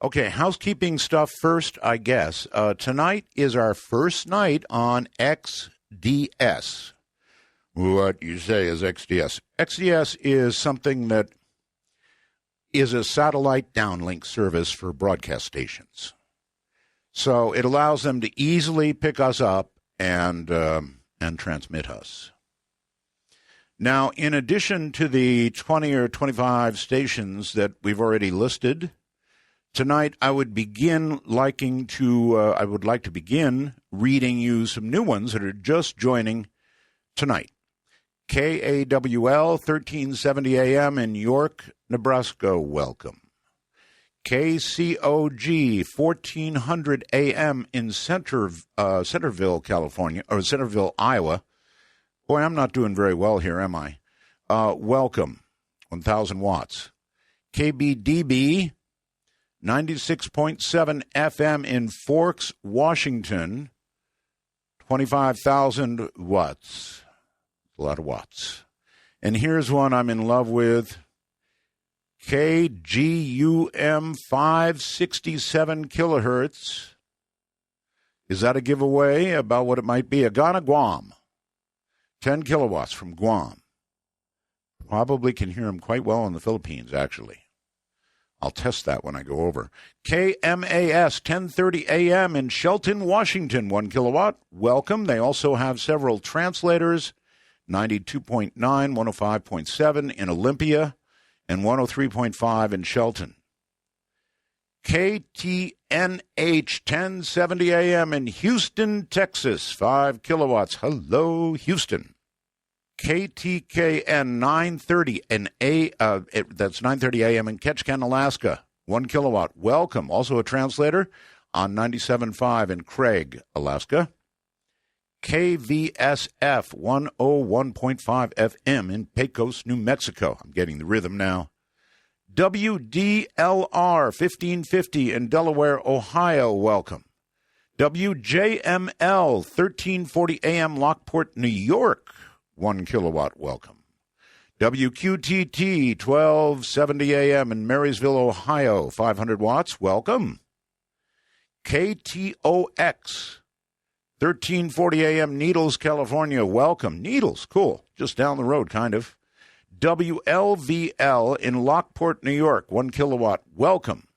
Okay, housekeeping stuff first, I guess. Tonight is our first night on XDS. What you say is XDS. XDS is something that is a satellite downlink service for broadcast stations. So it allows them to easily pick us up and transmit us. Now, in addition to the 20 or 25 stations that we've already listed, tonight I would like to begin reading you some new ones that are just joining tonight. KAWL 1370 AM in York, Nebraska, welcome. KCOG 1400 AM in Centerville, California, or Centerville, Iowa. Boy, I'm not doing very well here, am I? Welcome, 1,000 watts. KBDB 96.7 FM in Forks, Washington, 25,000 watts. A lot of watts. And here's one I'm in love with. KGUM 567 kilohertz. Is that a giveaway about what it might be? Agana, Guam. 10 kilowatts from Guam. Probably can hear them quite well in the Philippines, actually. I'll test that when I go over. KMAS 1030 AM in Shelton, Washington, 1 kilowatt. Welcome. They also have several translators, 92.9, 105.7 in Olympia, and 103.5 in Shelton. KTNH 1070 AM in Houston, Texas, 5 kilowatts. Hello, Houston. KTKN 930 that's 930 AM in Ketchikan, Alaska, 1 kilowatt. Welcome. Also a translator on 97.5 in Craig, Alaska. KVSF 101.5 FM in Pecos, New Mexico. I'm getting the rhythm now. WDLR 1550 in Delaware, Ohio. Welcome. WJML 1340 AM Lockport, New York. 1 kilowatt. Welcome. WQTT 1270 AM in Marysville, Ohio. 500 watts. Welcome. KTOX 1340 AM Needles, California. Welcome. Needles. Cool. Just down the road, kind of. WLVL in Lockport, New York. 1 kilowatt. Welcome.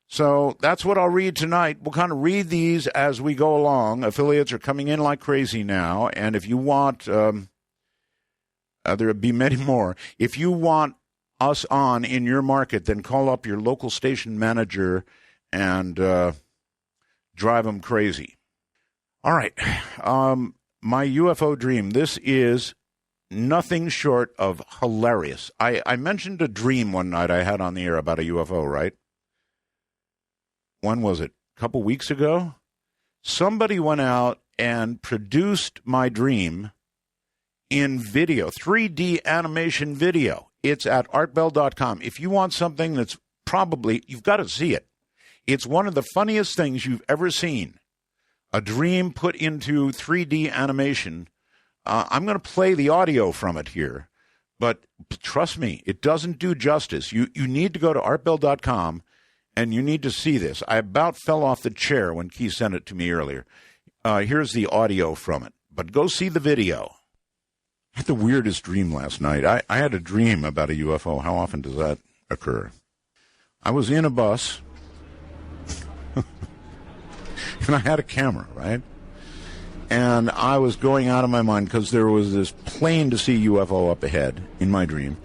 So that's what I'll read tonight. We'll kind of read these as we go along. Affiliates are coming in like crazy now. And if you want, there'll be many more. If you want us on in your market, then call up your local station manager and drive them crazy. All right. My UFO dream. This is nothing short of hilarious. I mentioned a dream one night I had on the air about a UFO, right? When was it? A couple weeks ago? Somebody went out and produced my dream in video, 3D animation video. It's at artbell.com. If you want something that's probably, you've got to see it. It's one of the funniest things you've ever seen. A dream put into 3D animation. I'm going to play the audio from it here, but trust me, it doesn't do justice. You need to go to artbell.com, and you need to see this. I about fell off the chair when Keith sent it to me earlier. Here's the audio from it, but go see the video. I had the weirdest dream last night. I had a dream about a UFO. How often does that occur? I was in a bus, and I had a camera, right? And I was going out of my mind because there was this plain to see UFO up ahead in my dream.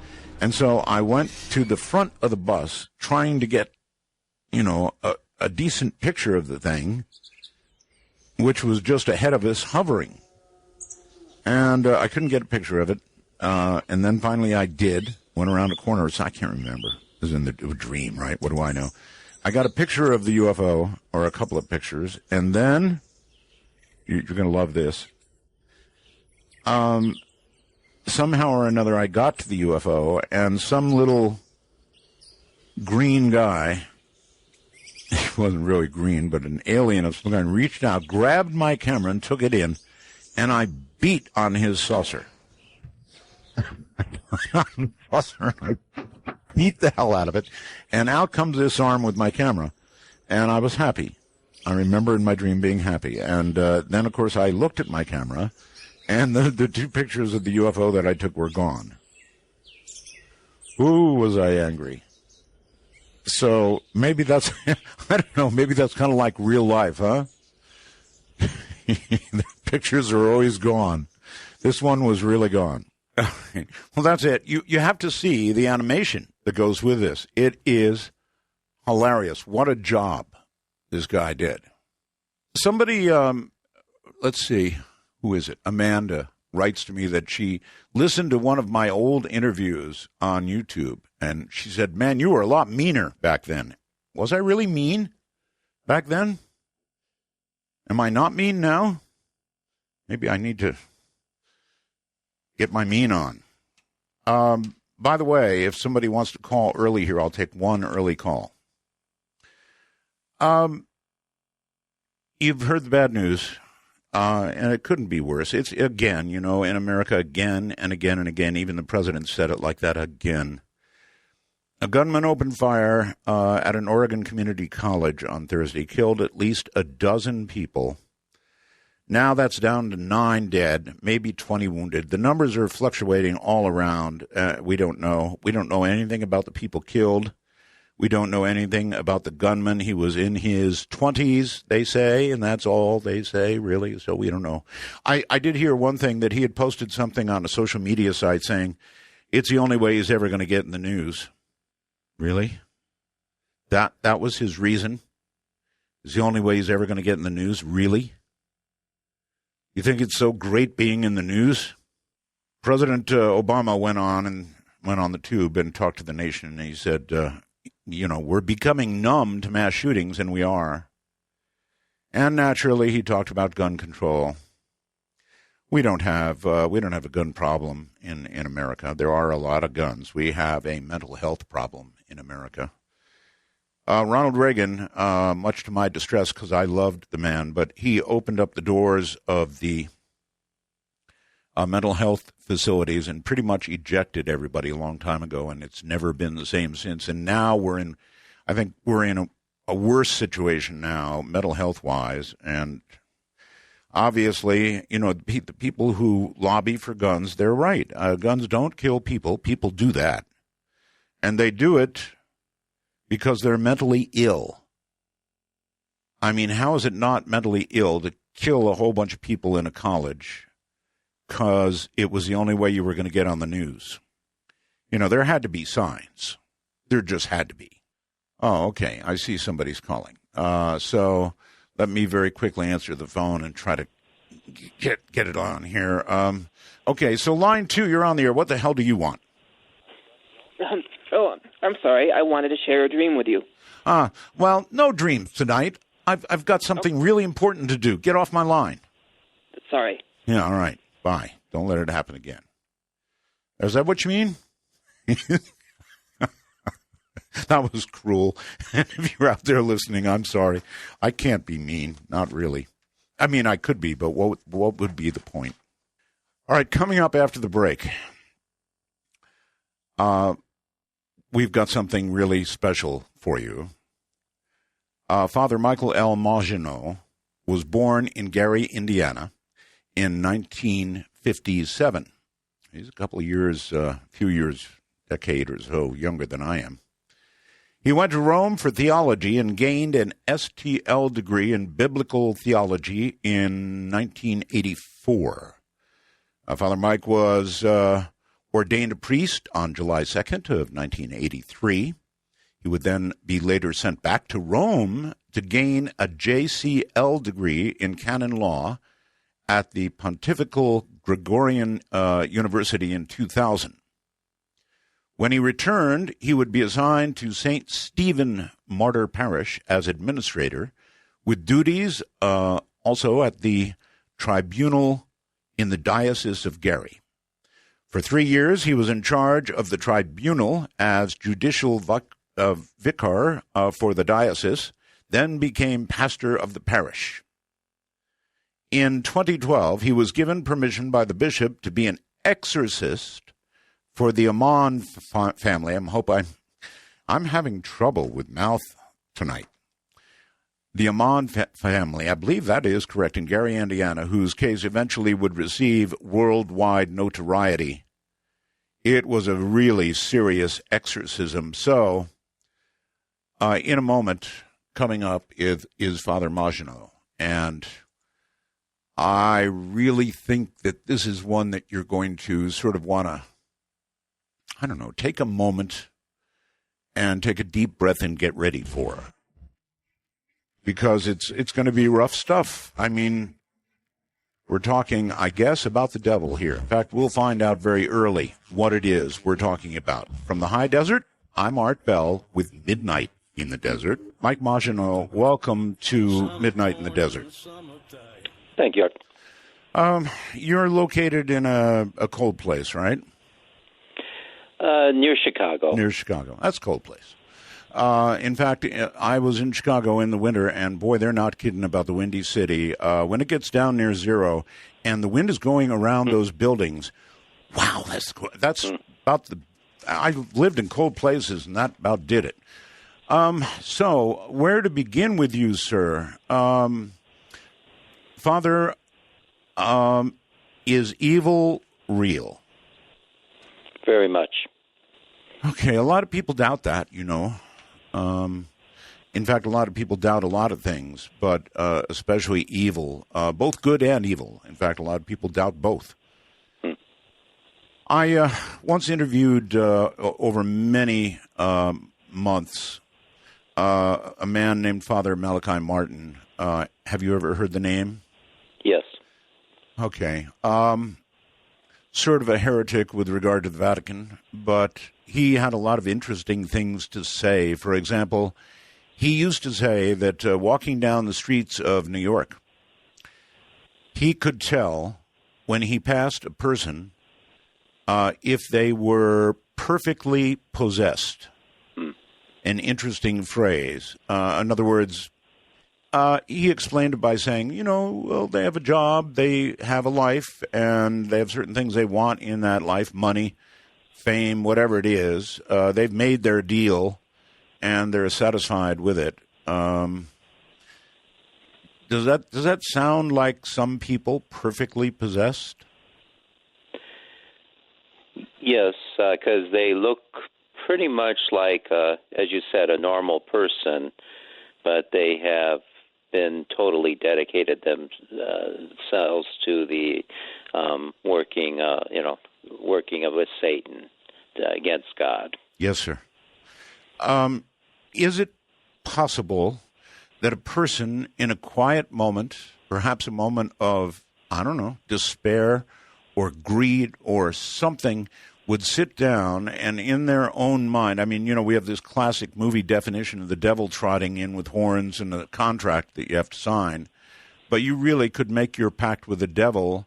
And so I went to the front of the bus trying to get, a decent picture of the thing, which was just ahead of us hovering. And I couldn't get a picture of it. And then finally I did, went around a corner. I can't remember. It was in the dream, right? What do I know? I got a picture of the UFO, or a couple of pictures, and then, you're going to love this. Somehow or another, I got to the UFO, and some little green guy, he wasn't really green, but an alien of some kind, reached out, grabbed my camera, and took it in, and I beat on his saucer. fusser, and I beat the hell out of it. And out comes this arm with my camera. And I was happy. I remember in my dream being happy. And then, of course, I looked at my camera, and the two pictures of the UFO that I took were gone. Ooh, was I angry. So maybe that's, I don't know, maybe that's kind of like real life, huh? The pictures are always gone. This one was really gone. Well, that's it. You have to see the animation that goes with this. It is hilarious. What a job this guy did. Somebody, let's see, who is it? Amanda writes to me that she listened to one of my old interviews on YouTube, and she said, man, you were a lot meaner back then. Was I really mean back then? Am I not mean now? Maybe I need to get my mean on. By the way, if somebody wants to call early here, I'll take one early call. You've heard the bad news. And it couldn't be worse. It's, again, in America, again and again and again. Even the president said it like that again. A gunman opened fire at an Oregon community college on Thursday, killed at least a dozen people. Now that's down to 9 dead, maybe 20 wounded. The numbers are fluctuating all around. We don't know. We don't know anything about the people killed. We don't know anything about the gunman. He was in his 20s, they say, and that's all they say, really, so we don't know. I did hear one thing, that he had posted something on a social media site saying, it's the only way he's ever going to get in the news. Really? That was his reason? It's the only way he's ever going to get in the news? Really? You think it's so great being in the news? President Obama went on the tube and talked to the nation, and he said, we're becoming numb to mass shootings, and we are. And naturally, he talked about gun control. We don't have a gun problem in America. There are a lot of guns. We have a mental health problem in America. Ronald Reagan, much to my distress, because I loved the man, but he opened up the doors of the mental health facilities and pretty much ejected everybody a long time ago, and it's never been the same since. And now I think we're in a worse situation now, mental health-wise, and obviously, the people who lobby for guns, they're right. Guns don't kill people. People do that. And they do it because they're mentally ill. I mean, how is it not mentally ill to kill a whole bunch of people in a college because it was the only way you were going to get on the news? There had to be signs. There just had to be. Oh, okay. I see somebody's calling. So let me very quickly answer the phone and try to get it on here. Okay, so line 2, you're on the air. What the hell do you want? I'm sorry. I wanted to share a dream with you. Well, no dreams tonight. I've got something really important to do. Get off my line. Sorry. Yeah, all right. Bye. Don't let it happen again. Is that what you mean? That was cruel. And if you're out there listening, I'm sorry. I can't be mean. Not really. I mean, I could be, but what would be the point? All right, coming up after the break, we've got something really special for you. Father Michael L. Maginot was born in Gary, Indiana, in 1957. He's a couple of years, decade or so younger than I am. He went to Rome for theology and gained an STL degree in biblical theology in 1984. Father Mike was ordained a priest on July 2nd of 1983. He would then be later sent back to Rome to gain a JCL degree in canon law at the Pontifical Gregorian University in 2000. When he returned, he would be assigned to St. Stephen Martyr Parish as administrator, with duties also at the tribunal in the Diocese of Gary. For 3 years, he was in charge of the tribunal as judicial vicar for the diocese, then became pastor of the parish. In 2012, he was given permission by the bishop to be an exorcist for the Amons family. I'm having trouble with mouth tonight. The Amons family, I believe that is correct, in Gary, Indiana, whose case eventually would receive worldwide notoriety. It was a really serious exorcism. So, in a moment, coming up is Father Maginot. And I really think that this is one that you're going to sort of want to, I don't know, take a moment and take a deep breath and get ready for. Because it's going to be rough stuff. I mean, we're talking, I guess, about the devil here. In fact, we'll find out very early what it is we're talking about. From the high desert, I'm Art Bell with Midnight in the Desert. Mike Maginot, welcome to Midnight in the Desert. Thank you, Art. You're located in a cold place, right? Near Chicago. Near Chicago. That's a cold place. In fact, I was in Chicago in the winter, and boy, they're not kidding about the Windy City. When it gets down near zero and the wind is going around those buildings, wow, that's about the... I lived in cold places, and that about did it. So, where to begin with you, sir? Father, is evil real? Very much. Okay, a lot of people doubt that, you know. In fact, a lot of people doubt a lot of things, but especially evil, both good and evil. In fact, a lot of people doubt both. I once interviewed over many months a man named Father Malachi Martin. Have you ever heard the name? Yes. Okay. Sort of a heretic with regard to the Vatican, but he had a lot of interesting things to say. For example, he used to say that walking down the streets of New York, he could tell when he passed a person if they were perfectly possessed. An interesting phrase. In other words, he explained it by saying, you know, well, they have a job, they have a life, and they have certain things they want in that life, money, fame, whatever it is. They've made their deal, and they're satisfied with it. Does that sound like some people perfectly possessed? Yes, because they look pretty much like, as you said, a normal person, but they have been totally dedicated themselves to the working with Satan against God. Yes, sir. Is it possible that a person in a quiet moment, perhaps a moment of, I don't know, despair or greed or something, would sit down and in their own mind, I mean, you know, we have this classic movie definition of the devil trotting in with horns and a contract that you have to sign, but you really could make your pact with the devil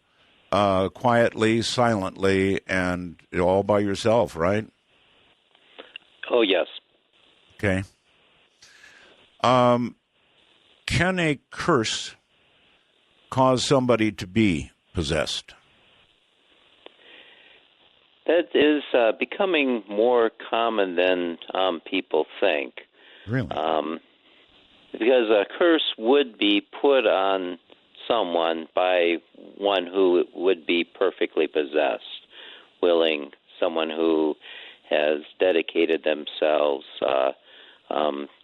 quietly, silently, and all by yourself, right? Oh, yes. Okay. Can a curse cause somebody to be possessed? That is becoming more common than people think. Really? Because a curse would be put on someone by one who would be perfectly possessed, someone who has dedicated themselves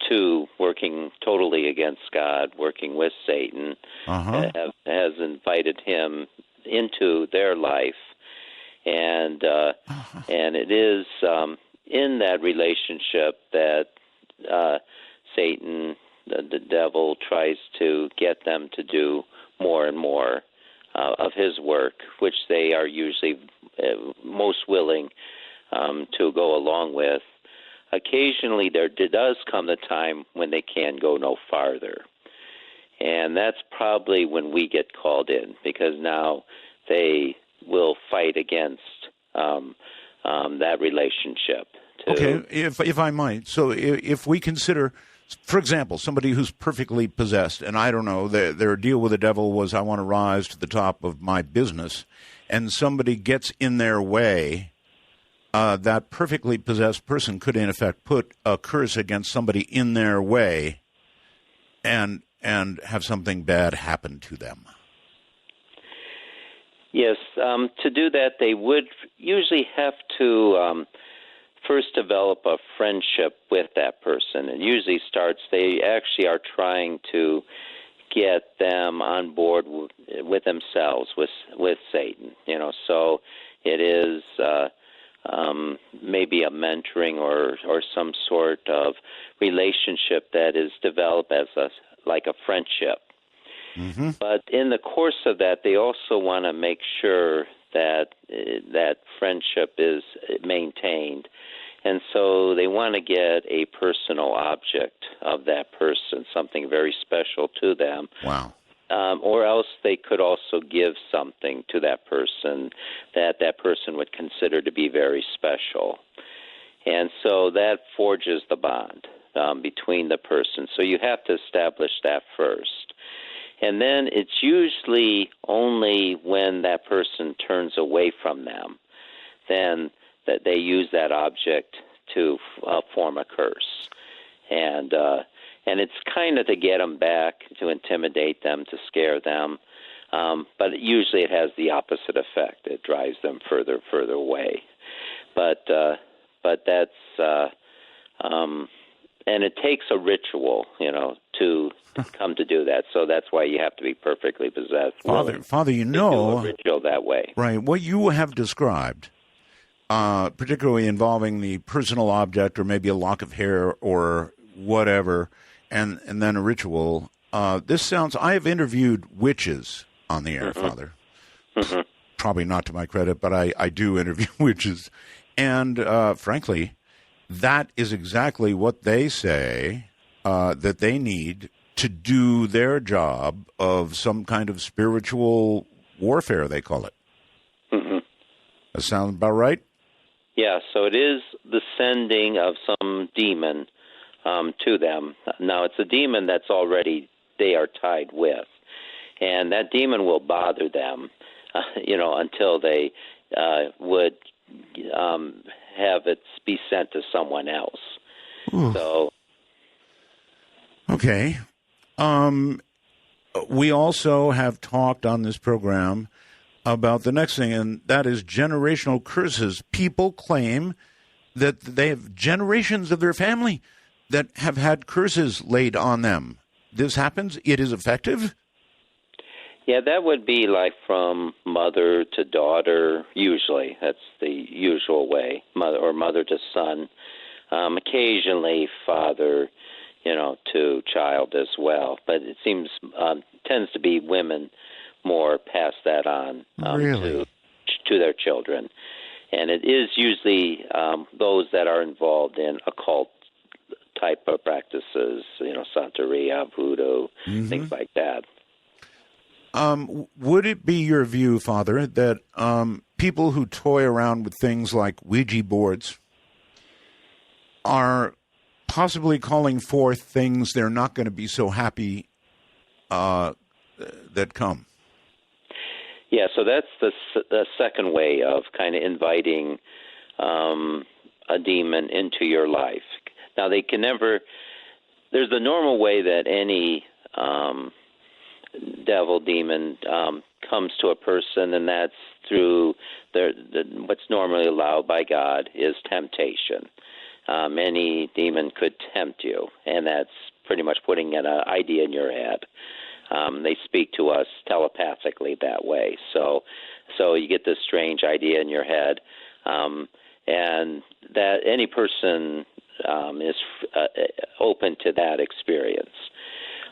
to working totally against God, working with Satan, has invited him into their life. And it is in that relationship that Satan, the devil, tries to get them to do more and more of his work, which they are usually most willing to go along with. Occasionally, there does come a time when they can go no farther. And that's probably when we get called in, because now they will fight against that relationship. Okay, if I might. So if we consider, for example, somebody who's perfectly possessed, and I don't know, their deal with the devil was, I want to rise to the top of my business, and somebody gets in their way, that perfectly possessed person could, in effect, put a curse against somebody in their way and have something bad happen to them. Yes, to do that, they would usually have to first develop a friendship with that person. It usually starts, they actually are trying to get them on board with themselves, with Satan. So it is maybe a mentoring or some sort of relationship that is developed as like a friendship. Mm-hmm. But in the course of that, they also want to make sure that that friendship is maintained. And so they want to get a personal object of that person, something very special to them. Wow. Or else they could also give something to that person that that person would consider to be very special. And so that forges the bond between the person. So you have to establish that first. And then it's usually only when that person turns away from them then that they use that object to form a curse. And it's kind of to get them back, to intimidate them, to scare them. But usually it has the opposite effect. It drives them further away. But that's and it takes a ritual, to come to do that. So that's why you have to be perfectly possessed. Father, to do a ritual that way. Right. What you have described, particularly involving the personal object or maybe a lock of hair or whatever, and then a ritual. This sounds. I have interviewed witches on the air, Mm-hmm. Father. Mm-hmm. Probably not to my credit, but I do interview witches, and frankly, that is exactly what they say that they need to do their job of some kind of spiritual warfare. They call it. Mm-hmm. That sounds about right. Yeah. So it is the sending of some demon to them. Now, it's a demon that's already they are tied with, and that demon will bother them, until they would have it be sent to someone else. Ooh. So, okay. We also have talked on this program about the next thing, and that is generational curses. People claim that they have generations of their family that have had curses laid on them. This happens. It is effective. yeah, that would be like from mother to daughter, usually. That's the usual way, mother to son. Occasionally father, to child as well. But it seems tends to be women more pass that on Really? to their children. And it is usually those that are involved in occult type of practices, Santeria, voodoo, things like that. Would it be your view, Father, that people who toy around with things like Ouija boards are possibly calling forth things they're not going to be so happy that come? Yeah, so that's the second way of kind of inviting a demon into your life. Now, they can never. There's the normal way that any devil, demon comes to a person, and that's through what's normally allowed by God is temptation. Any demon could tempt you, and that's pretty much putting an idea in your head. They speak to us telepathically that way. So you get this strange idea in your head, and that any person is open to that experience.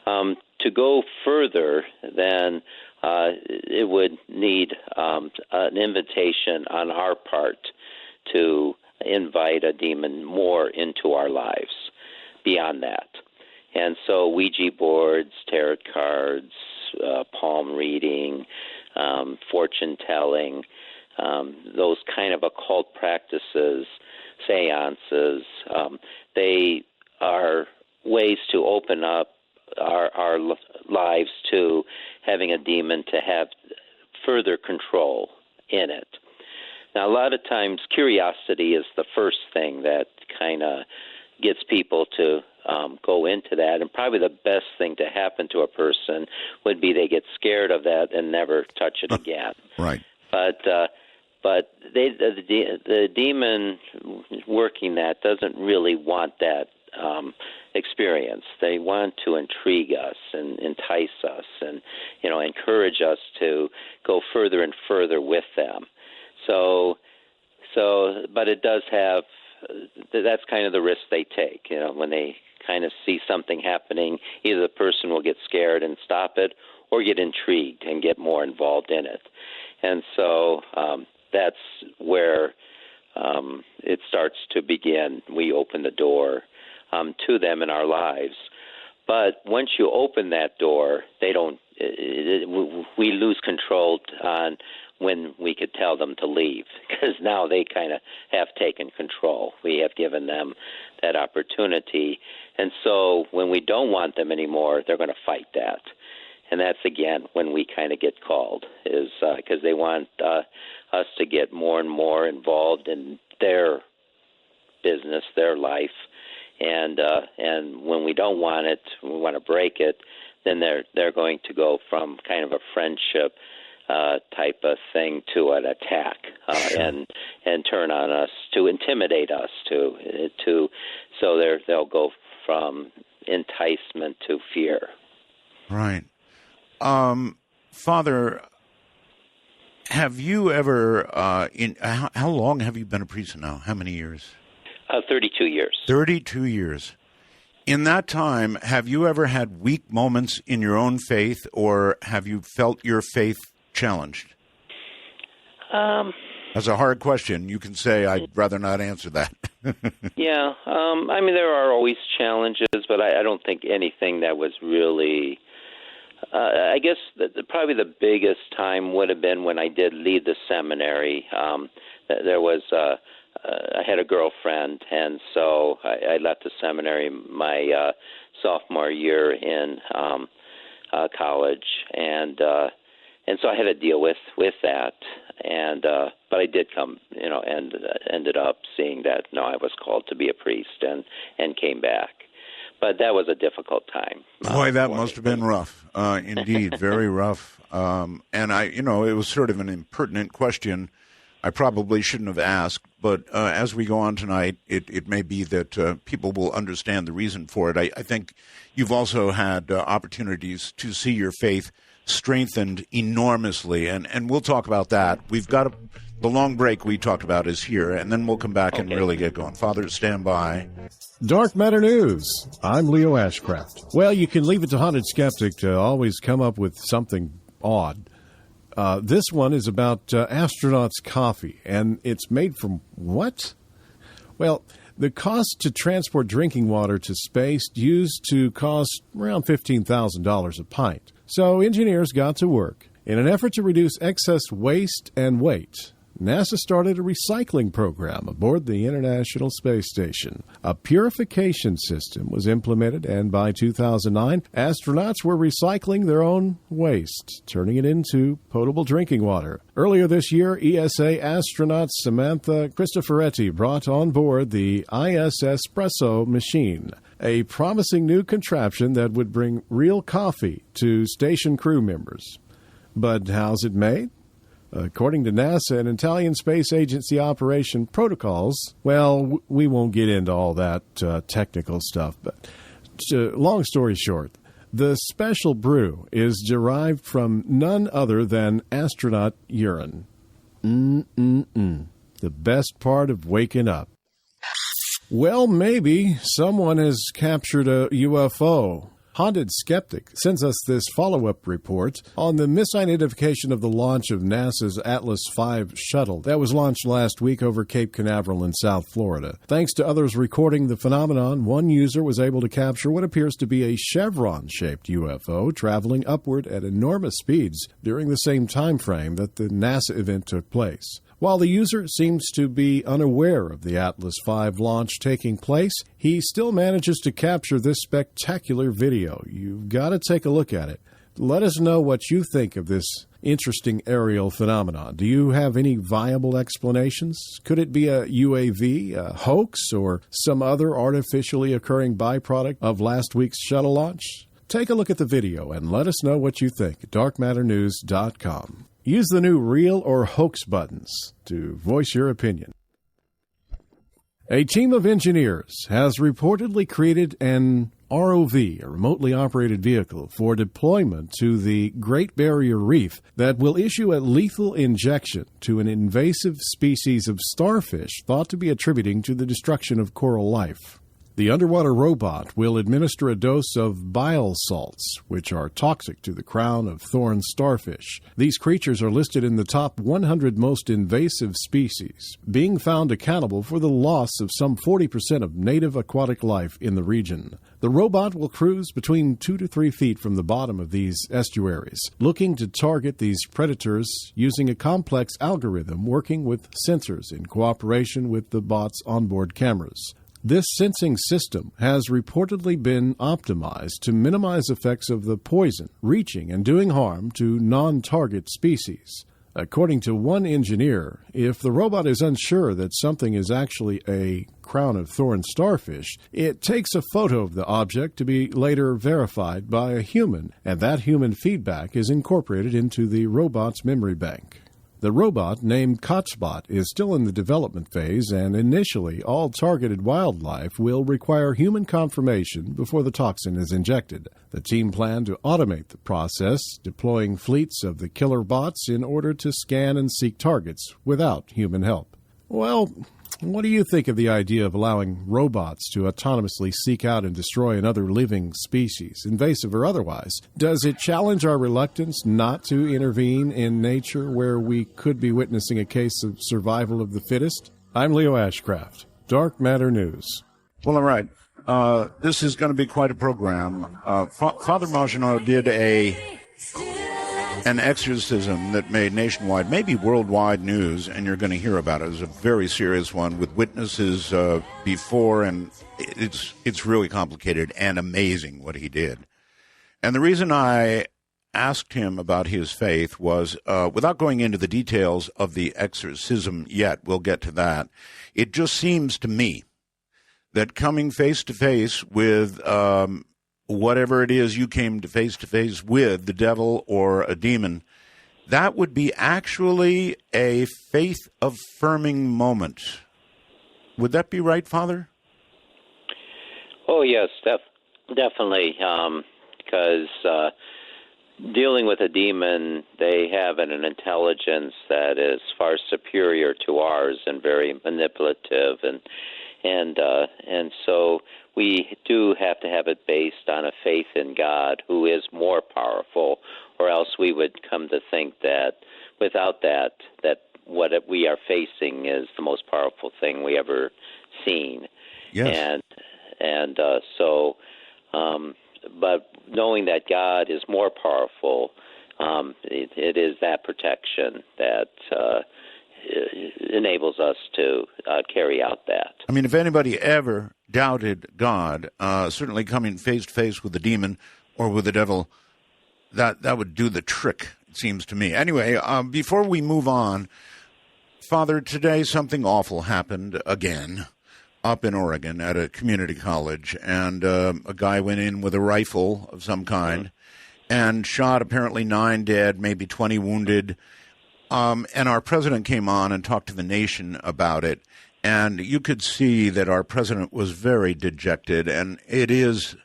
To go further, then it would need an invitation on our part to invite a demon more into our lives beyond that. And so Ouija boards, tarot cards, palm reading, fortune telling, those kind of occult practices, seances, they are ways to open up our lives to having a demon to have further control in it. Now, a lot of times, curiosity is the first thing that kind of gets people to go into that, and probably the best thing to happen to a person would be they get scared of that and never touch it again. Right. But the demon working that doesn't really want that experience. They want to intrigue us and entice us and, encourage us to go further and further with them. But it does have, that's kind of the risk they take, when they kind of see something happening, either the person will get scared and stop it or get intrigued and get more involved in it. And so that's where it starts to begin. We open the door to them in our lives. But once you open that door, we lose control on when we could tell them to leave, because now they kind of have taken control. We have given them that opportunity. And so when we don't want them anymore, they're going to fight that. And that's, again, when we kind of get called, is because they want us to get more and more involved in their business, their life. And when we don't want it, we want to break it, then they're going to go from kind of a friendship type of thing to an attack and turn on us, to intimidate us, so they'll go from enticement to fear. Right. Father, have you ever, how long have you been a priest now? How many years? 32 years. 32 years. In that time, have you ever had weak moments in your own faith, or have you felt your faith challenged? That's a hard question. You can say, I'd rather not answer that. Yeah. There are always challenges, but I don't think anything that was really... I guess probably the biggest time would have been when I did leave the seminary. There was... I had a girlfriend, and so I left the seminary my sophomore year in college, and so I had to deal with that. And but I did come, and ended up seeing that I was called to be a priest, and came back. But that was a difficult time. Boy, that must have been rough. Indeed, very rough. And it was sort of an impertinent question. I probably shouldn't have asked, but as we go on tonight, it may be that people will understand the reason for it. I think you've also had opportunities to see your faith strengthened enormously, and we'll talk about that. We've got the long break we talked about is here, and then we'll come back and really get going. Father, stand by. Dark Matter News. I'm Leo Ashcraft. Well, you can leave it to Haunted Skeptic to always come up with something odd. This one is about astronauts' coffee, and it's made from what? Well, the cost to transport drinking water to space used to cost around $15,000 a pint. So engineers got to work. In an effort to reduce excess waste and weight, NASA started a recycling program aboard the International Space Station. A purification system was implemented, and by 2009, astronauts were recycling their own waste, turning it into potable drinking water. Earlier this year, ESA astronaut Samantha Cristoforetti brought on board the IS Espresso machine, a promising new contraption that would bring real coffee to station crew members. But how's it made? According to NASA and Italian Space Agency operation protocols, well, we won't get into all that technical stuff, but long story short, the special brew is derived from none other than astronaut urine. The best part of waking up. Well, maybe someone has captured a UFO. Haunted Skeptic sends us this follow-up report on the misidentification of the launch of NASA's Atlas V shuttle that was launched last week over Cape Canaveral in South Florida. Thanks to others recording the phenomenon, one user was able to capture what appears to be a chevron-shaped UFO traveling upward at enormous speeds during the same time frame that the NASA event took place. While the user seems to be unaware of the Atlas V launch taking place, he still manages to capture this spectacular video. You've got to take a look at it. Let us know what you think of this interesting aerial phenomenon. Do you have any viable explanations? Could it be a UAV, a hoax, or some other artificially occurring byproduct of last week's shuttle launch? Take a look at the video and let us know what you think at darkmatternews.com. Use the new real or hoax buttons to voice your opinion. A team of engineers has reportedly created an ROV, a remotely operated vehicle, for deployment to the Great Barrier Reef that will issue a lethal injection to an invasive species of starfish thought to be attributing to the destruction of coral life. The underwater robot will administer a dose of bile salts, which are toxic to the crown of thorn starfish. These creatures are listed in the top 100 most invasive species, being found accountable for the loss of some 40% of native aquatic life in the region. The robot will cruise between 2 to 3 feet from the bottom of these estuaries, looking to target these predators using a complex algorithm working with sensors in cooperation with the bot's onboard cameras. This sensing system has reportedly been optimized to minimize effects of the poison reaching and doing harm to non-target species. According to one engineer, if the robot is unsure that something is actually a crown of thorn starfish, it takes a photo of the object to be later verified by a human, and that human feedback is incorporated into the robot's memory bank. The robot, named Kotzbot, is still in the development phase, and initially all targeted wildlife will require human confirmation before the toxin is injected. The team planned to automate the process, deploying fleets of the killer bots in order to scan and seek targets without human help. Well, what do you think of the idea of allowing robots to autonomously seek out and destroy another living species, invasive or otherwise? Does it challenge our reluctance not to intervene in nature where we could be witnessing a case of survival of the fittest? I'm Leo Ashcraft, Dark Matter News. Well, all right. This is going to be quite a program. Father Maginot did an exorcism that made nationwide, maybe worldwide news, and you're going to hear about it. It was a very serious one with witnesses before, and it's really complicated and amazing what he did. And the reason I asked him about his faith was, without going into the details of the exorcism yet, we'll get to that, it just seems to me that coming face-to-face with whatever it is you came to face with, the devil or a demon, that would be actually a faith-affirming moment. Would that be right, Father? Oh, yes, definitely, because dealing with a demon, they have an intelligence that is far superior to ours and very manipulative, and so we do have to have it based on a faith in God, who is more powerful, or else we would come to think that without that what we are facing is the most powerful thing we ever seen. Yes. But knowing that God is more powerful, it is that protection that enables us to carry out that. I mean, if anybody ever doubted God, certainly coming face-to-face with the demon or with the devil, that would do the trick, it seems to me. Anyway, before we move on, Father, today something awful happened again up in Oregon at a community college, and a guy went in with a rifle of some kind and shot apparently 9 dead, maybe 20 wounded. And our president came on and talked to the nation about it, and you could see that our president was very dejected, and it is,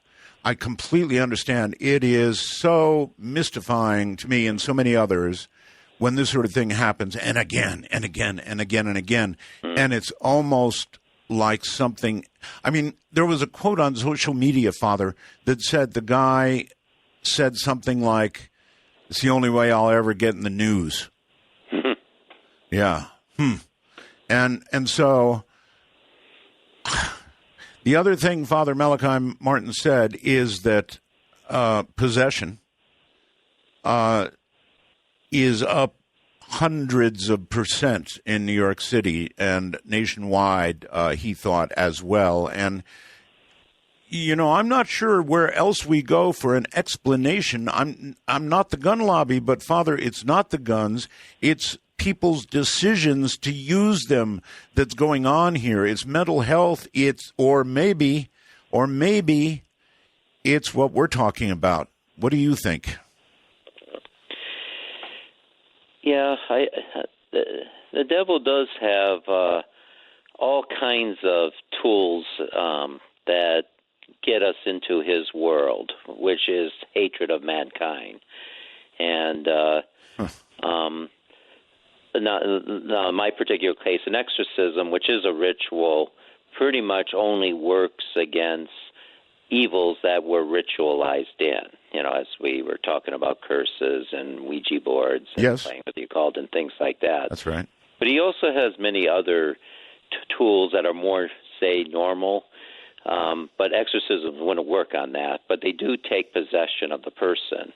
I completely understand, it is so mystifying to me and so many others when this sort of thing happens, and again, and again, and again, and again, and it's almost like something, I mean, there was a quote on social media, Father, that said the guy said something like, "It's the only way I'll ever get in the news." Yeah. And so the other thing Father Malachi Martin said is that possession is up hundreds of % in New York City and nationwide, he thought, as well. And I'm not sure where else we go for an explanation. I'm not the gun lobby, but Father, it's not the guns. It's people's decisions to use them that's going on here. It's mental health. Or maybe it's what we're talking about. What do you think? Yeah, the devil does have all kinds of tools that get us into his world, which is hatred of mankind. And now, in my particular case, an exorcism, which is a ritual, pretty much only works against evils that were ritualized in, as we were talking about curses and Ouija boards and yes. playing with the occult and things like that. That's right. But he also has many other tools that are more, say, normal. But exorcisms wouldn't work on that. But they do take possession of the person,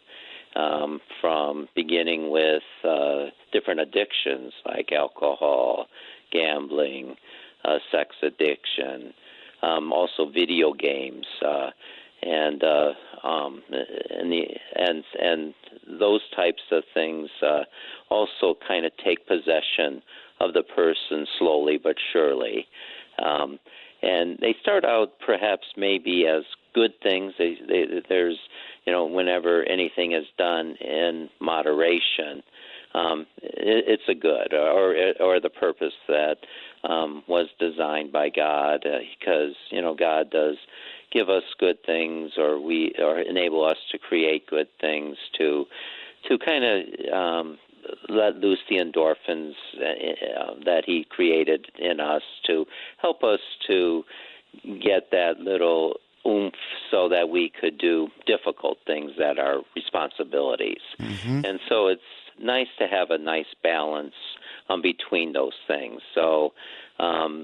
from beginning with different addictions like alcohol, gambling, sex addiction, also video games, and those types of things also kind of take possession of the person slowly but surely. And they start out perhaps maybe as good things. There's, whenever anything is done in moderation, it's a good or the purpose that was designed by God, because God does give us good things, or enable us to create good things to kind of let loose the endorphins that he created in us to help us to get that little oomph so that we could do difficult things that are responsibilities. Mm-hmm. And so it's nice to have a nice balance between those things. So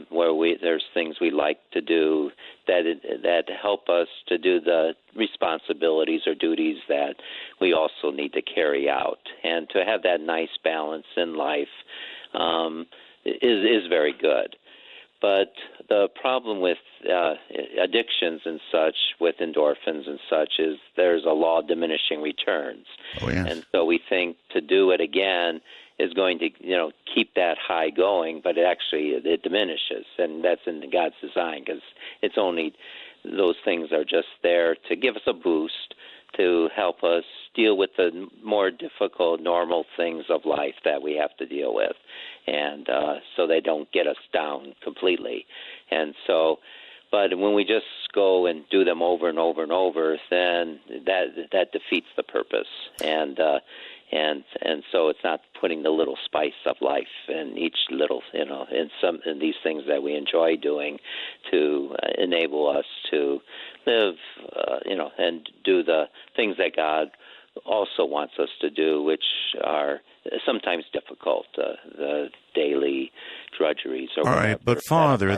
where there's things we like to do that help us to do the responsibilities or duties that we also need to carry out, and to have that nice balance in life is very good. But the problem with addictions and such, with endorphins and such, is there's a law of diminishing returns. Oh, yes. And so we think to do it again is going to, keep that high going, but it diminishes, and that's in God's design, because it's only those things are just there to give us a boost, to help us deal with the more difficult, normal things of life that we have to deal with, and so they don't get us down completely. And so, but when we just go and do them over and over and over, then that defeats the purpose, and so it's not putting the little spice of life in each little, in these things that we enjoy doing, to enable us to live, and do the things that God also wants us to do, which are sometimes difficult, the daily drudgeries. Or all right, but Father,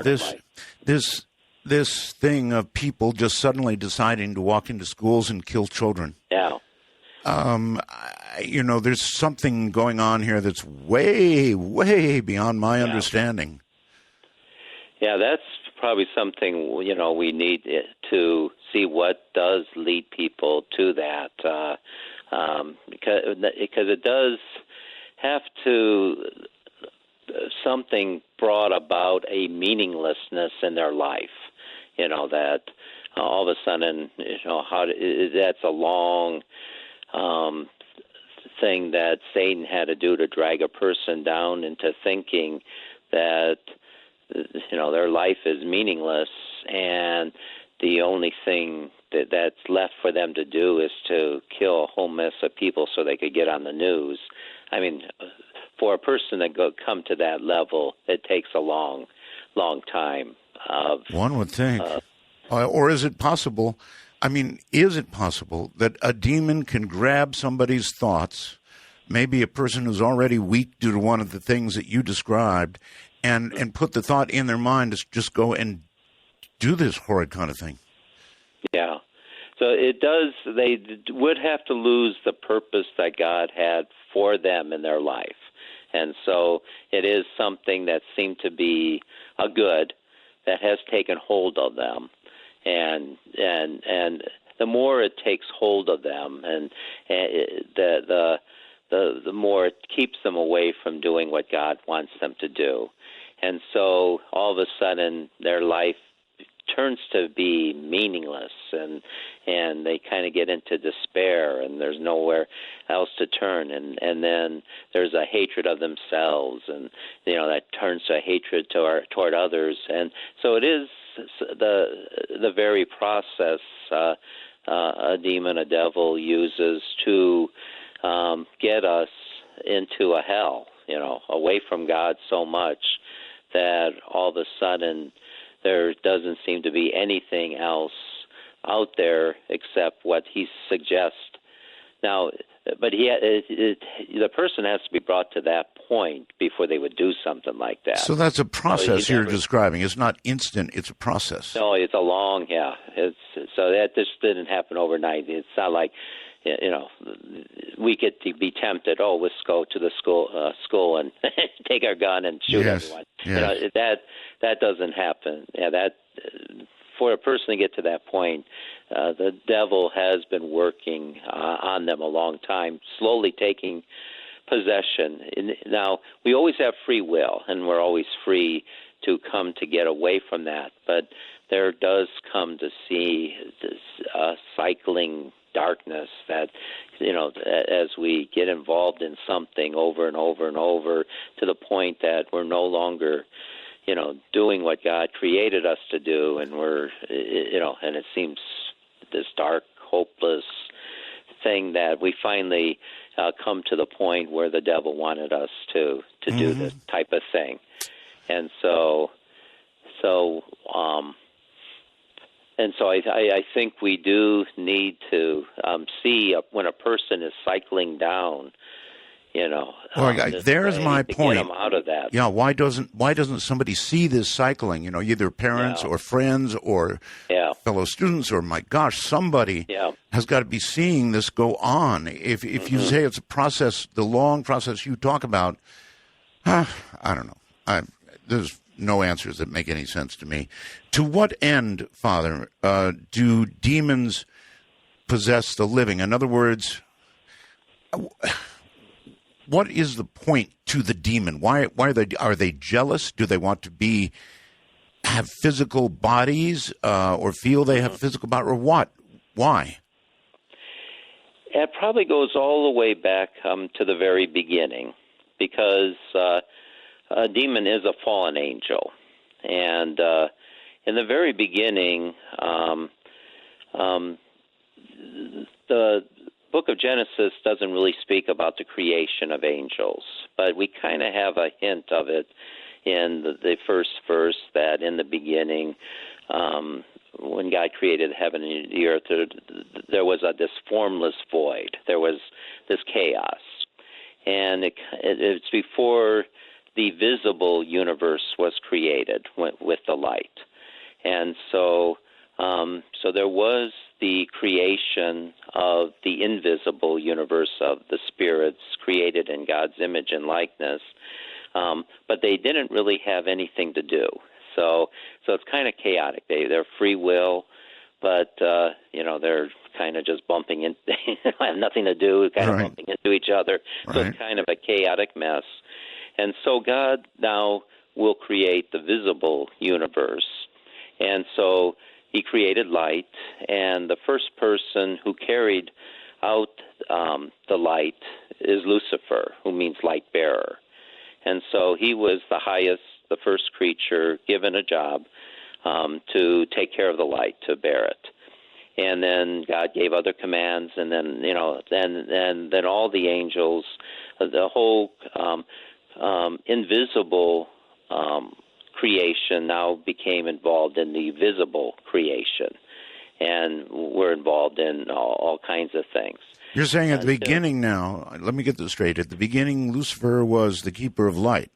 this thing of people just suddenly deciding to walk into schools and kill children. Yeah. There's something going on here that's way, way beyond my understanding. Yeah, that's probably something, we need to see what does lead people to that, because it does have to, something brought about a meaninglessness in their life, that all of a sudden, that's a long thing that Satan had to do to drag a person down into thinking that their life is meaningless, and the only thing that's left for them to do is to kill a whole mess of people so they could get on the news. I mean, for a person to come to that level, it takes a long, long time. One would think. Or is it possible? I mean, is it possible that a demon can grab somebody's thoughts, maybe a person who's already weak due to one of the things that you described, and put the thought in their mind to just go and do this horrid kind of thing? Yeah. So it does. They would have to lose the purpose that God had for them in their life. And so it is something that seemed to be a good that has taken hold of them. and the more it takes hold of them, and the more it keeps them away from doing what God wants them to do. And so all of a sudden their life turns to be meaningless, and they kind of get into despair, and there's nowhere else to turn, and then there's a hatred of themselves, and that turns to a hatred toward others. And so it is the very process a demon, a devil uses to get us into a hell, away from God so much that all of a sudden there doesn't seem to be anything else out there except what he suggests. Now, but the person has to be brought to that point before they would do something like that. So that's a process you're describing. It's not instant. It's a process. No, it's a long, so that just didn't happen overnight. It's not like, we get to be tempted. Oh, let's go to the school and take our gun and shoot everyone. Yes. That doesn't happen. For a person to get to that point, the devil has been working on them a long time, slowly taking possession. Now, we always have free will, and we're always free to come to get away from that. But there does come to see this cycling darkness that, as we get involved in something over and over and over, to the point that we're no longer doing what God created us to do, and we're, and it seems this dark, hopeless thing that we finally come to the point where the devil wanted us to do this type of thing. And so I think we do need to see when a person is cycling down, there's my point. Get them out of that. Yeah, why doesn't somebody see this cycling? Either parents or friends or fellow students, or my gosh, somebody has got to be seeing this go on. If you say it's a process, the long process you talk about, I don't know. There's no answers that make any sense to me. To what end, Father, do demons possess the living? In other words, what is the point to the demon? Why are they jealous? Do they want to have physical bodies, or feel they have physical bodies, or what? Why? It probably goes all the way back to the very beginning, because a demon is a fallen angel, and in the very beginning, the Book of Genesis doesn't really speak about the creation of angels, but we kind of have a hint of it in the first verse, that in the beginning, when God created heaven and the earth, there was this formless void. There was this chaos. And it's before the visible universe was created with the light. And so there was the creation of the invisible universe of the spirits created in God's image and likeness, but they didn't really have anything to do. So it's kind of chaotic. They're free will, but they're kind of just bumping in. They have nothing to do, kind of bumping into each other. So it's kind of a chaotic mess. And so God now will create the visible universe. And so he created light, and the first person who carried out the light is Lucifer, who means light bearer. And so he was the highest, the first creature given a job to take care of the light, to bear it. And then God gave other commands, and then then all the angels, the whole invisible creation now became involved in the visible creation, and we're involved in all kinds of things. You're saying at the beginning now, let me get this straight, at the beginning Lucifer was the keeper of light.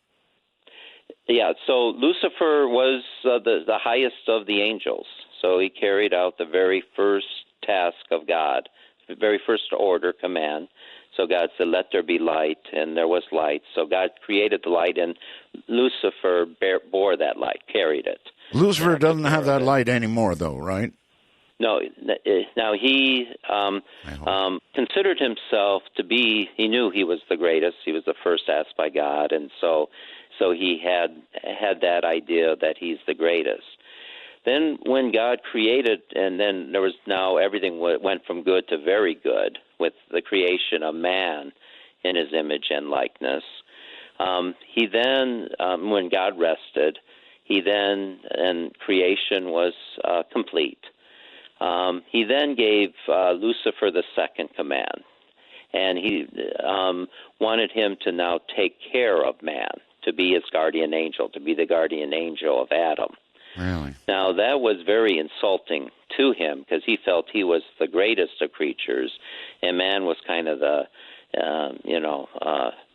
Yeah, so Lucifer was the highest of the angels, so he carried out the very first task of God, the very first order, command. So God said, let there be light, and there was light. So God created the light, and Lucifer bore that light, carried it. Lucifer doesn't have that light anymore, though, right? No. Now he considered himself to be. He knew he was the greatest. He was the first asked by God, and so he had that idea that he's the greatest. Then when God created, and then there was now everything went from good to very good with the creation of man in his image and likeness. He then, when God rested, and creation was complete. He then gave Lucifer the second command, and he wanted him to now take care of man, to be his guardian angel, to be the guardian angel of Adam. Really? Now, that was very insulting to him because he felt he was the greatest of creatures, and man was kind of the,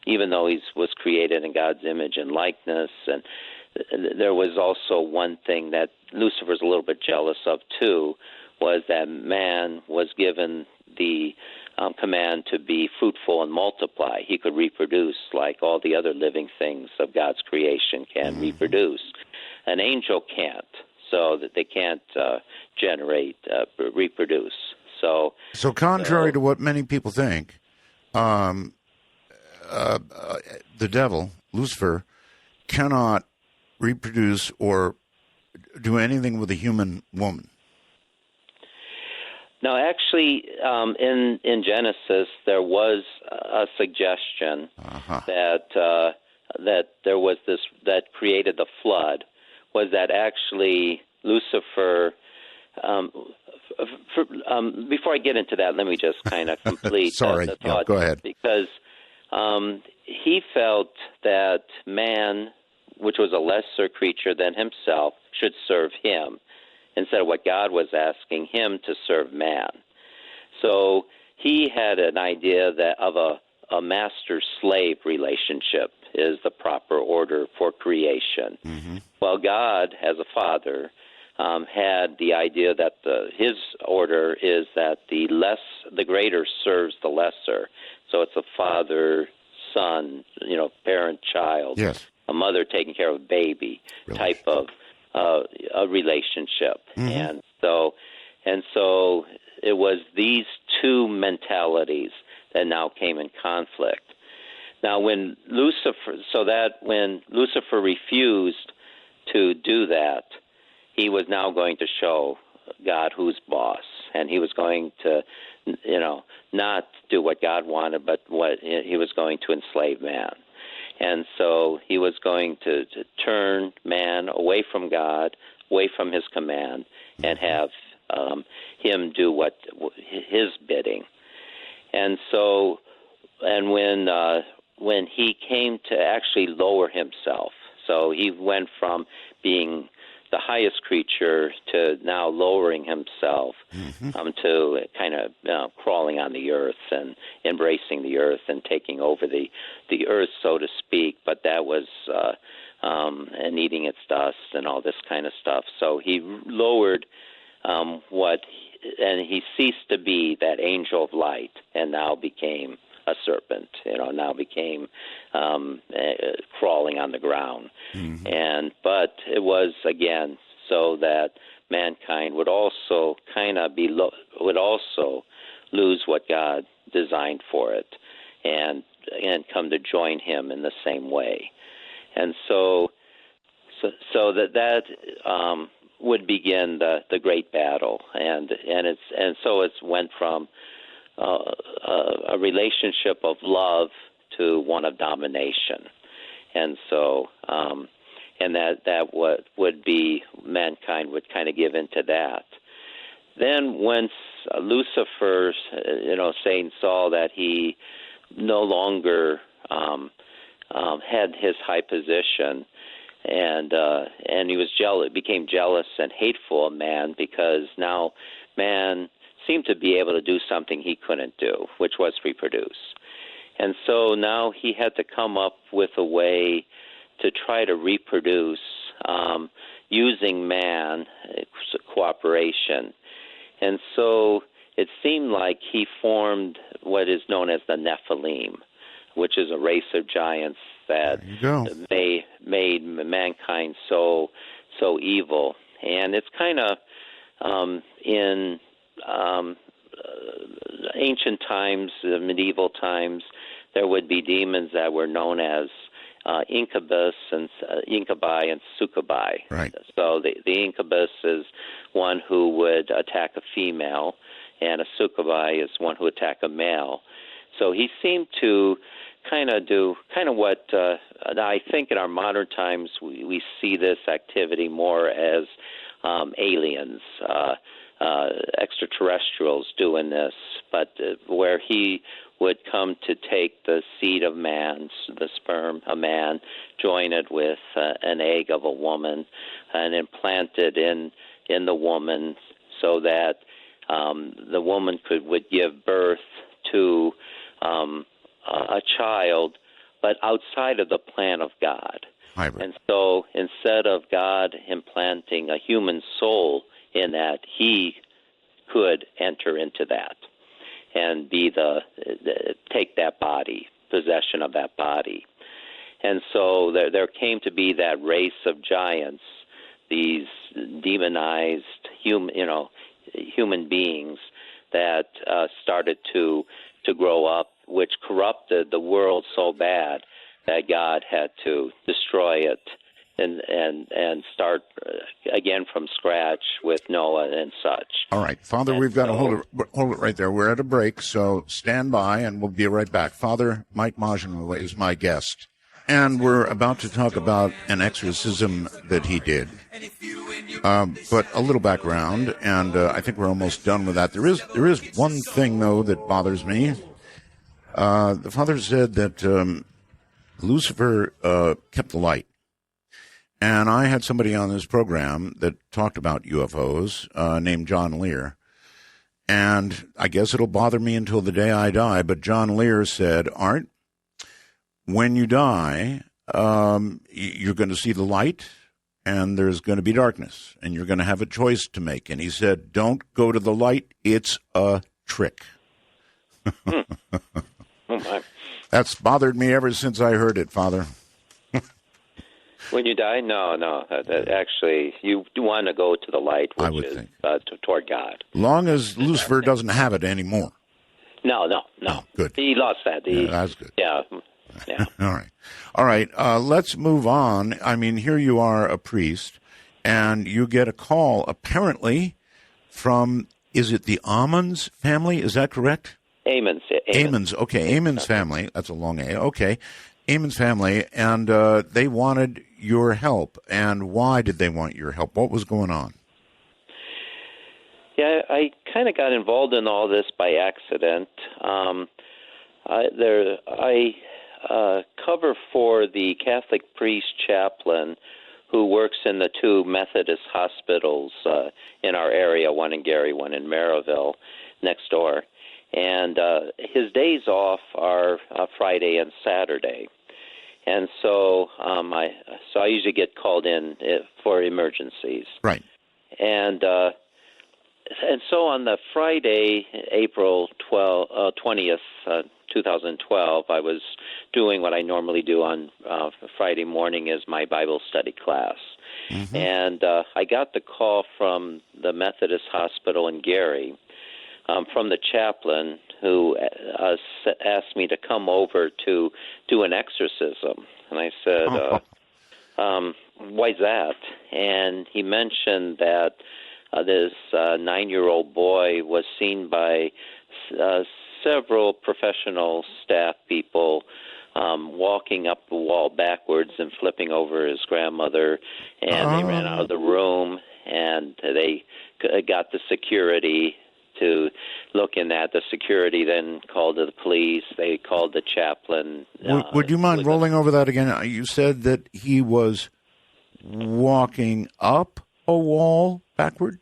even though he was created in God's image and likeness. And there was also one thing that Lucifer's a little bit jealous of, too, was that man was given the command to be fruitful and multiply. He could reproduce like all the other living things of God's creation can reproduce. An angel can't, so that they can't reproduce. So contrary to what many people think, the devil, Lucifer, cannot reproduce or do anything with a human woman. Now, actually, in Genesis, there was a suggestion that there was this that created the flood. Was that actually Lucifer? Before I get into that, let me just kind of complete the thought. Go ahead. Because he felt that man, which was a lesser creature than himself, should serve him instead of what God was asking him to serve man. So he had an idea that of a master-slave relationship is the proper order for creation. Mm-hmm. Well, God, as a father, had the idea that his order is that the greater serves the lesser. So it's a father, son, parent, child, yes, a mother taking care of a baby type of a relationship. Mm-hmm. And so it was these two mentalities that now came in conflict. Now, when Lucifer refused to do that, he was now going to show God who's boss, and he was going to, not do what God wanted, but what he was going to enslave man. And so he was going to turn man away from God, away from his command, and have him do his bidding. And so, and when he came to actually lower himself, so he went from being the highest creature to now lowering himself to kind of crawling on the earth and embracing the earth and taking over the earth, so to speak. But that was and eating its dust and all this kind of stuff. So he lowered and he ceased to be that angel of light and now became a serpent, now became crawling on the ground. Mm-hmm. But it was, again, so that mankind would also kind of would also lose what God designed for it and come to join him in the same way. And so that would begin the great battle. And so it went from a relationship of love to one of domination, and so that would be mankind would kind of give into that. Then once Lucifer, Satan saw that he no longer had his high position, and he was jealous, became jealous and hateful of man because now man seemed to be able to do something he couldn't do, which was reproduce. And so now he had to come up with a way to try to reproduce using man, cooperation. And so it seemed like he formed what is known as the Nephilim, which is a race of giants that made mankind so evil. And it's kind of in ancient times, medieval times, there would be demons that were known as incubus and incubi and succubi. Right. So the incubus is one who would attack a female, and a succubi is one who attack a male. So he seemed to do what I think in our modern times we see this activity more as aliens, extraterrestrials doing this, but where he would come to take the seed of man, the sperm of man, join it with an egg of a woman, and implant it in the woman so that the woman would give birth to a child, but outside of the plan of God. Hybrid. And so instead of God implanting a human soul in that, he could enter into that and be take that body, possession of that body. And so there came to be that race of giants, these demonized human beings that started to grow up, which corrupted the world so bad that God had to destroy it and start again from scratch with Noah and such. All right, Father, we've got to hold it right there. We're at a break, so stand by, and we'll be right back. Father Mike Maginot is my guest, and we're about to talk about an exorcism that he did. But a little background, and I think we're almost done with that. There is one thing, though, that bothers me. The Father said that Lucifer kept the light. And I had somebody on this program that talked about UFOs named John Lear. And I guess it'll bother me until the day I die, but John Lear said, Art, when you die, you're going to see the light, and there's going to be darkness, and you're going to have a choice to make. And he said, don't go to the light. It's a trick. Oh, my. That's bothered me ever since I heard it, Father. When you die? No. Actually, you do want to go to the light, which I would is think. Toward God. Long as Lucifer doesn't have it anymore. No. Oh, good. He lost that. Yeah, that's good. Yeah. All right. Let's move on. I mean, here you are, a priest, and you get a call, apparently, from, is it the Amons family? Is that correct? Amons. Amons. Okay, Amons family. That's a long A. Okay. Amons family, and they wanted your help. And why did they want your help? What was going on? Yeah, I kind of got involved in all this by accident. I cover for the Catholic priest chaplain who works in the two Methodist hospitals in our area, one in Gary, one in Maryville, next door. And his days off are Friday and Saturday. And so I usually get called in for emergencies. Right. And so on the Friday, April 20th, 2012, I was doing what I normally do on Friday morning is my Bible study class. Mm-hmm. And I got the call from the Methodist Hospital in Gary from the chaplain who asked me to come over to do an exorcism. And I said, why's that? And he mentioned that this 9-year-old boy was seen by several professional staff people walking up the wall backwards and flipping over his grandmother, and they ran out of the room, and they got the security to look in that. The security then called the police. They called the chaplain. Would you mind rolling over that again? You said that he was walking up a wall backward?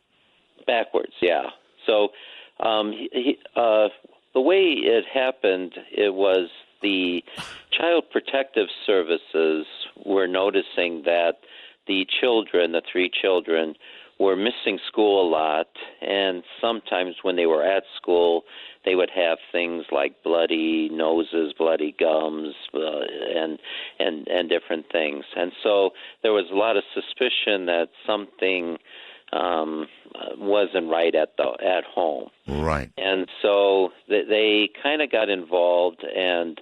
Backwards, yeah. So the way it happened, it was the Child Protective Services were noticing that the children, the 3 children, were missing school a lot, and sometimes when they were at school, they would have things like bloody noses, bloody gums, and different things. And so there was a lot of suspicion that something wasn't right at home. Right. And so they kind of got involved and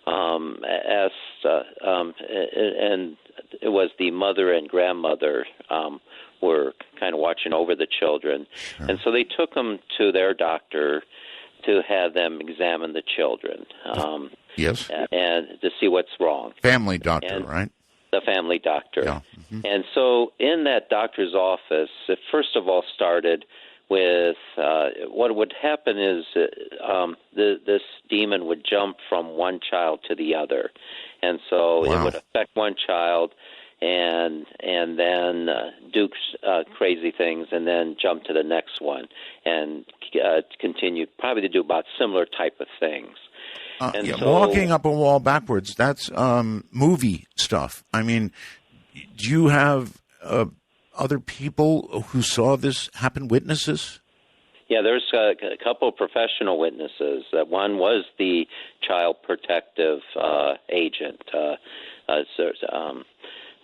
asked, and it was the mother and grandmother were kind of watching over the children. Sure. And so they took them to their doctor to have them examine the children. Yes. And to see what's wrong. Family doctor, right? The family doctor. Yeah. Mm-hmm. And so in that doctor's office, it first of all started with what would happen is this demon would jump from one child to the other. And so Wow. it would affect one child and then do crazy things and then jump to the next one and continue probably to do about similar type of things. So, walking up a wall backwards, that's movie stuff. I mean, do you have other people who saw this happen, witnesses? Yeah, there's a couple of professional witnesses. One was the child protective agent,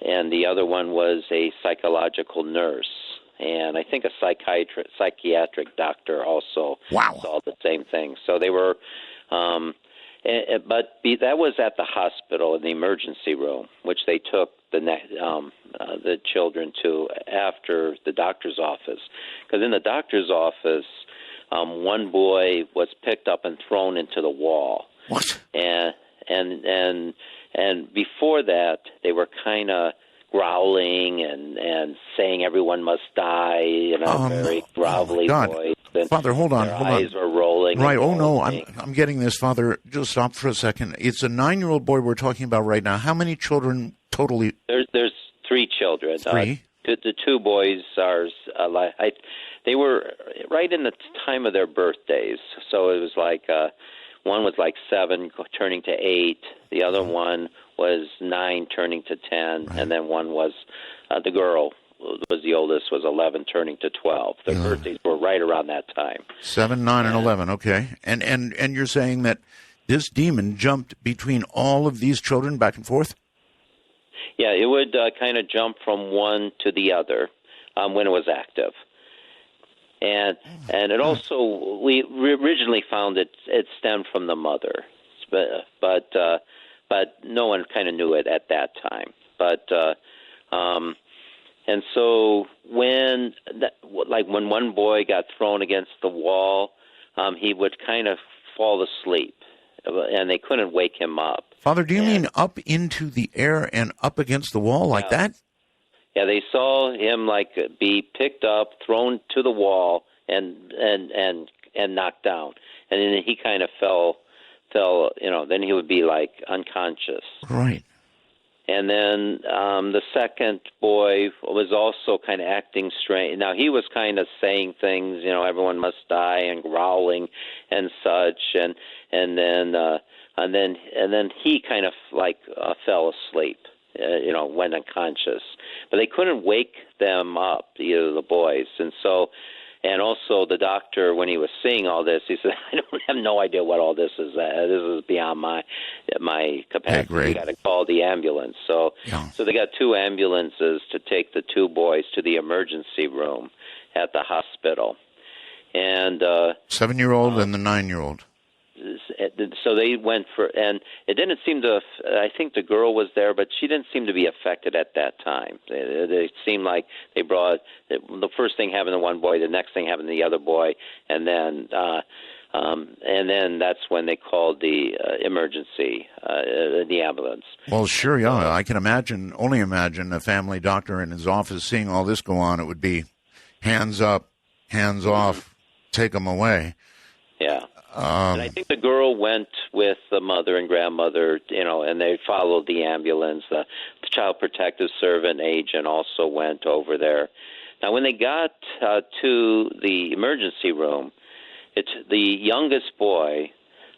and the other one was a psychological nurse, and I think a psychiatric doctor also saw the same thing. So they were... that was at the hospital in the emergency room, which they took the children to after the doctor's office. Because in the doctor's office, one boy was picked up and thrown into the wall. What? And before that, they were kind of growling and saying everyone must die in a very grovelly voice. And Father, hold on. Their eyes were rolling. Right. Oh, no, I'm getting this, Father. Just stop for a second. It's a 9-year-old boy we're talking about right now. How many children totally? There's 3 children. 3? The 2 boys are they were right in the time of their birthdays. So it was like one was like 7 turning to 8. The other one was 9 turning to 10. Right. And then one was the girl was the oldest, was 11 turning to 12. Their birthdays were right around that time. 7, 9, and 11. Okay. And you're saying that this demon jumped between all of these children back and forth? Yeah, it would kind of jump from one to the other when it was active. And it also, we originally found it stemmed from the mother, but no one kind of knew it at that time. And so when one boy got thrown against the wall, he would kind of fall asleep, and they couldn't wake him up. Father, do you mean up into the air and up against the wall like that? Yeah, they saw him be picked up, thrown to the wall, and knocked down, and then he kind of fell. Then he would be unconscious. Right. And then the second boy was also kind of acting strange. Now, he was kind of saying things, everyone must die, and growling and such, and then he kind of fell asleep, went unconscious. But they couldn't wake them up, either of the boys, and so. And also the doctor, when he was seeing all this, he said, I have no idea what all this is. This is beyond my capacity. Hey, you got to call the ambulance. So they got 2 ambulances to take the 2 boys to the emergency room at the hospital. And 7-year-old and the 9-year-old. So they went and it didn't seem to, I think the girl was there, but she didn't seem to be affected at that time. It seemed like they brought, the first thing happened to one boy, the next thing happened to the other boy, and then that's when they called the emergency, the ambulance. Well, sure, yeah. I can only imagine a family doctor in his office seeing all this go on. It would be hands up, hands off, take them away. Yeah. And I think the girl went with the mother and grandmother, and they followed the ambulance. The child protective servant agent also went over there. Now, when they got to the emergency room, the youngest boy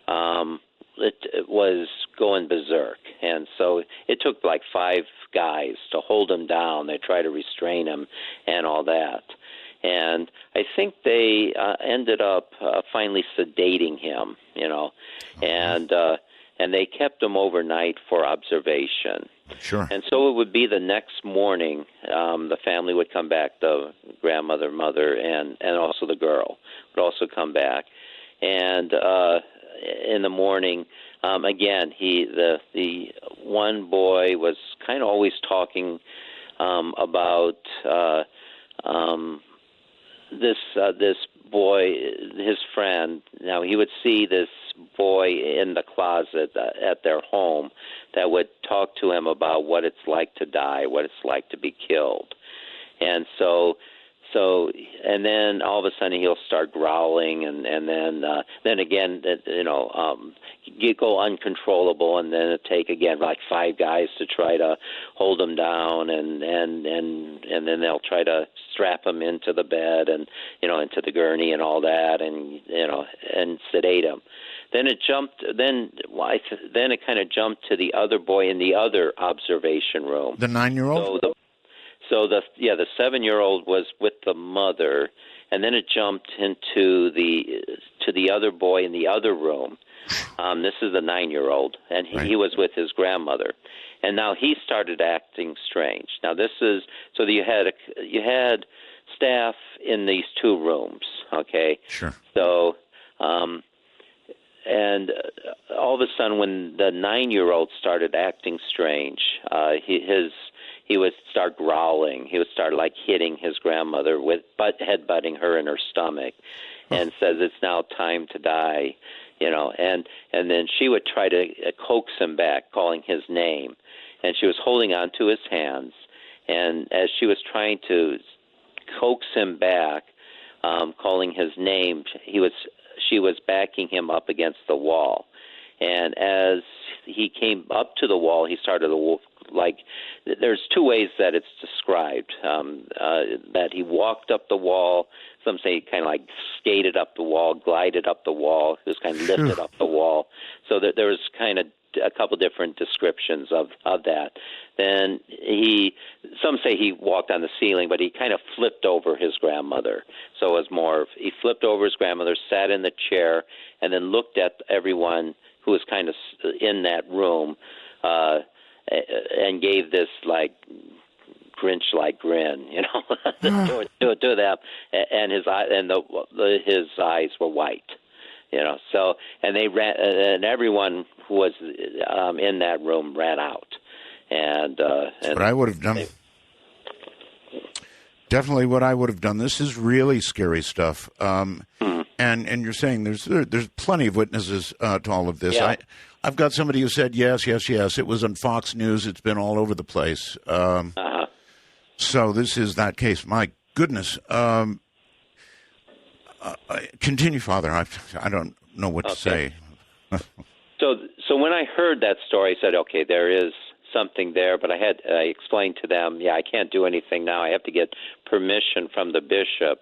was going berserk, and so it took 5 guys to hold him down. They tried to restrain him and all that. And I think they ended up finally sedating him, and and they kept him overnight for observation. Sure. And so it would be the next morning, the family would come back, the grandmother, mother, and also the girl would also come back. And in the morning, again, the one boy was kind of always talking about this boy, his friend. Now, he would see this boy in the closet at their home that would talk to him about what it's like to die, what it's like to be killed. And so and then all of a sudden he'll start growling, and then again, you go uncontrollable, and then it take again like 5 guys to try to hold him down, and then they'll try to strap him into the bed and into the gurney and all that, and sedate him. Then it jumped. Then it kind of jumped to the other boy in the other observation room. The 9-year-old. So the 7-year-old was with the mother, and then it jumped into the other boy in the other room. This is the 9-year-old, and he was with his grandmother, and now he started acting strange. Now this is so that you had staff in these 2 rooms, okay? Sure. So, and all of a sudden, when the 9-year-old started acting strange, he would start growling. He would start like hitting his grandmother with headbutting her in her stomach, and says it's now time to die, and then she would try to coax him back, calling his name, and she was holding on to his hands, and as she was trying to coax him back, calling his name, she was backing him up against the wall, and as he came up to the wall, he started to there's 2 ways that it's described, that he walked up the wall. Some say he kind of like skated up the wall, glided up the wall, just kind of lifted up the wall. So there was kind of a couple different descriptions of that. Then some say he walked on the ceiling, but he kind of flipped over his grandmother. So it was he flipped over his grandmother, sat in the chair, and then looked at everyone who was kind of in that room, and gave this like Grinch-like grin, to them, and his eyes were white, So and they ran, and everyone who was in that room ran out, and what I would have done. Definitely, what I would have done. This is really scary stuff. And you're saying there's plenty of witnesses to all of this. Yeah. I've got somebody who said yes. It was on Fox News. It's been all over the place. So this is that case. My goodness. Continue, Father. I don't know what to say. So when I heard that story, I said, okay, there is something there, but I explained to them, I can't do anything now. I have to get permission from the bishop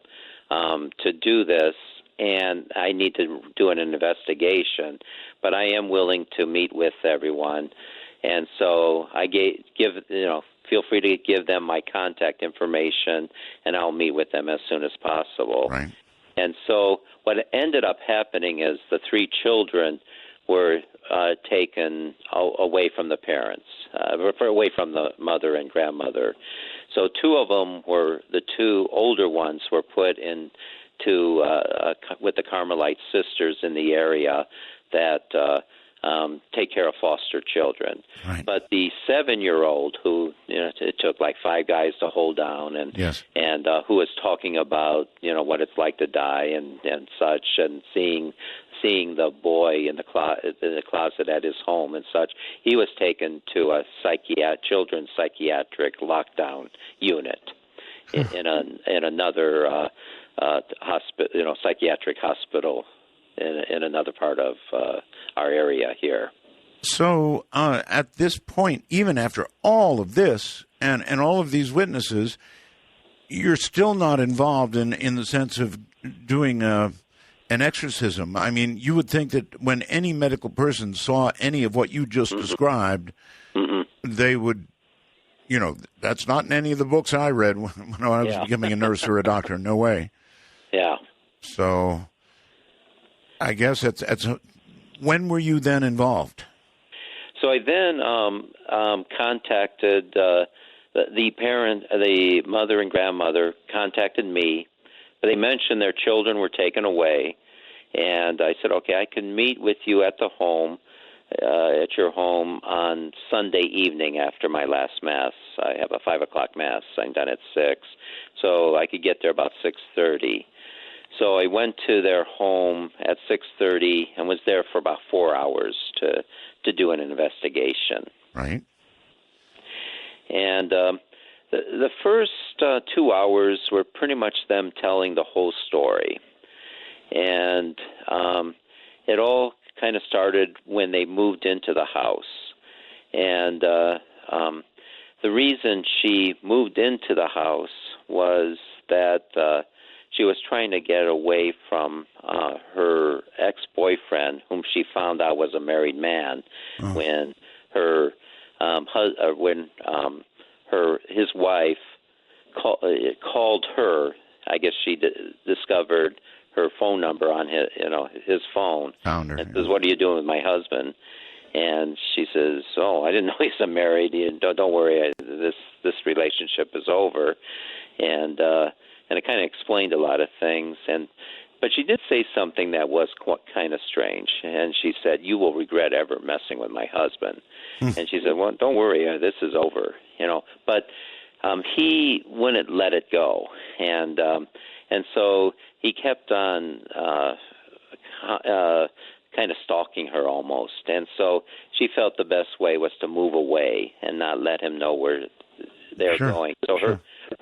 to do this, and I need to do an investigation, but I am willing to meet with everyone. And so I feel free to give them my contact information, and I'll meet with them as soon as possible. Right. And so what ended up happening is the 3 children were taken away from the parents, away from the mother and grandmother. So 2 of them the 2 older ones were put into with the Carmelite sisters in the area that take care of foster children. Right. But the 7-year-old who it took like 5 guys to hold down, and who was talking about what it's like to die and such, and seeing the boy in the closet at his home and such, he was taken to a children's psychiatric lockdown unit in another hospital, psychiatric hospital in another part of our area here. So at this point, even after all of this and all of these witnesses, you're still not involved in the sense of doing an exorcism. I mean, you would think that when any medical person saw any of what you just described, they would, that's not in any of the books I read when I was becoming a nurse or a doctor. No way. Yeah. So I guess when were you then involved? So I then contacted the mother and grandmother contacted me. They mentioned their children were taken away, and I said, okay, I can meet with you at the home, at your home on Sunday evening after my last Mass. I have a 5 o'clock Mass. I'm done at 6, so I could get there about 6:30. So I went to their home at 6:30 and was there for about 4 hours to do an investigation. Right. And the first 2 hours were pretty much them telling the whole story. And it all kind of started when they moved into the house. And the reason she moved into the house was that she was trying to get away from her ex-boyfriend, whom she found out was a married man, when her his wife called her. I guess she discovered her phone number on his phone. Found her. And says, "What are you doing with my husband?" And she says, "Oh, I didn't know he's married. Don't worry, this relationship is over." And it kind of explained a lot of things. But she did say something that was kind of strange. And she said, "You will regret ever messing with my husband." And she said, "Well, don't worry, this is over." But he wouldn't let it go, and so he kept on kind of stalking her almost. And so she felt the best way was to move away and not let him know where they're going. So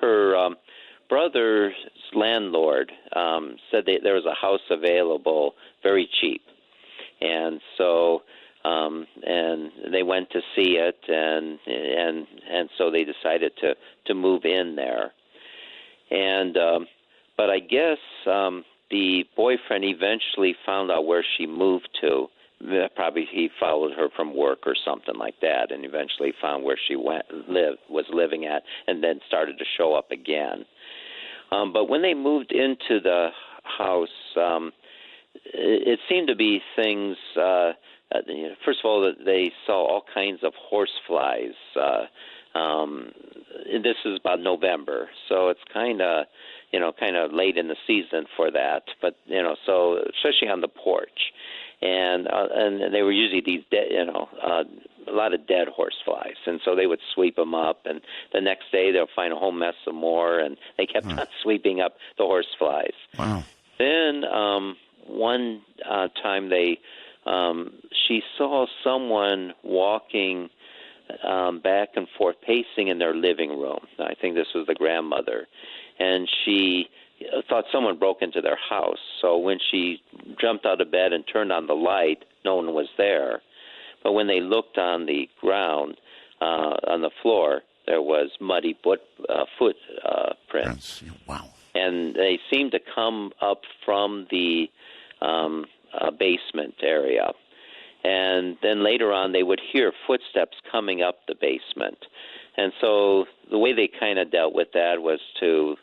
her brother's landlord said there was a house available very cheap, and so and they went to see it, and so they decided to move in there. And but I guess the boyfriend eventually found out where she moved to. Probably he followed her from work or something like that, and eventually found where she was living at, and then started to show up again. But when they moved into the house, it seemed to be things. First of all, they saw all kinds of horse flies. This is about November, so it's kind of late in the season for that. But so especially on the porch, and they were usually these a lot of dead horse flies, and so they would sweep them up, and the next day they'll find a whole mess of more, and they kept on sweeping up the horse flies. Wow. Then one time she saw someone walking back and forth, pacing in their living room. I think this was the grandmother, and she thought someone broke into their house. So when she jumped out of bed and turned on the light, no one was there. But when they looked on the ground, on the floor, there was muddy footprints. Wow. And they seemed to come up from the basement area. And then later on, they would hear footsteps coming up the basement. And so the way they kind of dealt with that was to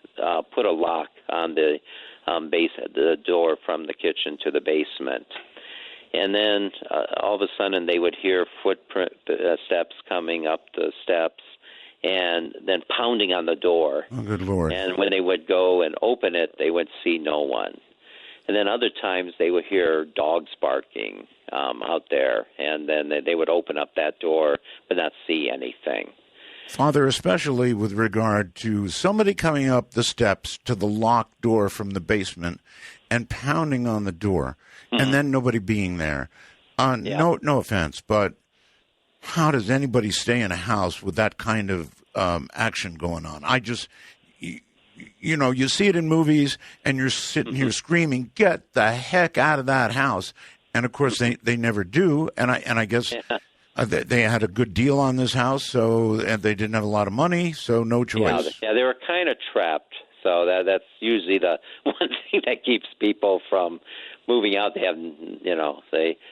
put a lock on the the door from the kitchen to the basement. And then all of a sudden, they would hear steps coming up the steps, and then pounding on the door. Oh, good Lord. And when they would go and open it, they would see no one. And then other times they would hear dogs barking out there, and then they would open up that door but not see anything. Father, especially with regard to somebody coming up the steps to the locked door from the basement and pounding on the door, and then nobody being there. No offense, but how does anybody stay in a house with that kind of action going on? I just, you see it in movies, and you're sitting here screaming, "Get the heck out of that house!" And of course, they never do. And I guess they had a good deal on this house, and they didn't have a lot of money, so no choice. Yeah, they were kind of trapped. So that's usually the one thing that keeps people from moving out. They have,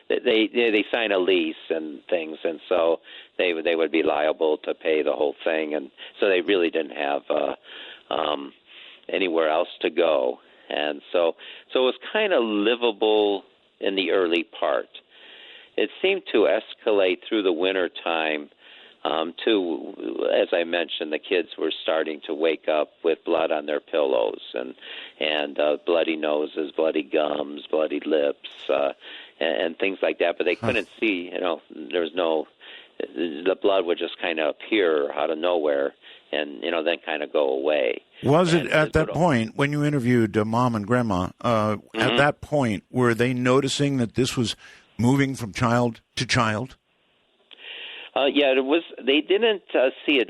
they sign a lease and things, and so they would be liable to pay the whole thing, and so they really didn't have anywhere else to go, and so it was kind of livable in the early part. it seemed to escalate through the winter time. To, as I mentioned, the kids were starting to wake up with blood on their pillows and bloody noses, bloody gums, bloody lips, and things like that. But they couldn't see. There was no. The blood would just kind of appear out of nowhere, and then kind of go away. Was it at that point when you interviewed Mom and Grandma? At that point, were they noticing that this was moving from child to child? Yeah, it was. They didn't see it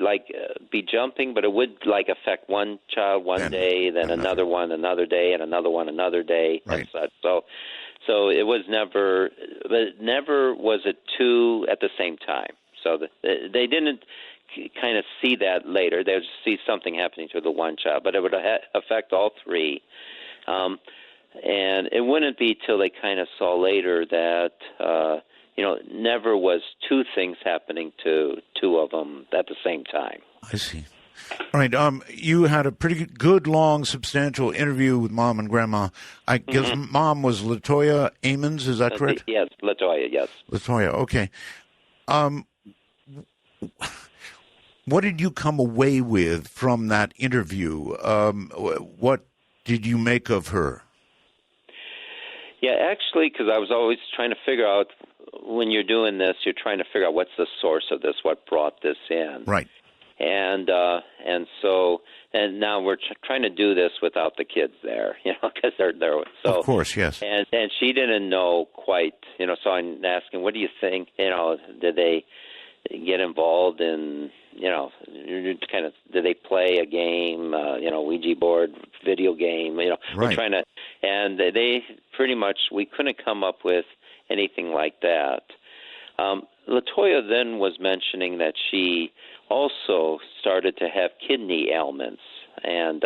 be jumping, but it would affect one child one day, then another one another day, and another one another day, and such. So it was never. But never was it two at the same time. So they didn't kind of see that later. They would see something happening to the one child, but it would affect all three. And it wouldn't be till they kind of saw later that. Never was two things happening to two of them at the same time. I see. All right. You had a pretty good, long, substantial interview with Mom and Grandma. I guess Mom was Latoya Amons. Is that correct? Yes, Latoya. Yes. Latoya. Okay. What did you come away with from that interview? What did you make of her? Yeah, actually, because I was always trying to figure out, when you're doing this, you're trying to figure out what's the source of this, what brought this in. Right. And now we're trying to do this without the kids there, because they're there. So, of course, yes. And she didn't know quite, so I'm asking, what do you think, did they get involved in, kind of, did they play a game, Ouija board, video game, right. We're trying to, and they pretty much, we couldn't come up with anything like that. Latoya then was mentioning that she also started to have kidney ailments and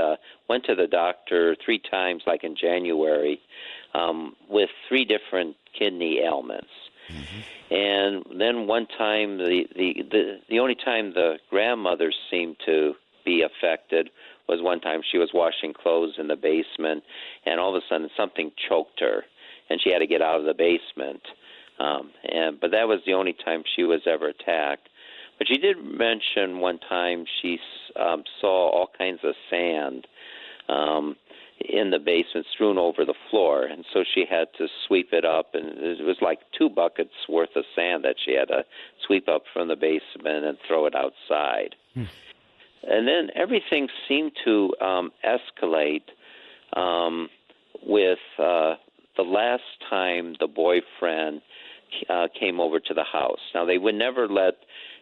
went to the doctor 3 times, like in January, with 3 different kidney ailments. And then one time, the only time the grandmother seemed to be affected was one time she was washing clothes in the basement, and all of a sudden something choked her, and she had to get out of the basement. But that was the only time she was ever attacked. But she did mention one time she saw all kinds of sand in the basement strewn over the floor, and so she had to sweep it up, and it was like 2 buckets worth of sand that she had to sweep up from the basement and throw it outside. And then everything seemed to escalate with the last time the boyfriend came over to the house. Now, they would never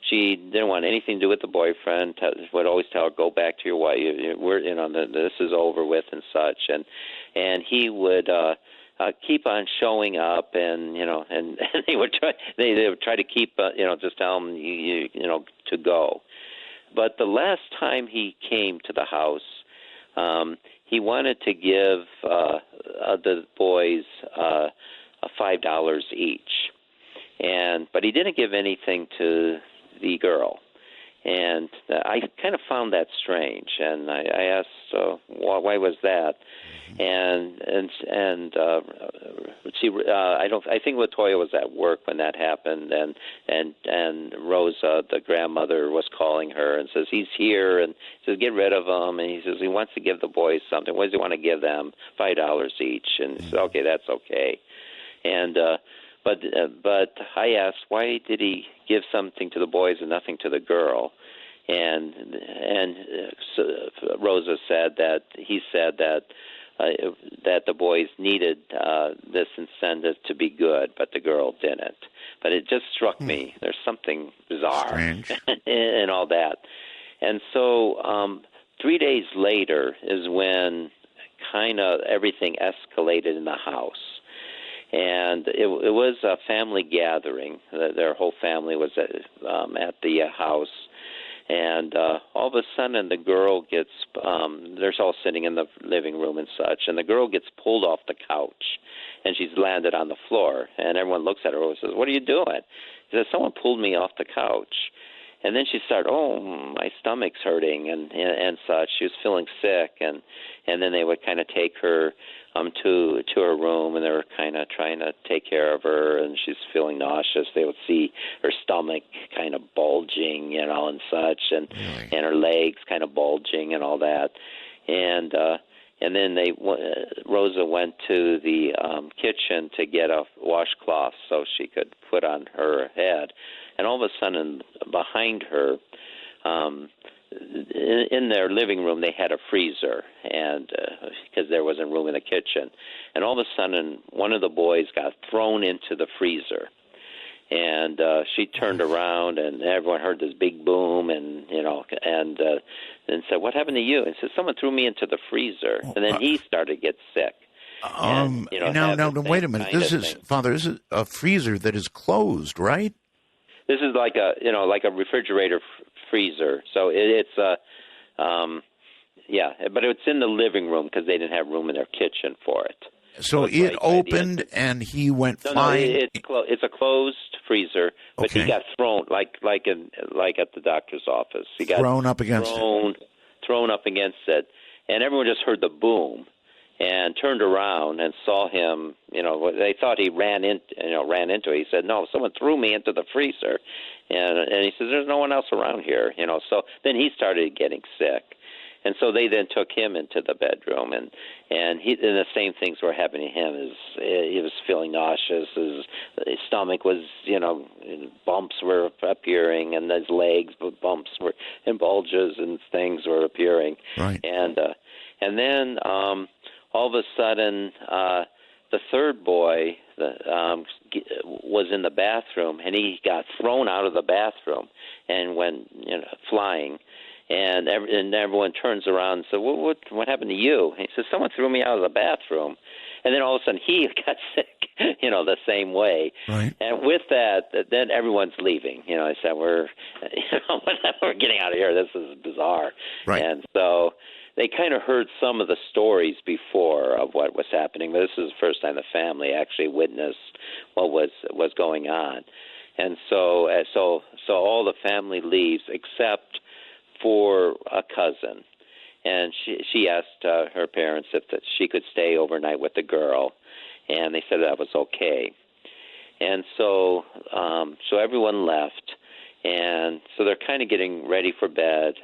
she didn't want anything to do with the boyfriend, would always tell her, go back to your wife, this is over with and such. And he would keep on showing up, and and they would try to keep, just tell him, to go. But the last time he came to the house, he wanted to give the boys $5 each, but he didn't give anything to the girl, and I kind of found that strange. And I asked, why was that? And I think Latoya was at work when that happened, and Rosa, the grandmother, was calling her and says, he's here, and says, get rid of him. And he says he wants to give the boys something. What does he want to give them? $5 each. And he said, okay, that's okay. And but I asked, why did he give something to the boys and nothing to the girl? And so Rosa said that he said that the boys needed this incentive to be good, but the girl didn't. But it just struck me, there's something bizarre in all that. And so 3 days later is when kind of everything escalated in the house. And it was a family gathering. Their whole family was at the house. And all of a sudden, the girl gets, they're all sitting in the living room and such, and the girl gets pulled off the couch, and she's landed on the floor. And everyone looks at her and says, what are you doing? She says, someone pulled me off the couch. And then she started, my stomach's hurting and such. She was feeling sick, and then they would kind of take her to her room, and they were kind of trying to take care of her, and she's feeling nauseous. They would see her stomach kind of bulging, and such, and her legs kind of bulging and all that. And then Rosa went to the kitchen to get a washcloth so she could put on her head. And all of a sudden, behind her, in their living room, they had a freezer, and because there wasn't room in the kitchen. And all of a sudden, one of the boys got thrown into the freezer. And she turned around, and everyone heard this big boom, and said, "What happened to you?" And said, "Someone threw me into the freezer." And then he started to get sick. Now, wait a minute. This is a freezer that is closed, right? This is like a refrigerator freezer. So it's but it's in the living room because they didn't have room in their kitchen for it. So it opened, and he went flying. No, it's a closed freezer, but he got thrown like at the doctor's office. He got thrown up against it, and everyone just heard the boom and turned around and saw him. They thought he ran into it. He said, "No, someone threw me into the freezer," and he says, "There's no one else around here." So then he started getting sick. And so they then took him into the bedroom, and the same things were happening to him. He was feeling nauseous. His stomach was, bumps were appearing, and his legs, bumps were, and bulges and things were appearing. Right. And then all of a sudden, the third boy was in the bathroom, and he got thrown out of the bathroom and went flying. And everyone turns around and says, what happened to you? And he says, "Someone threw me out of the bathroom." And then all of a sudden he got sick, the same way. Right. And with that, then everyone's leaving. They said, we're getting out of here. This is bizarre. Right. And so they kind of heard some of the stories before of what was happening, but this is the first time the family actually witnessed what was going on. And so all the family leaves except for a cousin, and she asked her parents if she could stay overnight with the girl, and they said that was okay. And so everyone left, and so they're kind of getting ready for bed.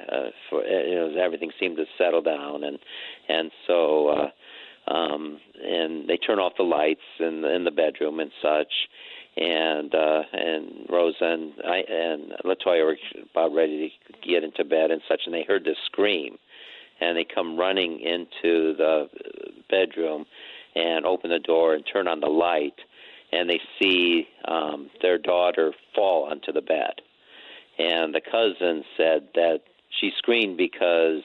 Everything seemed to settle down, and they turn off the lights in the bedroom and such. And Rosa and LaToya were about ready to get into bed and such, and they heard this scream, and they come running into the bedroom and open the door and turn on the light, and they see their daughter fall onto the bed. And the cousin said that she screamed because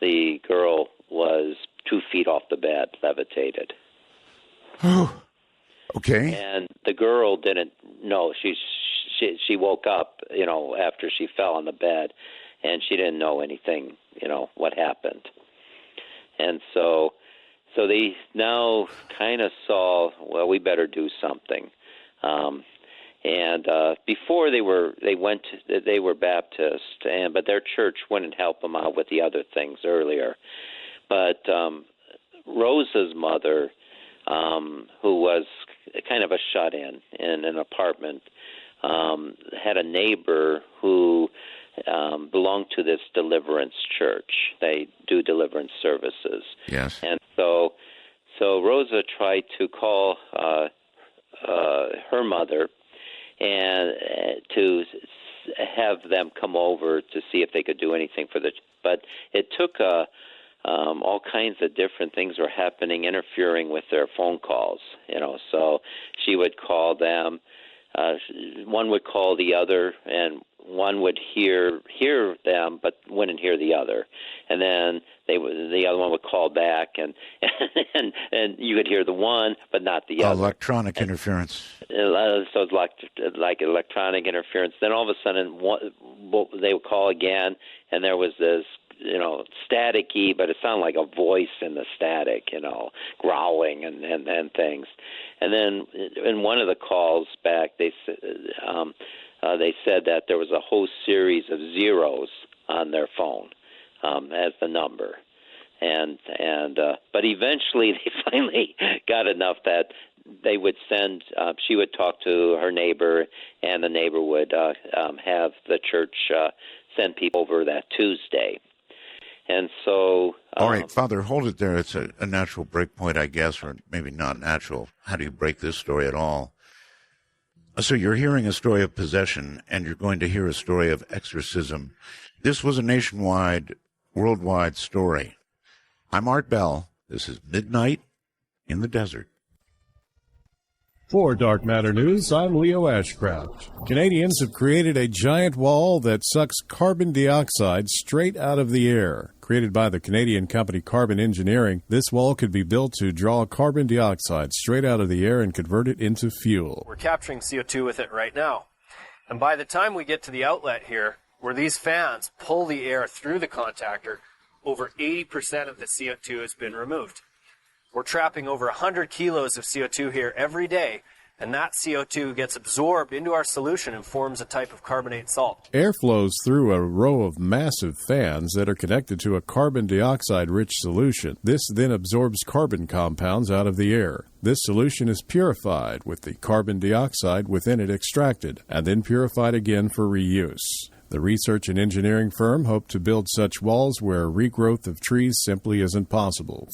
the girl was 2 feet off the bed, levitated. Okay. And the girl didn't know. She woke up, after she fell on the bed, and she didn't know anything, what happened. And so they now kind of saw, well, we better do something. And before they were Baptist, but their church wouldn't help them out with the other things earlier. But Rosa's mother, who was kind of a shut-in in an apartment, had a neighbor who belonged to this Deliverance church. They do deliverance services. Yes. And so Rosa tried to call her mother and to have them come over to see if they could do anything but it took all kinds of different things were happening, interfering with their phone calls, so she would call them, one would call the other, and one would hear them but wouldn't hear the other, and then the other one would call back, and you could hear the one but not the other. Electronic interference. So it's like electronic interference. Then all of a sudden they would call again, and there was this staticky, but it sounded like a voice in the static, growling and things. And then in one of the calls back, they said that there was a whole series of zeros on their phone as the number. But eventually they finally got enough that they would send. She would talk to her neighbor, and the neighbor would have the church send people over that Tuesday. And so, all right, Father, hold it there. It's a natural break point, I guess, or maybe not natural. How do you break this story at all? So you're hearing a story of possession, and you're going to hear a story of exorcism. This was a nationwide, worldwide story. I'm Art Bell. This is Midnight in the Desert. For Dark Matter News, I'm Leo Ashcraft. Canadians have created a giant wall that sucks carbon dioxide straight out of the air. Created by the Canadian company Carbon Engineering, this wall could be built to draw carbon dioxide straight out of the air and convert it into fuel. We're capturing CO2 with it right now. And by the time we get to the outlet here, where these fans pull the air through the contactor, over 80% of the CO2 has been removed. We're trapping over 100 kilos of CO2 here every day, and that CO2 gets absorbed into our solution and forms a type of carbonate salt. Air flows through a row of massive fans that are connected to a carbon dioxide-rich solution. This then absorbs carbon compounds out of the air. This solution is purified with the carbon dioxide within it extracted, and then purified again for reuse. The research and engineering firm hoped to build such walls where regrowth of trees simply isn't possible.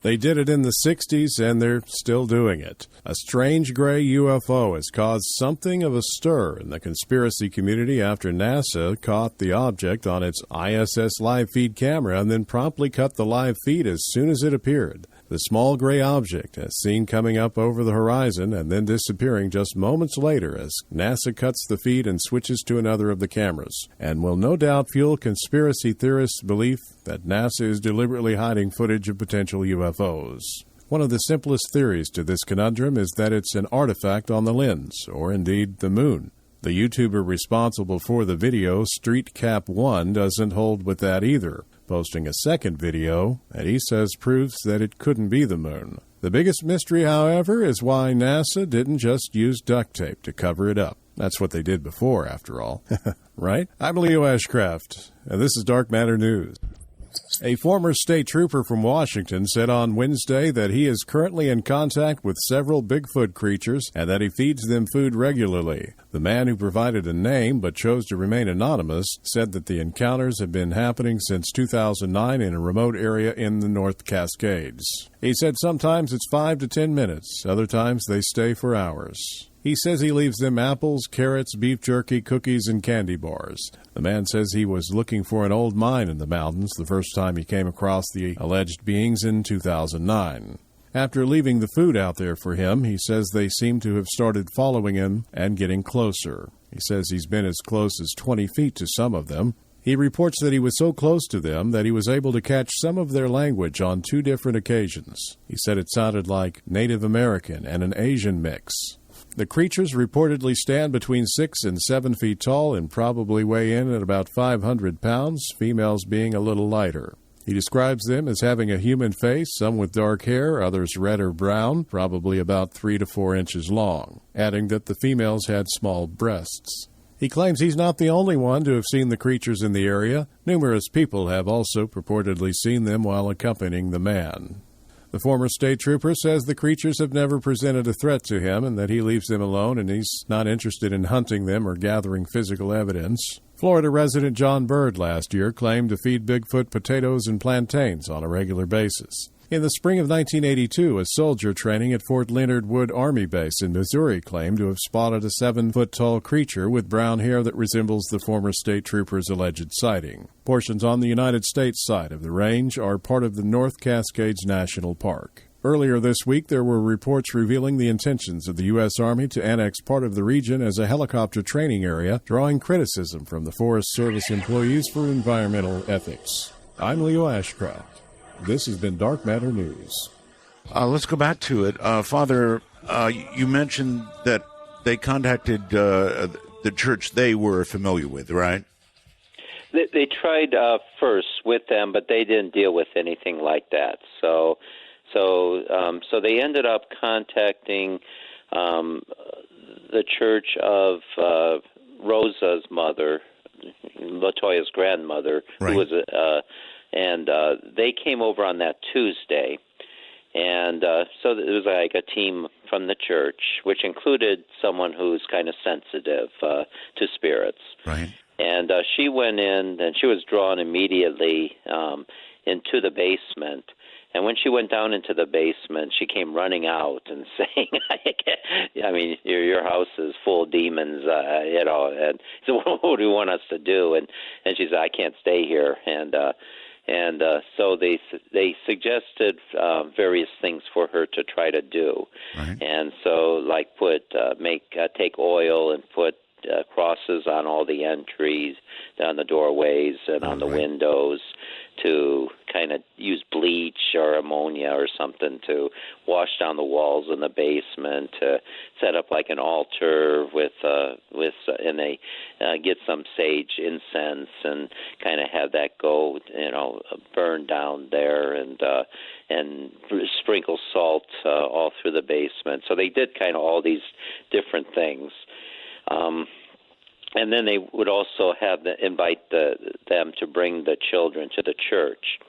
They did it in the 60s, and they're still doing it. A strange gray UFO has caused something of a stir in the conspiracy community after NASA caught the object on its ISS live feed camera and then promptly cut the live feed as soon as it appeared. The small gray object is seen coming up over the horizon and then disappearing just moments later as NASA cuts the feed and switches to another of the cameras, and will no doubt fuel conspiracy theorists' belief that NASA is deliberately hiding footage of potential UFOs. One of the simplest theories to this conundrum is that it's an artifact on the lens, or indeed the moon. The YouTuber responsible for the video, StreetCap1, doesn't hold with that either, posting a second video that he says proves that it couldn't be the moon. The biggest mystery, however, is why NASA didn't just use duct tape to cover it up. That's what they did before, after all. Right? I'm Leo Ashcraft, and this is Dark Matter News. A former state trooper from Washington said on Wednesday that he is currently in contact with several Bigfoot creatures and that he feeds them food regularly. The man, who provided a name but chose to remain anonymous, said that the encounters have been happening since 2009 in a remote area in the North Cascades. He said sometimes it's 5 to 10 minutes, other times they stay for hours. He says he leaves them apples, carrots, beef jerky, cookies, and candy bars. The man says he was looking for an old mine in the mountains the first time he came across the alleged beings in 2009. After leaving the food out there for him, he says they seem to have started following him and getting closer. He says he's been as close as 20 feet to some of them. He reports that he was so close to them that he was able to catch some of their language on 2 different occasions. He said it sounded like Native American and an Asian mix. The creatures reportedly stand between 6 and 7 feet tall and probably weigh in at about 500 pounds, females being a little lighter. He describes them as having a human face, some with dark hair, others red or brown, probably about 3 to 4 inches long, adding that the females had small breasts. He claims he's not the only one to have seen the creatures in the area. Numerous people have also purportedly seen them while accompanying the man. The former state trooper says the creatures have never presented a threat to him and that he leaves them alone and he's not interested in hunting them or gathering physical evidence. Florida resident John Bird last year claimed to feed Bigfoot potatoes and plantains on a regular basis. In the spring of 1982, a soldier training at Fort Leonard Wood Army Base in Missouri claimed to have spotted a 7-foot-tall creature with brown hair that resembles the former state trooper's alleged sighting. Portions on the United States side of the range are part of the North Cascades National Park. Earlier this week, there were reports revealing the intentions of the U.S. Army to annex part of the region as a helicopter training area, drawing criticism from the Forest Service employees for environmental ethics. I'm Leo Ashcraft. This has been Dark Matter News. Let's go back to it. Father, you mentioned that they contacted the church they were familiar with, right? They tried first with them, but they didn't deal with anything like that. So they ended up contacting the church of Rosa's mother, LaToya's grandmother, right, who was And they came over on that Tuesday. And so it was like a team from the church, which included someone who's kind of sensitive to spirits. Right. And she went in, and she was drawn immediately into the basement. And when she went down into the basement, she came running out and saying, I mean, your house is full of demons, you know. And so what do you want us to do? And she said, I can't stay here. And so they suggested various things for her to try to do. Right. And so, like, take oil and put crosses on all the entries, on the doorways, and on the windows, to kind of use bleach or ammonia or something to wash down the walls in the basement, to set up like an altar and they get some sage incense and kind of have that go, you know, burn down there, and sprinkle salt all through the basement. So they did kind of all these different things. And then they would also invite them to bring the children to the church.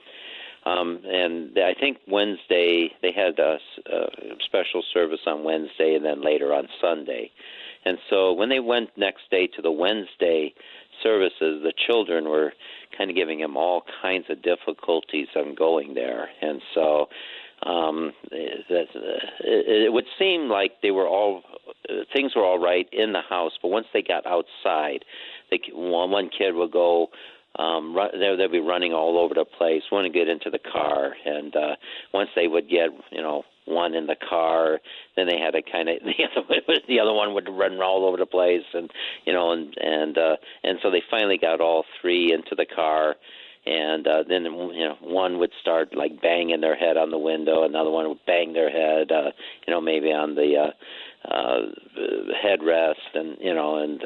And I think Wednesday, they had a special service on Wednesday and then later on Sunday. And so when they went next day to the Wednesday services, the children were kind of giving them all kinds of difficulties on going there. And so it would seem like things were all right in the house, but once they got outside, one kid would go, they'd be running all over the place, want to get into the car, and once they would get, you know, one in the car, then they had to kind of the other one would run all over the place, and you know, and so they finally got all three into the car. And then, you know, one would start like banging their head on the window, another one would bang their head, you know, maybe on the headrest, and you know, and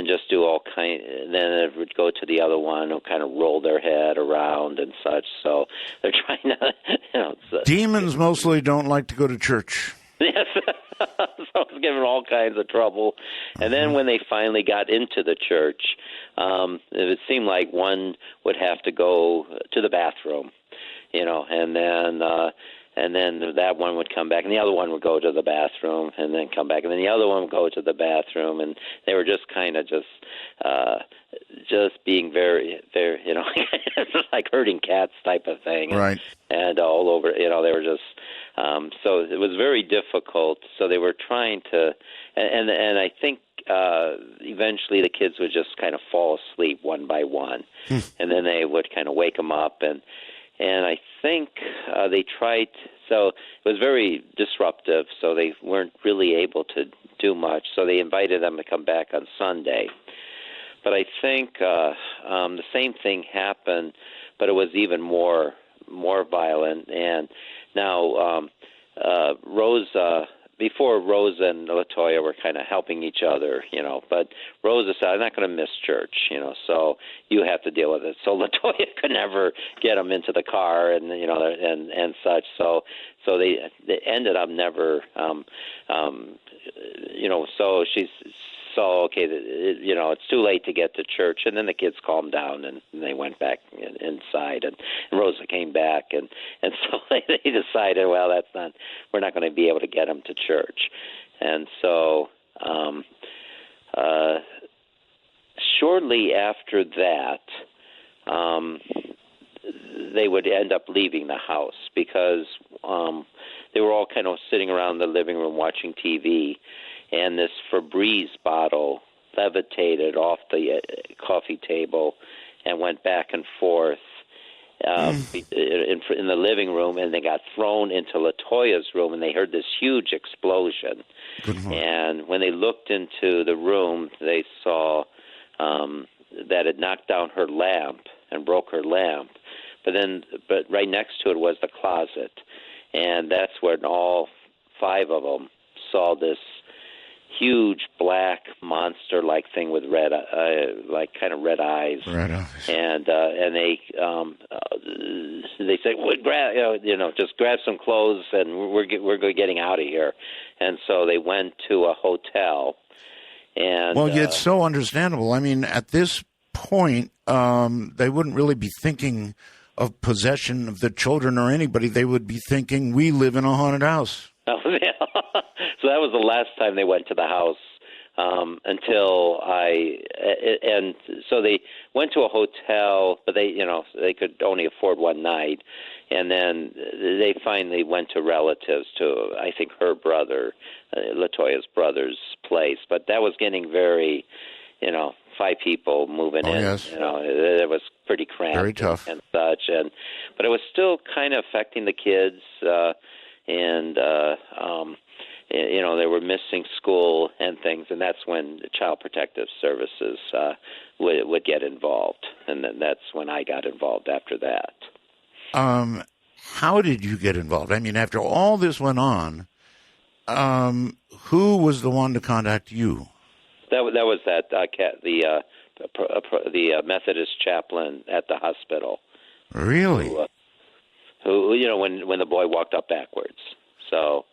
just do all kind. Then it would go to the other one who kind of roll their head around and such. So they're trying to, you know. Demons mostly don't like to go to church. Yes. So it was giving all kinds of trouble. And then when they finally got into the church, it seemed like one would have to go to the bathroom, you know, and then that one would come back, and the other one would go to the bathroom and then come back, and then the other one would go to the bathroom, and they were just kind of just being very, very, you know, like herding cats type of thing. Right. And all over, you know, they were just, so it was very difficult. So they were trying to, and I think eventually the kids would just kind of fall asleep one by one, and then they would kind of wake them up, and I think they tried, so it was very disruptive, so they weren't really able to do much, so they invited them to come back on Sunday. But I think the same thing happened, but it was even more violent. And now Rosa, before Rosa and LaToya were kind of helping each other, you know, but Rosa said, I'm not going to miss church, you know, so you have to deal with it. So LaToya could never get them into the car, and, you know, and such. So they ended up never, you know, so she's, so, okay, you know, it's too late to get to church. And then the kids calmed down, and they went back inside. And Rosa came back, and so they decided, well, we're not going to be able to get them to church. And so shortly after that, they would end up leaving the house because they were all kind of sitting around the living room watching TV. And this Febreze bottle levitated off the coffee table and went back and forth in the living room, and they got thrown into LaToya's room, and they heard this huge explosion. And when they looked into the room, they saw that it knocked down her lamp and broke her lamp. But right next to it was the closet, and that's when all five of them saw this huge black monster-like thing with red, like kind of red eyes. Red eyes. And they said, well, just grab some clothes, and we're getting out of here. And so they went to a hotel. And well, it's so understandable. I mean, at this point, they wouldn't really be thinking of possession of the children or anybody. They would be thinking, we live in a haunted house. Oh, yeah. So that was the last time they went to the house. And so they went to a hotel, but they could only afford one night, and then they finally went to relatives, to I think her brother, LaToya's brother's place, but that was getting very, 5 people moving in. Yes. It was pretty cramped, very tough, and such, but it was still kind of affecting the kids, they were missing school and things, and that's when the Child Protective Services would get involved, and then that's when I got involved after that. How did you get involved? I mean, after all this went on, who was the one to contact you? That was the Methodist chaplain at the hospital. Really? Who when the boy walked up backwards. So.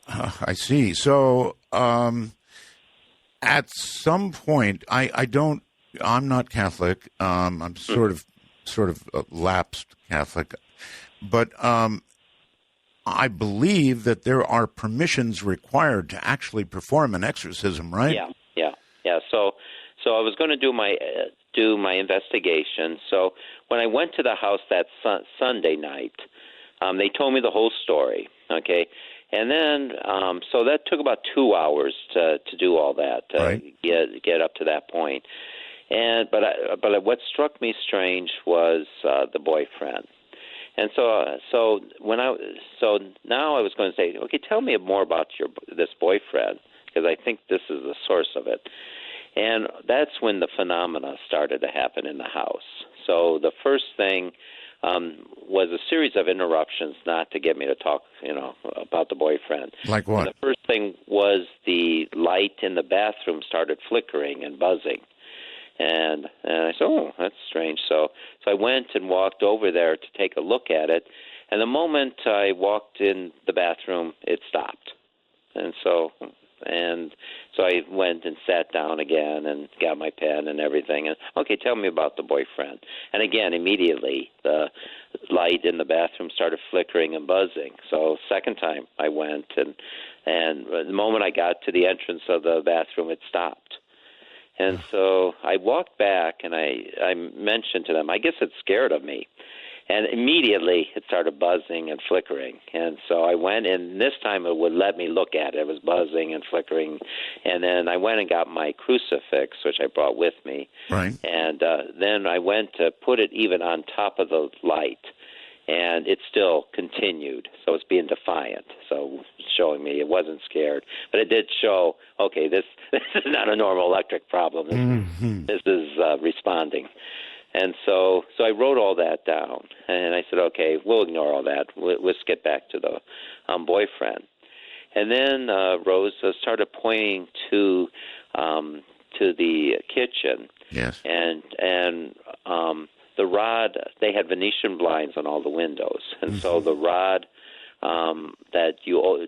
I see. So, at some point, I'm not Catholic. I'm sort of a lapsed Catholic, but I believe that there are permissions required to actually perform an exorcism, right? Yeah. So I was going to do my investigation. So when I went to the house that Sunday night, they told me the whole story. Okay. And then, so that took about 2 hours to do all that, right. get up to that point. But what struck me strange was the boyfriend. And so now I was going to say, okay, tell me more about this boyfriend, because I think this is the source of it. And that's when the phenomena started to happen in the house. So the first thing was a series of interruptions, not to get me to talk, about the boyfriend. Like what? And the first thing was the light in the bathroom started flickering and buzzing. And I said, oh, that's strange. So I went and walked over there to take a look at it. And the moment I walked in the bathroom, it stopped. And so I went and sat down again and got my pen and everything. And, okay, tell me about the boyfriend. And again, immediately, the light in the bathroom started flickering and buzzing. So second time I went, and the moment I got to the entrance of the bathroom, it stopped. And so I walked back, and I mentioned to them, I guess it's scared of me. And immediately it started buzzing and flickering. And so I went, and this time it would let me look at it. It was buzzing and flickering. And then I went and got my crucifix, which I brought with me. Right. And then I went to put it even on top of the light. And it still continued. So it's being defiant. So showing me it wasn't scared. But it did show, okay, this is not a normal electric problem. This is responding. And so I wrote all that down, and I said, okay, we'll ignore all that. Let's get back to the boyfriend. And then Rosa started pointing to the kitchen. Yes. And the rod, they had Venetian blinds on all the windows, and so the rod that you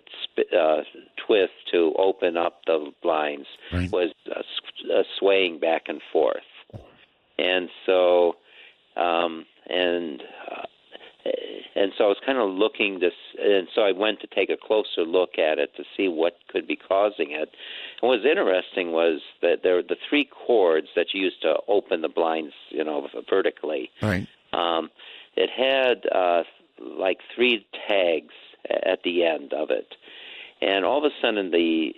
twist to open up the blinds was swaying back and forth. And so, and so I was kind of looking this, and so I went to take a closer look at it to see what could be causing it. And what was interesting was that there were the 3 cords that you used to open the blinds, vertically. Right. It had like 3 tags at the end of it. And all of a sudden the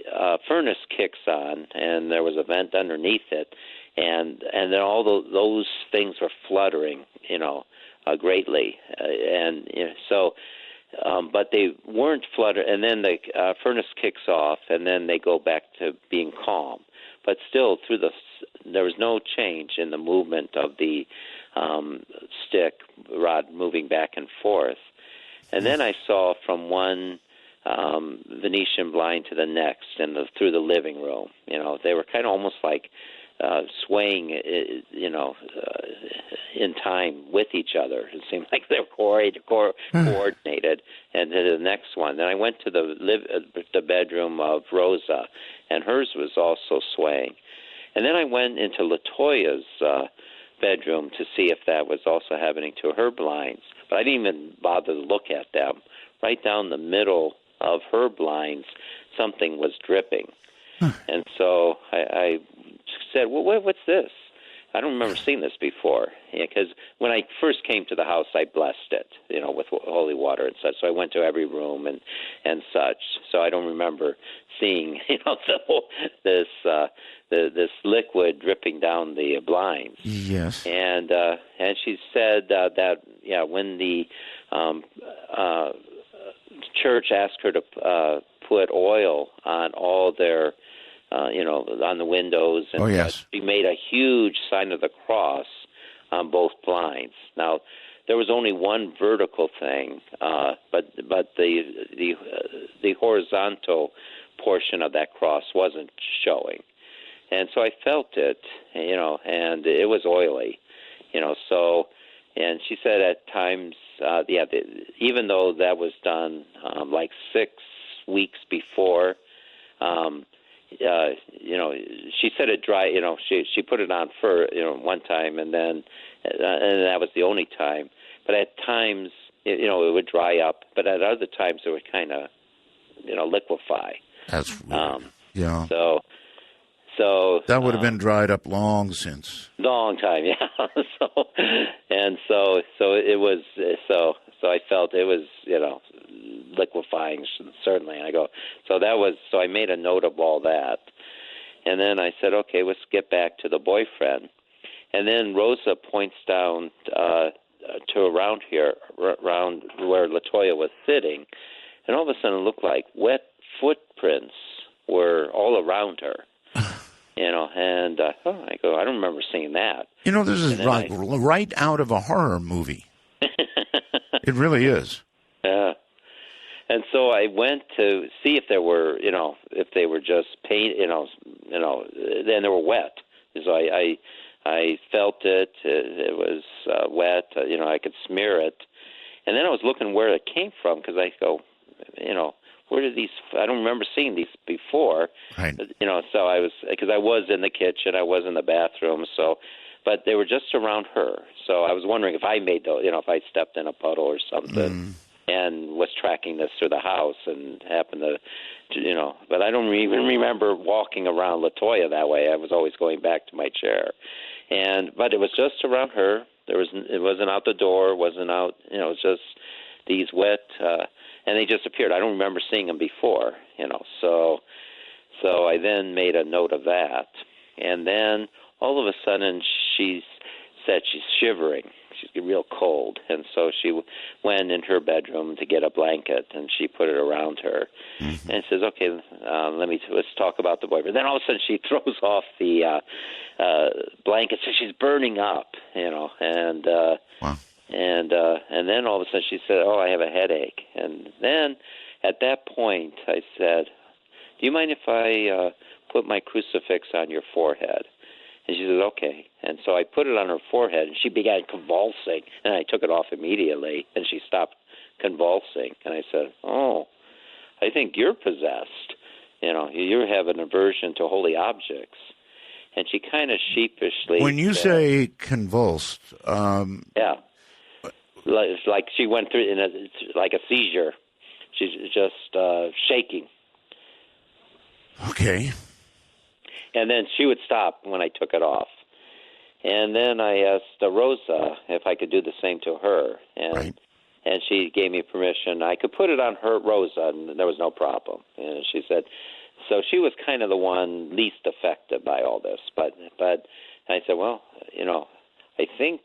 furnace kicks on, and there was a vent underneath it. And then all those things were fluttering, greatly, but they weren't fluttering. And then the furnace kicks off, and then they go back to being calm. But still, there was no change in the movement of the stick rod moving back and forth. And then I saw from one Venetian blind to the next, and through the living room. They were kind of almost like swaying, in time with each other. It seemed like they were coordinated. And to the next one. Then I went to the bedroom of Rosa, and hers was also swaying. And then I went into LaToya's bedroom to see if that was also happening to her blinds. But I didn't even bother to look at them. Right down the middle of her blinds, something was dripping. And so I said, well, what's this? I don't remember seeing this before. Because when I first came to the house, I blessed it, with holy water and such. So I went to every room and such. So I don't remember seeing, this liquid dripping down the blinds. Yes. And she said that when the church asked her to put oil on all their on the windows, and she made a huge sign of the cross on both blinds. Now, there was only one vertical thing, but the horizontal portion of that cross wasn't showing, and so I felt it, and it was oily, So, and she said at times, even though that was done like 6 weeks before. She said it dry. She put it on for one time, and then and that was the only time. But at times, it would dry up. But at other times, it would kind of, liquefy. That's weird. Yeah. So that would have been dried up long since. Long time, yeah. So it was. So I felt it was, liquefying, certainly. And I go, so I made a note of all that. And then I said, okay, let's get back to the boyfriend. And then Rosa points down to around here, around where LaToya was sitting, and all of a sudden it looked like wet footprints were all around her. And I go, I don't remember seeing that. This is right out of a horror movie. It really is. Yeah. And so I went to see if there were, if they were just paint, then they were wet. So I felt it. It was wet. I could smear it. And then I was looking where it came from, because I go, where did these? I don't remember seeing these before. Right. So I was, because I was in the kitchen, I was in the bathroom, but they were just around her. So I was wondering if I made those, if I stepped in a puddle or something and was tracking this through the house and happened to, but I don't even remember walking around LaToya that way. I was always going back to my chair. But it was just around her. It wasn't out the door, wasn't out, it was just these wet, and they just appeared. I don't remember seeing them before, so I then made a note of that. And then all of a sudden she said she's shivering. She's real cold. And so she went in her bedroom to get a blanket, and she put it around her. Mm-hmm. And says, okay, let's talk about the boyfriend. Then all of a sudden she throws off the blanket, so she's burning up, and wow. And then all of a sudden she said, oh, I have a headache. And then at that point I said, do you mind if I put my crucifix on your forehead? And she said, okay. And so I put it on her forehead, and she began convulsing, and I took it off immediately, and she stopped convulsing. And I said, oh, I think you're possessed. You have an aversion to holy objects. And she kind of sheepishly When you say convulsed... yeah. It's like she went through like a seizure. She's just shaking. Okay. And then she would stop when I took it off. And then I asked Rosa if I could do the same to her. And she gave me permission. I could put it on her, Rosa, and there was no problem. And she said, so she was kind of the one least affected by all this. But I said, well, I think,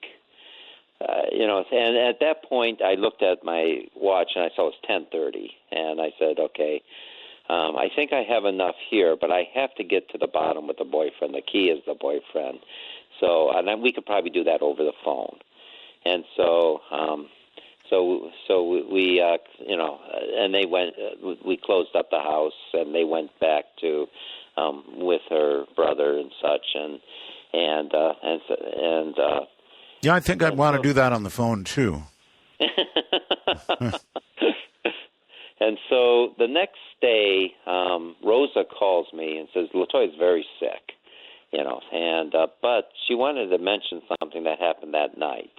and at that point I looked at my watch and I saw it was 10:30. And I said, okay, I think I have enough here, but I have to get to the bottom with the boyfriend. The key is the boyfriend. So, and then we could probably do that over the phone. And so we, and they went. We closed up the house, and they went back to with her brother and such, and yeah, I think I'd want to do that on the phone too. And so the next day, Rosa calls me and says, LaToya's very sick. And but she wanted to mention something that happened that night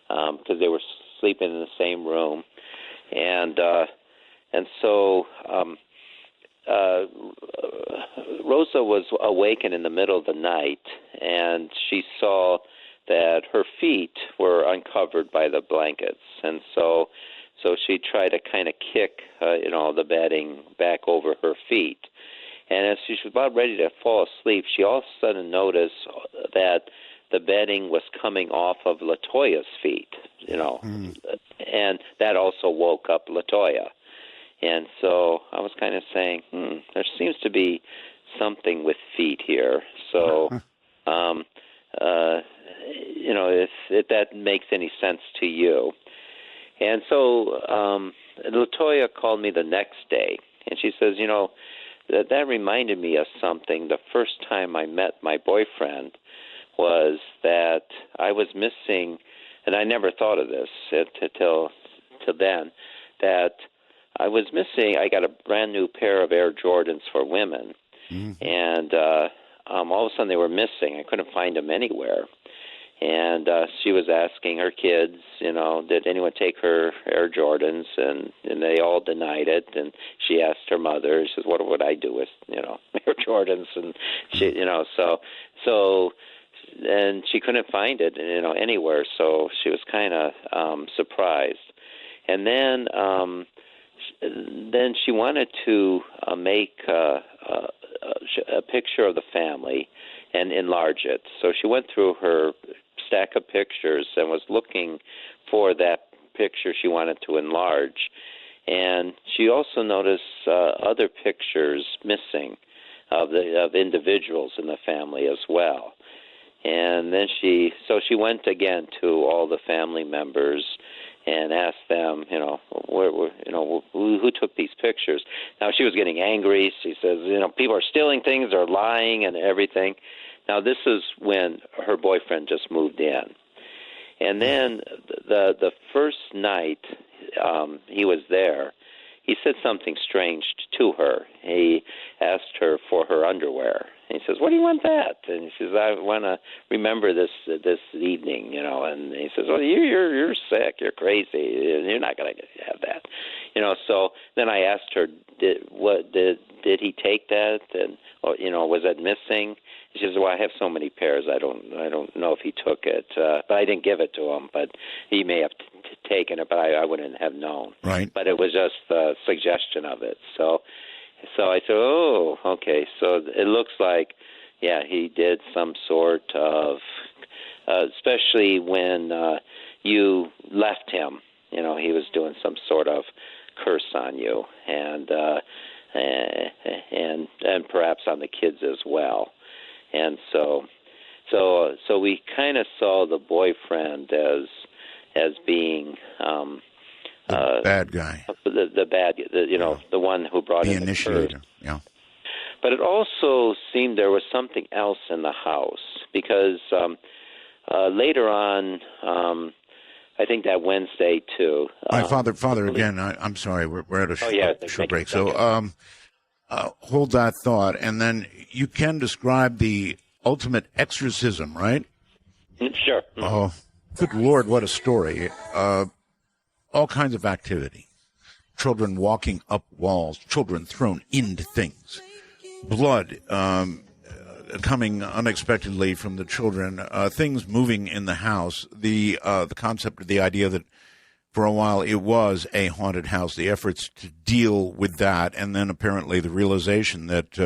because they were sleeping in the same room, and so Rosa was awakened in the middle of the night, and she saw that her feet were uncovered by the blankets, and so she tried to kind of kick the bedding back over her feet. And as she was about ready to fall asleep, she all of a sudden noticed that the bedding was coming off of LaToya's feet, and that also woke up LaToya. And so I was kind of saying, there seems to be something with feet here. So, if that makes any sense to you. And so LaToya called me the next day, and she says, that reminded me of something. The first time I met my boyfriend was that I was missing, and I never thought of this till then, that I was missing. I got a brand new pair of Air Jordans for women, and all of a sudden they were missing. I couldn't find them anywhere. And she was asking her kids, did anyone take her Air Jordans? And they all denied it. And she asked her mother, she says, what would I do with, Air Jordans? And she, so and she couldn't find it, anywhere. So she was kind of surprised. And then she wanted to make a picture of the family and enlarge it. So she went through her stack of pictures and was looking for that picture she wanted to enlarge. And she also noticed other pictures missing of individuals in the family as well. And then she went again to all the family members and asked them, who took these pictures. Now she was getting angry. She says, people are stealing things, they're lying and everything. Now this is when her boyfriend just moved in. And then the first night he was there, he said something strange to her. He asked her for her underwear. And he says, "What do you want that?" And she says, "I want to remember this evening, And he says, "Well, you're sick. You're crazy. You're not going to have that, So then I asked her, did he take that? And was it missing? She says, "Well, I have so many pairs. I don't know if he took it, but I didn't give it to him. But he may have taken it, but I wouldn't have known. Right. But it was just the suggestion of it. So I said, oh, okay. So it looks like, yeah, he did some sort of, especially when you left him. He was doing some sort of curse on you, and perhaps on the kids as well." And so we kind of saw the boyfriend as being the bad guy, the bad, the one who brought the in initiator. the curse. Yeah. But it also seemed there was something else in the house because later on, I think that Wednesday too. Father, again, I'm sorry, we're at a short break. So. Hold that thought, and then you can describe the ultimate exorcism, right? Sure. Oh, good Lord, what a story. All kinds of activity. Children walking up walls, children thrown into things, blood coming unexpectedly from the children, things moving in the house, the concept of the idea that for a while it was a haunted house, the efforts to deal with that, and then apparently the realization that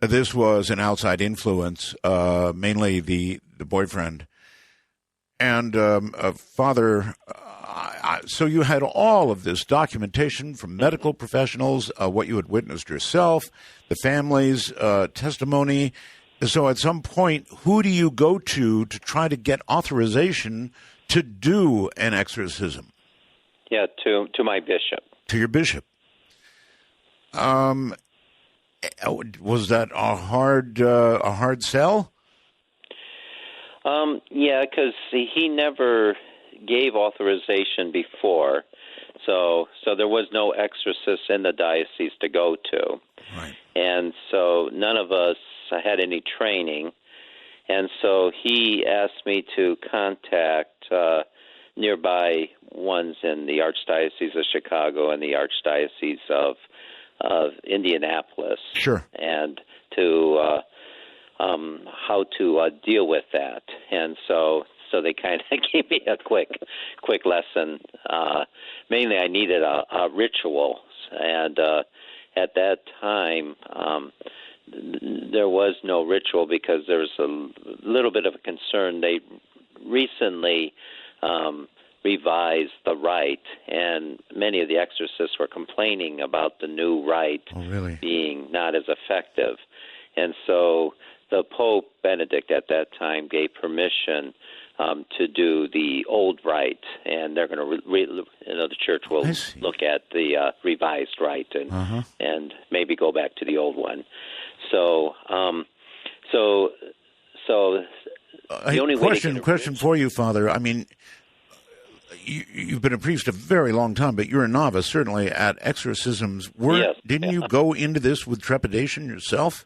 this was an outside influence, mainly the boyfriend. And Father, so you had all of this documentation from medical professionals, what you had witnessed yourself, the family's testimony. So at some point, who do you go to try to get authorization to do an exorcism? Yeah, to my bishop. To your bishop. Was that a hard sell? Yeah, because he never gave authorization before, so there was no exorcist in the diocese to go to. Right. And so none of us had any training. And so he asked me to contact nearby ones in the Archdiocese of Chicago and the Archdiocese of Indianapolis. Sure. And to how to deal with that. And so they kind of gave me a quick lesson. Mainly, I needed a ritual, and at that time, there was no ritual because there was a little bit of a concern. They recently revised the rite, and many of the exorcists were complaining about the new rite being not as effective. And so the Pope Benedict at that time gave permission to do the old rite, and they're going to the church will look at the revised rite and maybe go back to the old one. So the only question for you, Father. I mean, you've been a priest a very long time, but you're a novice, certainly, at exorcisms. Yes. Didn't you go into this with trepidation yourself?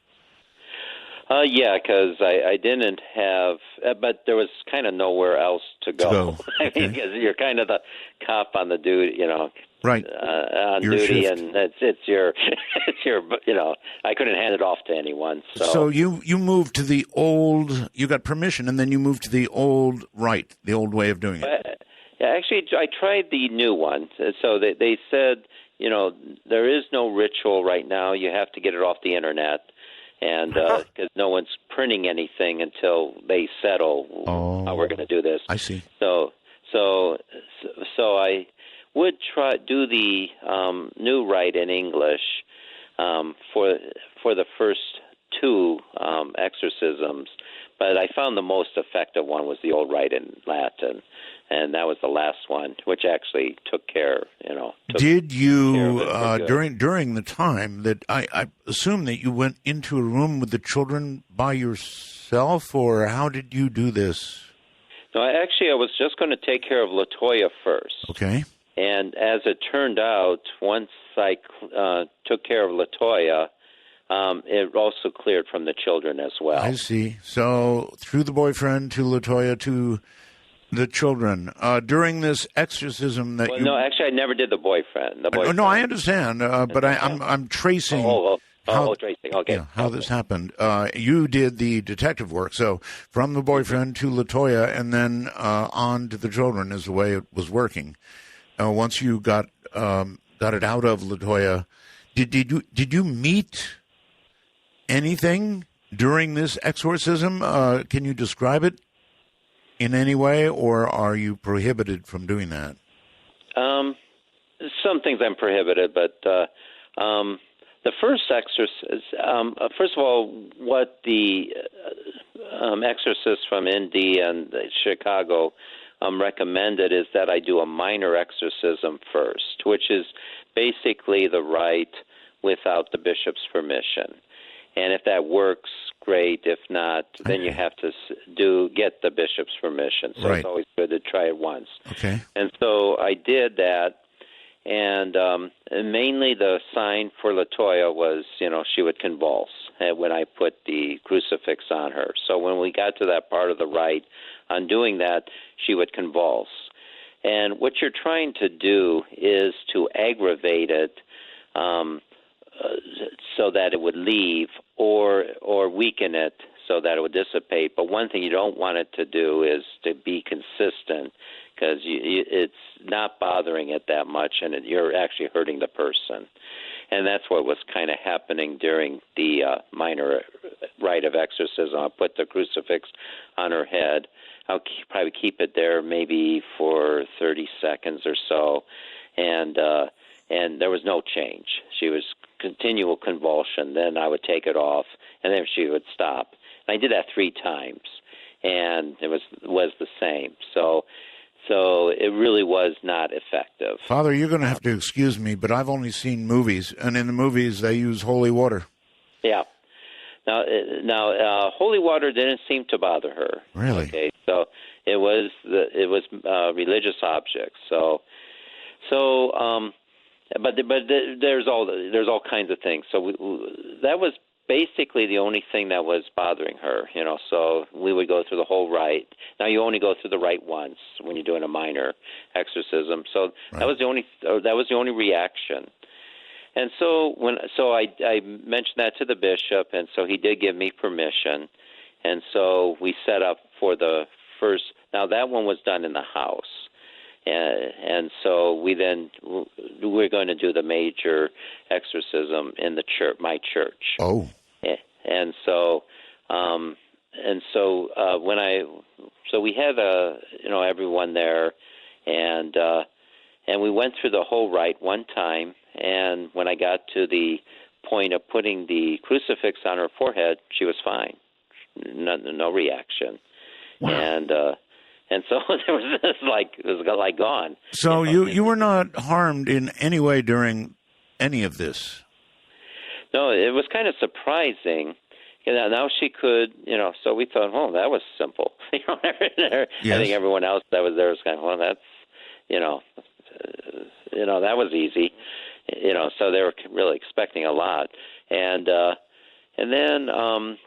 Yeah, because I didn't have, but there was kind of nowhere else to go. I mean, because you're kind of the cop on the duty, right? On your duty, shift. And it's your, I couldn't hand it off to anyone. So you moved to the old. You got permission, and then you moved to the old rite, the old way of doing it. Yeah, actually, I tried the new one. So they said, there is no ritual right now. You have to get it off the internet. And because no one's printing anything until they settle how we're going to do this. I see. So I would do the new rite in English for the first two exorcisms, but I found the most effective one was the old rite in Latin, and that was the last one, which actually took care. Did you during the time that I assume that you went into a room with the children by yourself, or how did you do this? No, I was just going to take care of LaToya first. Okay. And as it turned out, once I took care of LaToya, it also cleared from the children as well. I see. So through the boyfriend to LaToya to the children during this exorcism that No, actually, I never did the boyfriend. No, I understand, but I'm tracing. Tracing. Okay. Yeah, how this happened. You did the detective work, so from the boyfriend to LaToya, and then on to the children is the way it was working. Once you got it out of LaToya, did you meet anything during this exorcism? Can you describe it in any way, or are you prohibited from doing that? Some things I'm prohibited, but the first exorcism, first of all, what the exorcists from Indy and Chicago recommended is that I do a minor exorcism first, which is basically the rite without the bishop's permission. And if that works, great. If not, then you have to get the bishop's permission. So It's always good to try it once. Okay. And so I did that, and mainly the sign for LaToya was, she would convulse when I put the crucifix on her. So when we got to that part of the rite, on doing that, she would convulse. And what you're trying to do is to aggravate it so that it would leave, or weaken it so that it would dissipate. But one thing you don't want it to do is to be consistent, because it's not bothering it that much, and you're actually hurting the person. And that's what was kind of happening during the minor rite of exorcism. I'll put the crucifix on her head. I'll probably keep it there maybe for 30 seconds or so, and there was no change. She was continual convulsion. Then I would take it off, and then she would stop. And I did that 3 times, and it was the same. So it really was not effective. Father, you're going to have to excuse me, but I've only seen movies, and in the movies they use holy water. Yeah. Now, holy water didn't seem to bother her. Really? Okay. So it was religious objects. But there's all kinds of things. So that was basically the only thing that was bothering her, so we would go through the whole rite. Now you only go through the rite once when you're doing a minor exorcism. So Right. that was the only reaction. And so I mentioned that to the bishop, and so he did give me permission. And so we set up for the first. Now that one was done in the house, and so we're going to do the major exorcism in the church, my church. Oh. And so we had everyone there, and we went through the whole rite one time. And when I got to the point of putting the crucifix on her forehead, she was fine, no reaction. Wow. And so there was this it was like gone. So you were not harmed in any way during any of this? No, it was kind of surprising. Now she could, so we thought, oh, that was simple. Yes. I think everyone else that was there was kind of, well, that's, that was easy. So they were really expecting a lot. And then,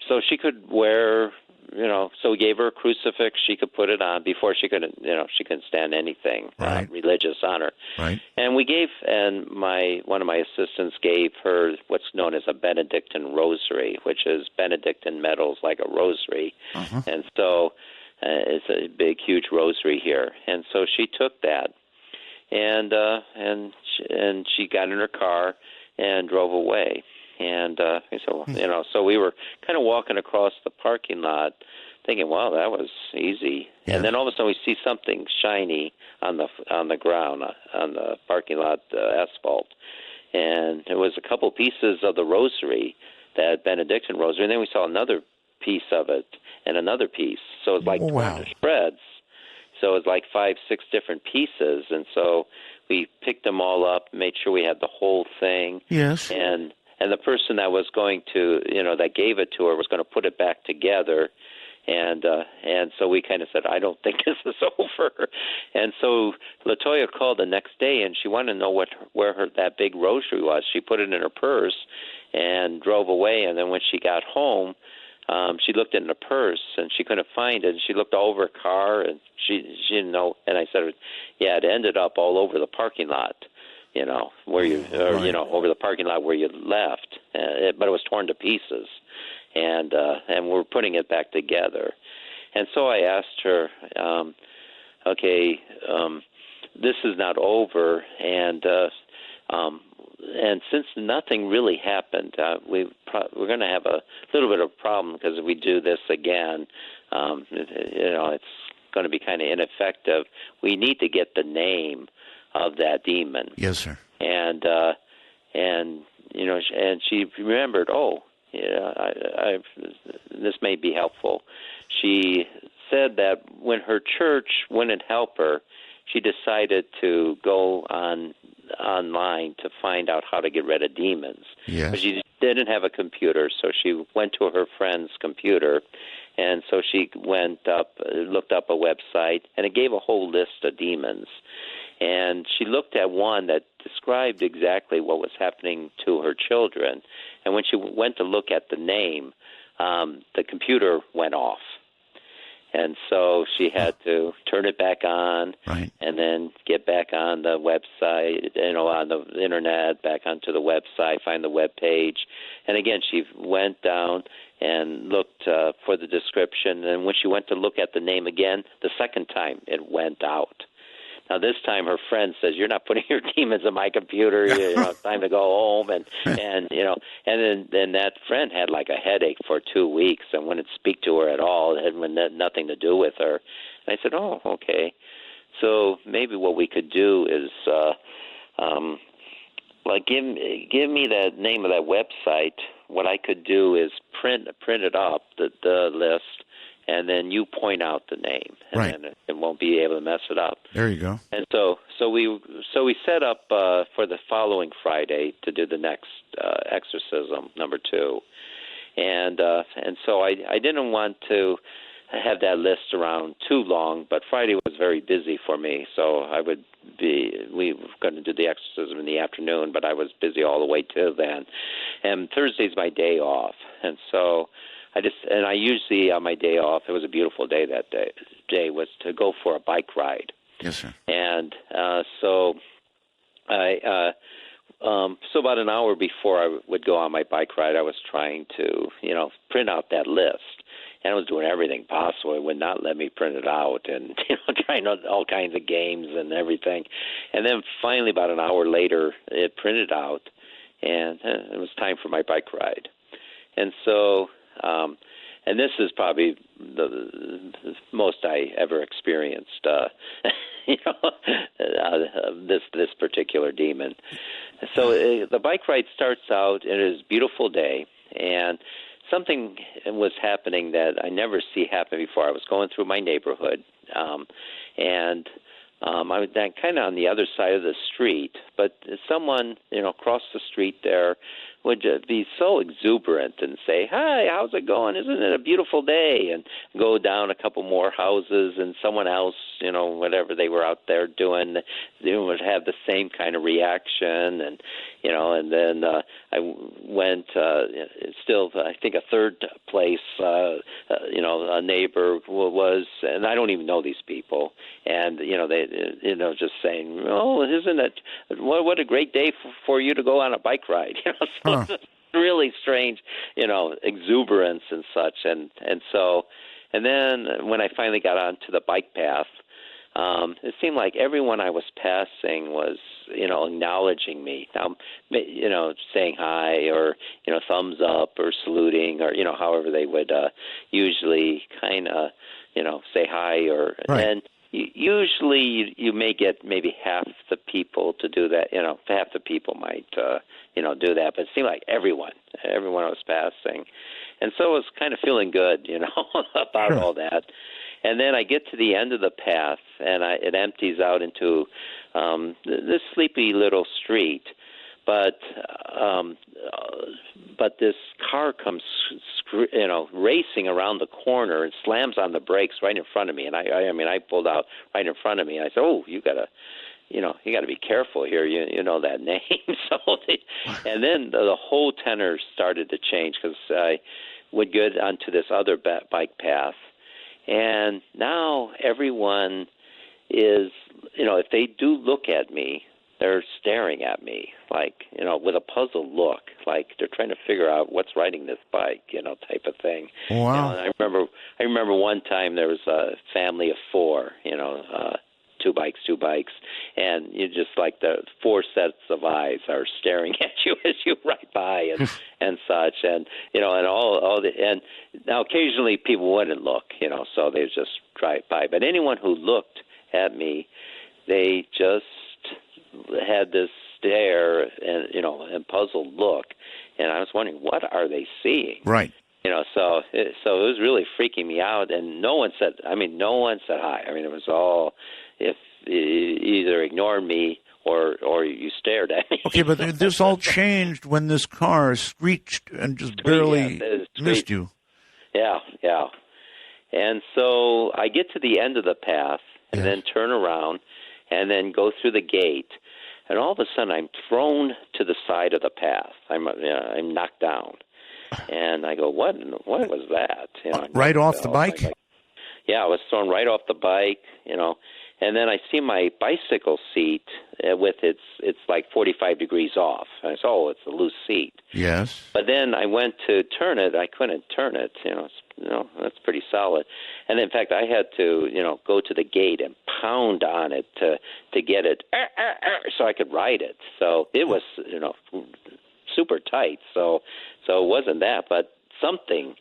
so she could wear, so we gave her a crucifix. She could put it on before she couldn't stand anything religious on her. Right. And one of my assistants gave her what's known as a Benedictine rosary, which is Benedictine metals like a rosary. Uh-huh. And so it's a big, huge rosary here. And so she took that, and she got in her car and drove away. And so we were kind of walking across the parking lot, thinking, "Wow, that was easy." Yeah. And then all of a sudden, we see something shiny on the ground, on the parking lot asphalt, and there was a couple pieces of the rosary, that Benedictine rosary, and then we saw another piece of it and another piece. So it was like torn to shreds. So it was like 5, 6 different pieces, and so we picked them all up, made sure we had the whole thing. Yes. And the person that was going to, that gave it to her was going to put it back together. And so we kind of said, I don't think this is over. And so LaToya called the next day, and she wanted to know where that big rosary was. She put it in her purse and drove away. And then when she got home, she looked in the purse, and she couldn't find it. And she looked all over her car, and she didn't know. And I said, yeah, it ended up all over the parking lot. Over the parking lot where you left, but it was torn to pieces, and we're putting it back together. And so I asked her, this is not over, and since nothing really happened, we're going to have a little bit of a problem, because if we do this again, it's going to be kind of ineffective. We need to get the name of that demon. Yes, sir. And she remembered, this may be helpful. She said that when her church wouldn't help her, she decided to go online to find out how to get rid of demons. Yes. But she didn't have a computer, so she went to her friend's computer, and so she looked up a website, and it gave a whole list of demons. And she looked at one that described exactly what was happening to her children. And when she went to look at the name, the computer went off. And so she had to turn it back on, and then get back on the website, on the internet, back onto the website, find the web page. And again, she went down and looked for the description. And when she went to look at the name again, the second time it went out. Now, this time her friend says, "You're not putting your demons in my computer. It's time to go home." And then that friend had like a headache for 2 weeks and wouldn't speak to her at all. It had nothing to do with her. And I said, "Oh, okay. So maybe what we could do is, give me the name of that website. What I could do is print it up, the list, and then you point out the name, and then it won't be able to mess it up." There you go. And so we set up for the following Friday to do the next exorcism, number 2, and so I didn't want to. have that list around too long, but Friday was very busy for me, so we were going to do the exorcism in the afternoon, but I was busy all the way till then. And Thursday's my day off, and so I usually on my day off, it was a beautiful day that day was to go for a bike ride. Yes, sir. And so about an hour before I would go on my bike ride, I was trying to, print out that list. And I was doing everything possible. It would not let me print it out, and trying all kinds of games and everything. And then finally, about an hour later, it printed out, and it was time for my bike ride. And so, and this is probably the most I ever experienced. This particular demon. So the bike ride starts out, and it is a beautiful day, and something was happening that I never see happen before. I was going through my neighborhood, and I was kind of on the other side of the street, but someone, across the street there would be so exuberant and say, "Hi, how's it going? Isn't it a beautiful day?" And go down a couple more houses, and someone else, whatever they were out there doing, they would have the same kind of reaction. And, and then I went still, I think a third place, a neighbor was, and I don't even know these people, and, they, just saying, "Oh, isn't it, what a great day for you to go on a bike ride." Really strange, exuberance and such, and then when I finally got onto the bike path, it seemed like everyone I was passing was, acknowledging me, saying hi or, thumbs up or saluting or, however they would usually kind of, say hi or, right. And usually you may get maybe half the people to do that, half the people might, do that, but it seemed like everyone I was passing. And so I was kind of feeling good, about all that. And then I get to the end of the path, and it empties out into this sleepy little street. But this car comes, racing around the corner and slams on the brakes right in front of me. And I pulled out right in front of me. And I said, "Oh, you got to be careful here. You know that name." And then the whole tenor started to change because I would get onto this other bike path. And now everyone is, if they do look at me, they're staring at me like, with a puzzled look, like they're trying to figure out what's riding this bike, type of thing. Wow. And I remember one time there was a family of four, two bikes, and you just like the four sets of eyes are staring at you as you ride by and such, and and now occasionally people wouldn't look, so they just drive by, but anyone who looked at me, they just had this stare and puzzled look, and I was wondering, what are they seeing? Right. So it was really freaking me out, and no one said hi. It was all, if either ignored me or you stared at me. Okay, but this all changed when this car screeched and just barely missed you. Yeah. And so I get to the end of the path and then turn around and then go through the gate, and all of a sudden I'm thrown to the side of the path. I'm knocked down. And I go, what was that? Right off the bike? I was thrown right off the bike, and then I see my bicycle seat with it's like 45 degrees off. And I said, "Oh, it's a loose seat." Yes. But then I went to turn it. I couldn't turn it. That's pretty solid. And in fact, I had to, go to the gate and pound on it to get it so I could ride it. So it was, super tight. So it wasn't that, but something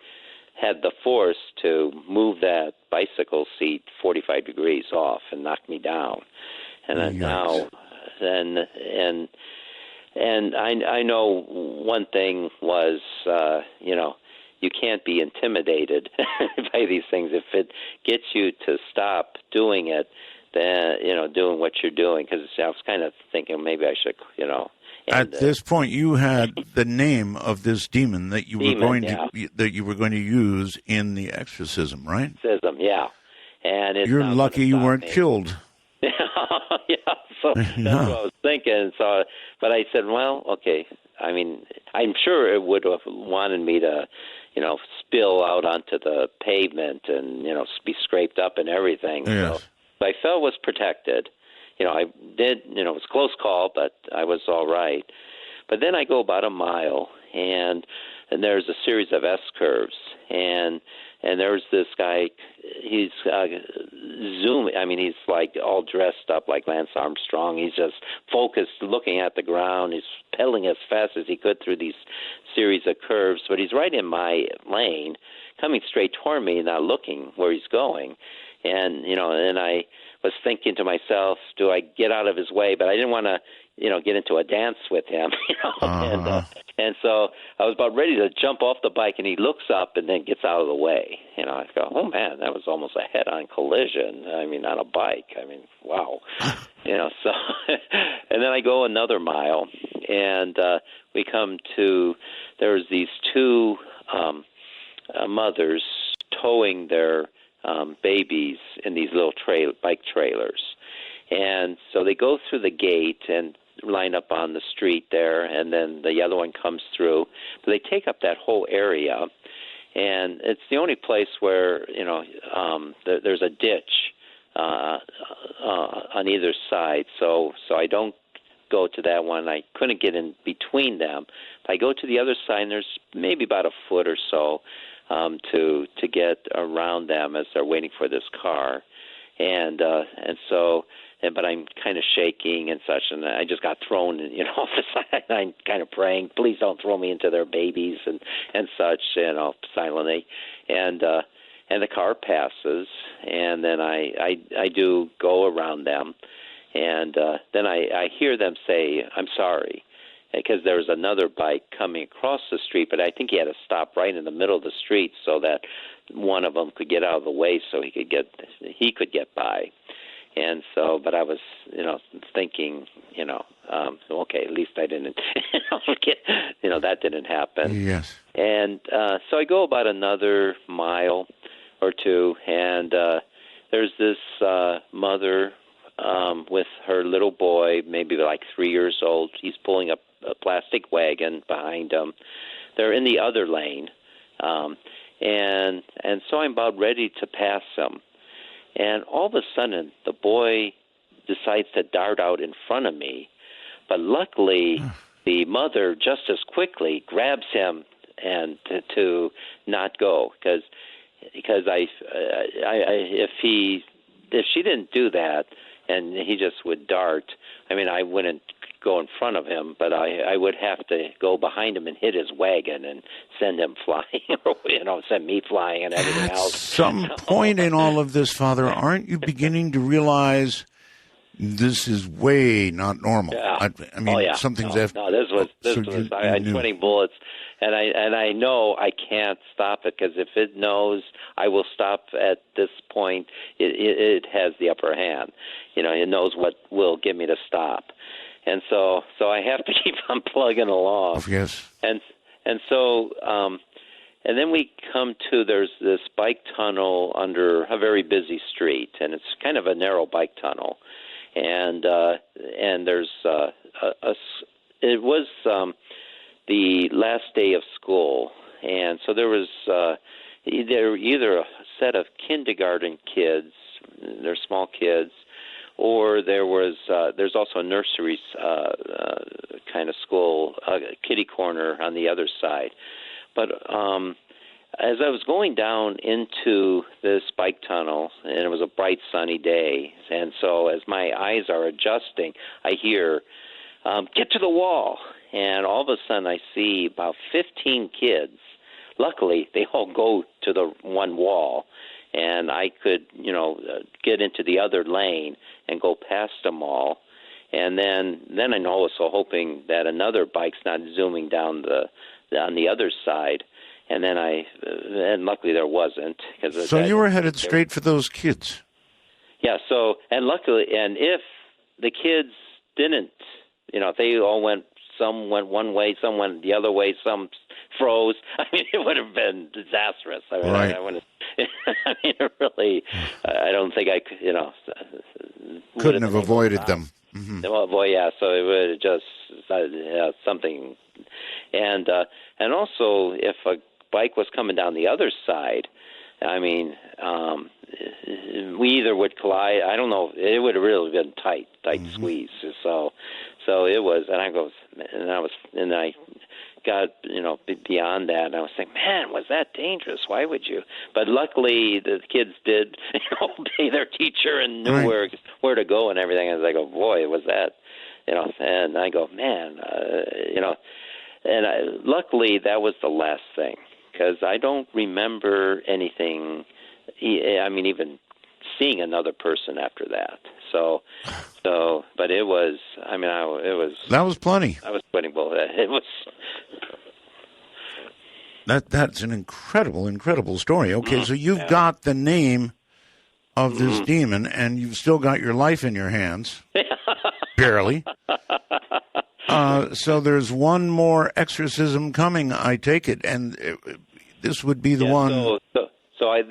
had the force to move that bicycle seat 45 degrees off and knock me down. And then now, and I know one thing was, you can't be intimidated by these things. If it gets you to stop doing it, then, doing what you're doing, because I was kind of thinking maybe I should, At this point, you had the name of this demon that you were going to use in the exorcism, right? Exorcism, yeah. And you're lucky you weren't killed. Yeah, so that's what I was thinking. So, but I said, well, okay. I mean, I'm sure it would have wanted me to, spill out onto the pavement and, be scraped up and everything. Yes. So I felt was protected. I did, it was a close call, but I was all right. But then I go about a mile, and there's a series of S-curves, and there's this guy, he's zooming. I mean, he's like all dressed up like Lance Armstrong. He's just focused, looking at the ground. He's pedaling as fast as he could through these series of curves, but he's right in my lane, coming straight toward me, not looking where he's going. And, and I was thinking to myself, do I get out of his way? But I didn't want to, get into a dance with him, and so I was about ready to jump off the bike, and he looks up and then gets out of the way. I go, oh, man, that was almost a head-on collision. I mean, on a bike. I mean, wow. So, and then I go another mile, and we come to, there's these two mothers towing their babies in these little bike trailers. And so they go through the gate and line up on the street there, and then the other one comes through. But they take up that whole area, and it's the only place where, there's a ditch on either side. So I don't go to that one. I couldn't get in between them. But I go to the other side, and there's maybe about a foot or so to get around them as they're waiting for this car, but I'm kind of shaking and such, and I just got thrown, off the side. I'm kind of praying, please don't throw me into their babies and such, silently, and the car passes, and then I do go around them, and then I hear them say, I'm sorry, because there was another bike coming across the street, but I think he had to stop right in the middle of the street so that one of them could get out of the way so he could get by. And so, but I was, thinking, okay, at least I didn't, that didn't happen. Yes. And so I go about another mile or two, and there's this mother with her little boy, maybe like 3 years old. He's pulling a plastic wagon behind him. They're in the other lane, and so I'm about ready to pass them. And all of a sudden, the boy decides to dart out in front of me. But luckily, the mother just as quickly grabs him and to not go, because if she didn't do that and he just would dart, I mean, I wouldn't go in front of him, but I would have to go behind him and hit his wagon and send him flying, or send me flying and everything else. At some point in all of this, Father, aren't you beginning to realize this is way not normal? Yeah. I mean, something's after. No, this was. I had 20 bullets, and I know I can't stop it, because if it knows I will stop at this point, it has the upper hand. It knows what will get me to stop. And so I have to keep on plugging along. Yes. And so and then we come to, there's this bike tunnel under a very busy street, and it's kind of a narrow bike tunnel. And there's it was the last day of school, and so there was either a set of kindergarten kids, they're small kids, or there's also a nursery kind of school, kiddie corner on the other side. But as I was going down into this bike tunnel, and it was a bright sunny day, and so as my eyes are adjusting, I hear, get to the wall. And all of a sudden I see about 15 kids. Luckily, they all go to the one wall, and I could, get into the other lane and go past them all. And then I'm also hoping that another bike's not zooming down on the other side. And then and luckily there wasn't. So you were headed straight for those kids. Yeah. So, and luckily, and if the kids didn't, if they all went some went one way, some went the other way, some froze. I mean, it would have been disastrous. I mean, right. I mean, really, I don't think I could, couldn't have avoided them. Mm-hmm. Well, yeah. So it would have just something, and also if a bike was coming down the other side, I mean, we either would collide. I don't know. It would have really been tight mm-hmm. squeeze. So it was, and I got beyond that. And I was thinking, man, was that dangerous? Why would you? But luckily, the kids did obey their teacher and knew right. where to go and everything. And I go, boy, was that, And I go, man, luckily that was the last thing. Because I don't remember anything, even seeing another person after that. But it was, That was plenty. I was sweating both. It was. That's an incredible story. Okay, so you've got the name of this demon, and you've still got your life in your hands. Barely. So there's one more exorcism coming, I take it, and this would be the one.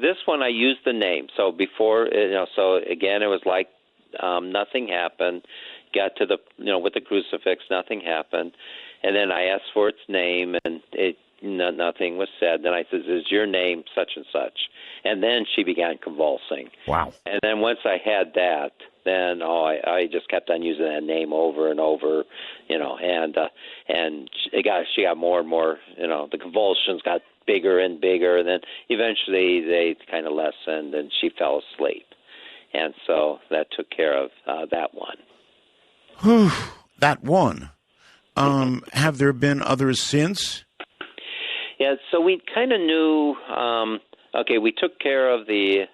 This one I used the name. So before, so again, it was like nothing happened. Got to the, with the crucifix, nothing happened, and then I asked for its name, and nothing was said. Then I said, "Is your name such and such?" And then she began convulsing. Wow. And then once I had that, then I just kept on using that name over and over, and she got more and more, the convulsions got bigger and bigger, and then eventually they kind of lessened, and she fell asleep, and so that took care of that one. Whew, that one. Have there been others since? Yeah, so we kind of knew. We took care of the.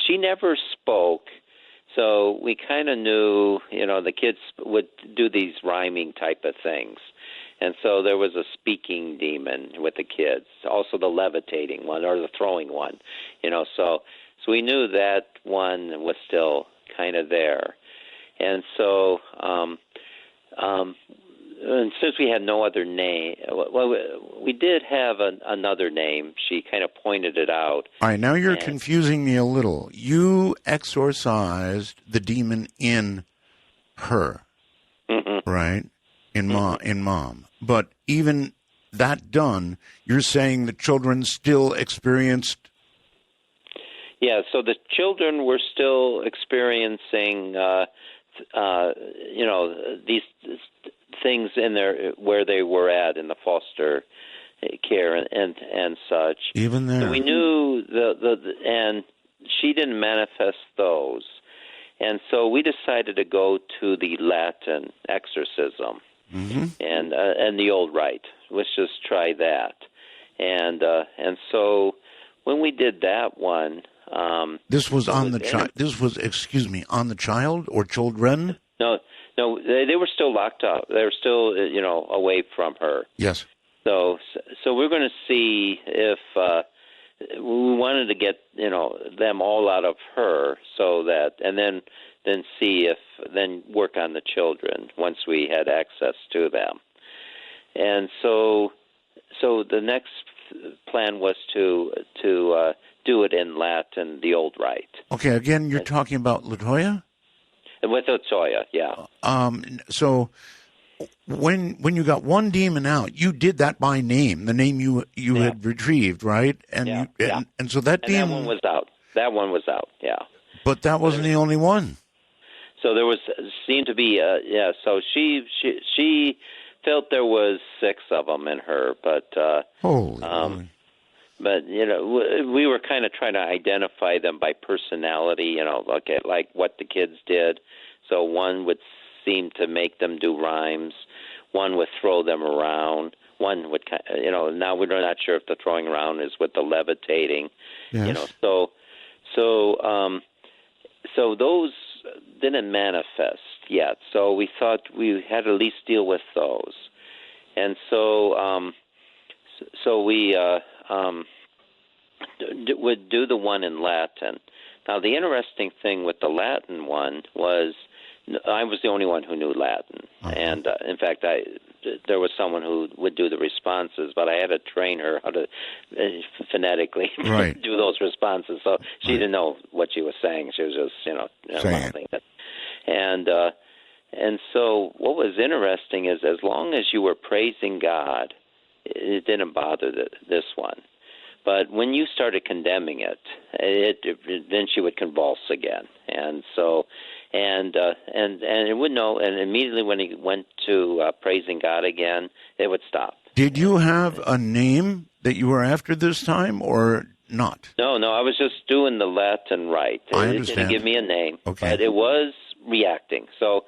She never spoke, so we kind of knew. The kids would do these rhyming type of things, and so there was a speaking demon with the kids. Also, the levitating one or the throwing one. So we knew that one was still kind of there, and so. And since we had no other name, we did have another name. She kind of pointed it out. All right, now you're confusing me a little. You exorcised the demon in her, mm-hmm. right? In mom. But even that done, you're saying the children still experienced. Yeah, so the children were still experiencing, these things in there where they were at in the foster care and such. Even there, so we knew and she didn't manifest those, and so we decided to go to the Latin exorcism mm-hmm. and the old rite. Let's just try that, and so when we did that one, this was on the child. This was, on the child or children. No, they were still locked up. They were still, away from her. Yes. So we're going to see if we wanted to get, them all out of her, so that, and then see if, then work on the children once we had access to them. And so the next plan was to do it in Latin, the old rite. Okay, again, you're talking about LaToya? With Otoya, yeah. So when you got one demon out, you did that by name, the name you had retrieved, right? And and so that demon, that one was out. That one was out, yeah. But that wasn't the only one. So there seemed to be So she felt there was 6 of them in her, but holy. But, we were kind of trying to identify them by personality, look at like what the kids did. So one would seem to make them do rhymes. One would throw them around. One would, now we're not sure if the throwing around is with the levitating. Yes. So those didn't manifest yet. So we thought we had to at least deal with those. And so we would do the one in Latin. Now, the interesting thing with the Latin one was I was the only one who knew Latin, and in fact, there was someone who would do the responses, but I had to train her how to phonetically do those responses. So she didn't know what she was saying; she was just mouthing it. And so what was interesting is, as long as you were praising God, it didn't bother this one. But when you started condemning it, then she would convulse again, and so. And it would know, and immediately when he went to praising God again, it would stop. Did you have a name that you were after this time, or not? No, I was just doing the left and right. I understand. It didn't give me a name, okay. But it was reacting. So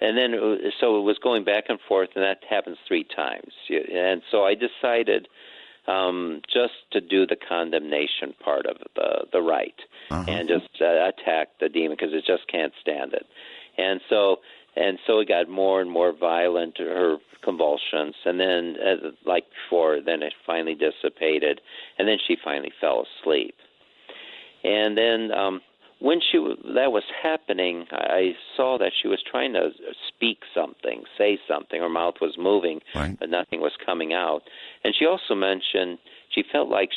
it was going back and forth, and that happens 3 times. And so I decided just to do the condemnation part of the right, and just attack the demon, because it just can't stand it. And so it got more and more violent, her convulsions, and then like before, then it finally dissipated, and then she finally fell asleep. And then when that was happening, I saw that she was trying to speak something, say something. Her mouth was moving, but nothing was coming out. And she also mentioned she felt like,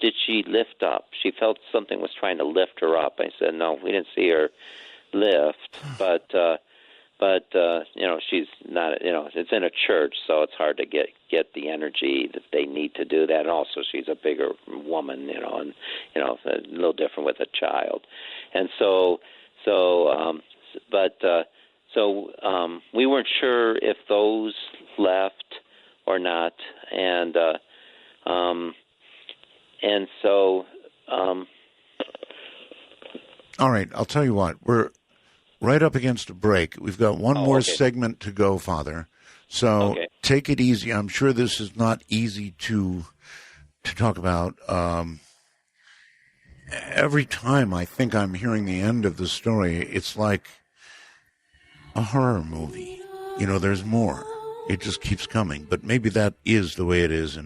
did she lift up? She felt something was trying to lift her up. I said, no, we didn't see her lift, but she's not, it's in a church, so it's hard to get the energy that they need to do that. And also, she's a bigger woman, and a little different with a child. And so we weren't sure if those left or not, and so. All right, I'll tell you what, we're right up against a break. We've got one more segment to go, Father. So take it easy. I'm sure this is not easy to talk about. Every time I think I'm hearing the end of the story, it's like a horror movie. There's more. It just keeps coming. But maybe that is the way it is.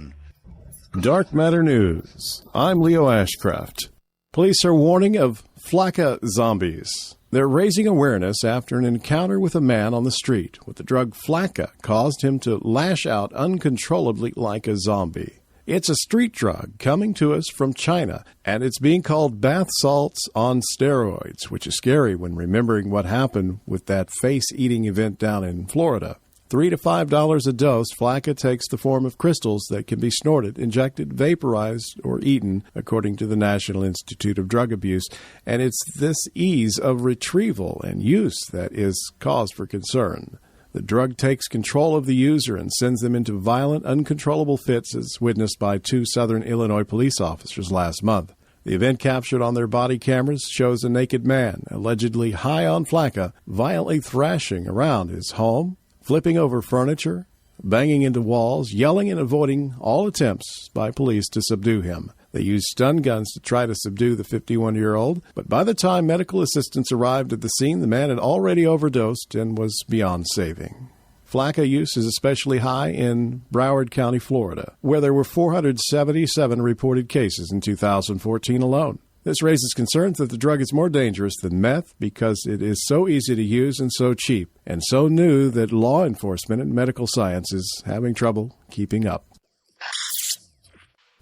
Dark Matter News. I'm Leo Ashcraft. Police are warning of Flacca zombies. They're raising awareness after an encounter with a man on the street with the drug Flacca caused him to lash out uncontrollably like a zombie. It's a street drug coming to us from China, and it's being called bath salts on steroids, which is scary when remembering what happened with that face-eating event down in Florida. $3 to $5 a dose, Flacca takes the form of crystals that can be snorted, injected, vaporized, or eaten, according to the National Institute of Drug Abuse. And it's this ease of retrieval and use that is cause for concern. The drug takes control of the user and sends them into violent, uncontrollable fits, as witnessed by 2 Southern Illinois police officers last month. The event captured on their body cameras shows a naked man, allegedly high on Flacca, violently thrashing around his home, flipping over furniture, banging into walls, yelling and avoiding all attempts by police to subdue him. They used stun guns to try to subdue the 51-year-old, but by the time medical assistants arrived at the scene, the man had already overdosed and was beyond saving. Flacca use is especially high in Broward County, Florida, where there were 477 reported cases in 2014 alone. This raises concerns that the drug is more dangerous than meth because it is so easy to use and so cheap, and so new that law enforcement and medical science is having trouble keeping up.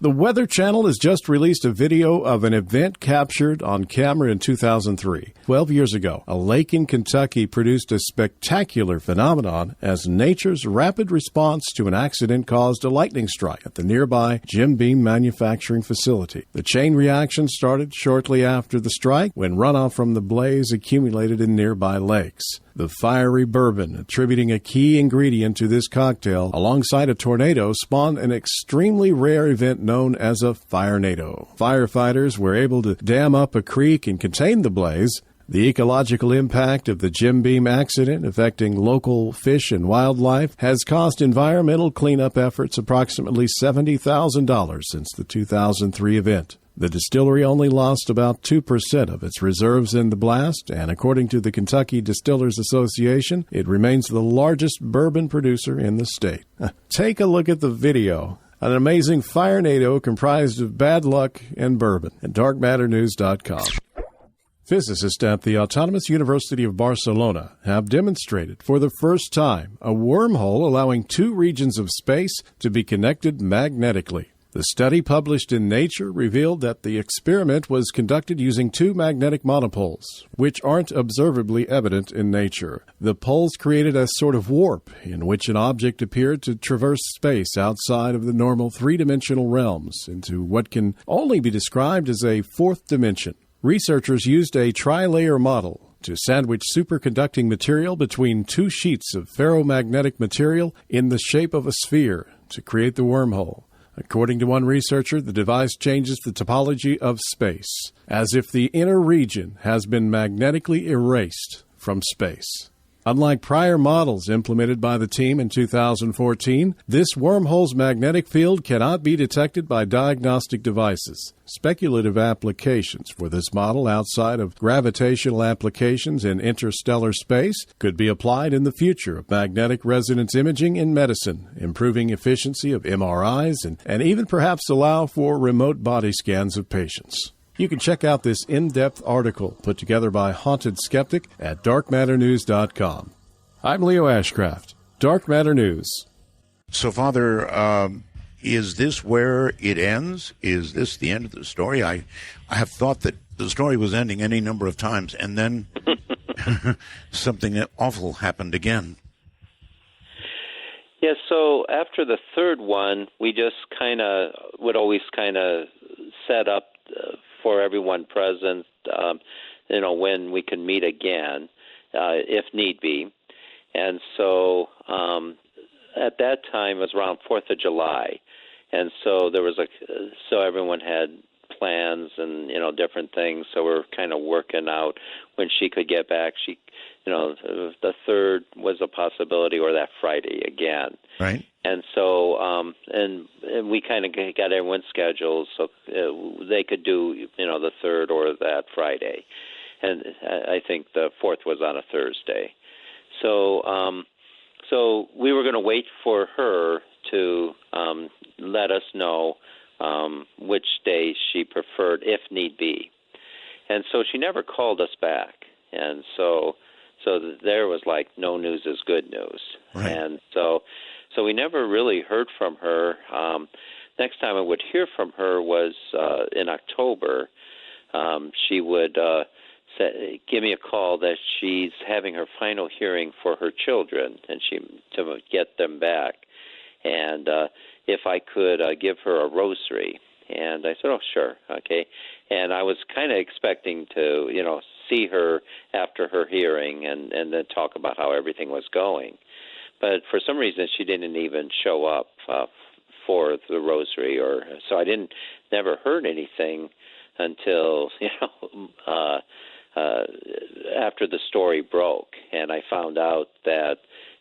The Weather Channel has just released a video of an event captured on camera in 2003. 12 years ago, a lake in Kentucky produced a spectacular phenomenon as nature's rapid response to an accident caused a lightning strike at the nearby Jim Beam manufacturing facility. The chain reaction started shortly after the strike when runoff from the blaze accumulated in nearby lakes. The fiery bourbon, attributing a key ingredient to this cocktail, alongside a tornado, spawned an extremely rare event known as a firenado. Firefighters were able to dam up a creek and contain the blaze. The ecological impact of the Jim Beam accident affecting local fish and wildlife has cost environmental cleanup efforts approximately $70,000 since the 2003 event. The distillery only lost about 2% of its reserves in the blast, and according to the Kentucky Distillers Association, it remains the largest bourbon producer in the state. Take a look at the video. An amazing firenado comprised of bad luck and bourbon at darkmatternews.com. Physicists at the Autonomous University of Barcelona have demonstrated for the first time a wormhole allowing two regions of space to be connected magnetically. The study published in Nature revealed that the experiment was conducted using two magnetic monopoles, which aren't observably evident in nature. The poles created a sort of warp in which an object appeared to traverse space outside of the normal three-dimensional realms into what can only be described as a fourth dimension. Researchers used a tri-layer model to sandwich superconducting material between two sheets of ferromagnetic material in the shape of a sphere to create the wormhole. According to one researcher, the device changes the topology of space, as if the inner region has been magnetically erased from space. Unlike prior models implemented by the team in 2014, this wormhole's magnetic field cannot be detected by diagnostic devices. Speculative applications for this model outside of gravitational applications in interstellar space could be applied in the future of magnetic resonance imaging in medicine, improving efficiency of MRIs, and even perhaps allow for remote body scans of patients. You can check out this in-depth article put together by Haunted Skeptic at darkmatternews.com. I'm Leo Ashcraft, Dark Matter News. So, Father, is this where it ends? Is this the end of the story? I have thought that the story was ending any number of times, and then something awful happened again. Yeah, so after the third one, we just would always set up for everyone present, when we can meet again, if need be. And so at that time, it was around 4th of July. And so there was so everyone had plans and, different things. So we're kind of working out when she could get back. The third was a possibility, or that Friday again. Right. And so, and we kind of got everyone's schedules so they could do, the third or that Friday. And I think the fourth was on a Thursday. So, so we were going to wait for her to let us know which day she preferred, if need be. And so she never called us back. And so there was like, no news is good news. Right. And so we never really heard from her. Next time I would hear from her was in October. She would give me a call that she's having her final hearing for her children, and to get them back. And if I could give her a rosary. And I said, oh, sure, okay. And I was kind of expecting to, see her after her hearing and then talk about how everything was going. But for some reason, she didn't even show up for the rosary, so I never heard anything until after the story broke, and I found out that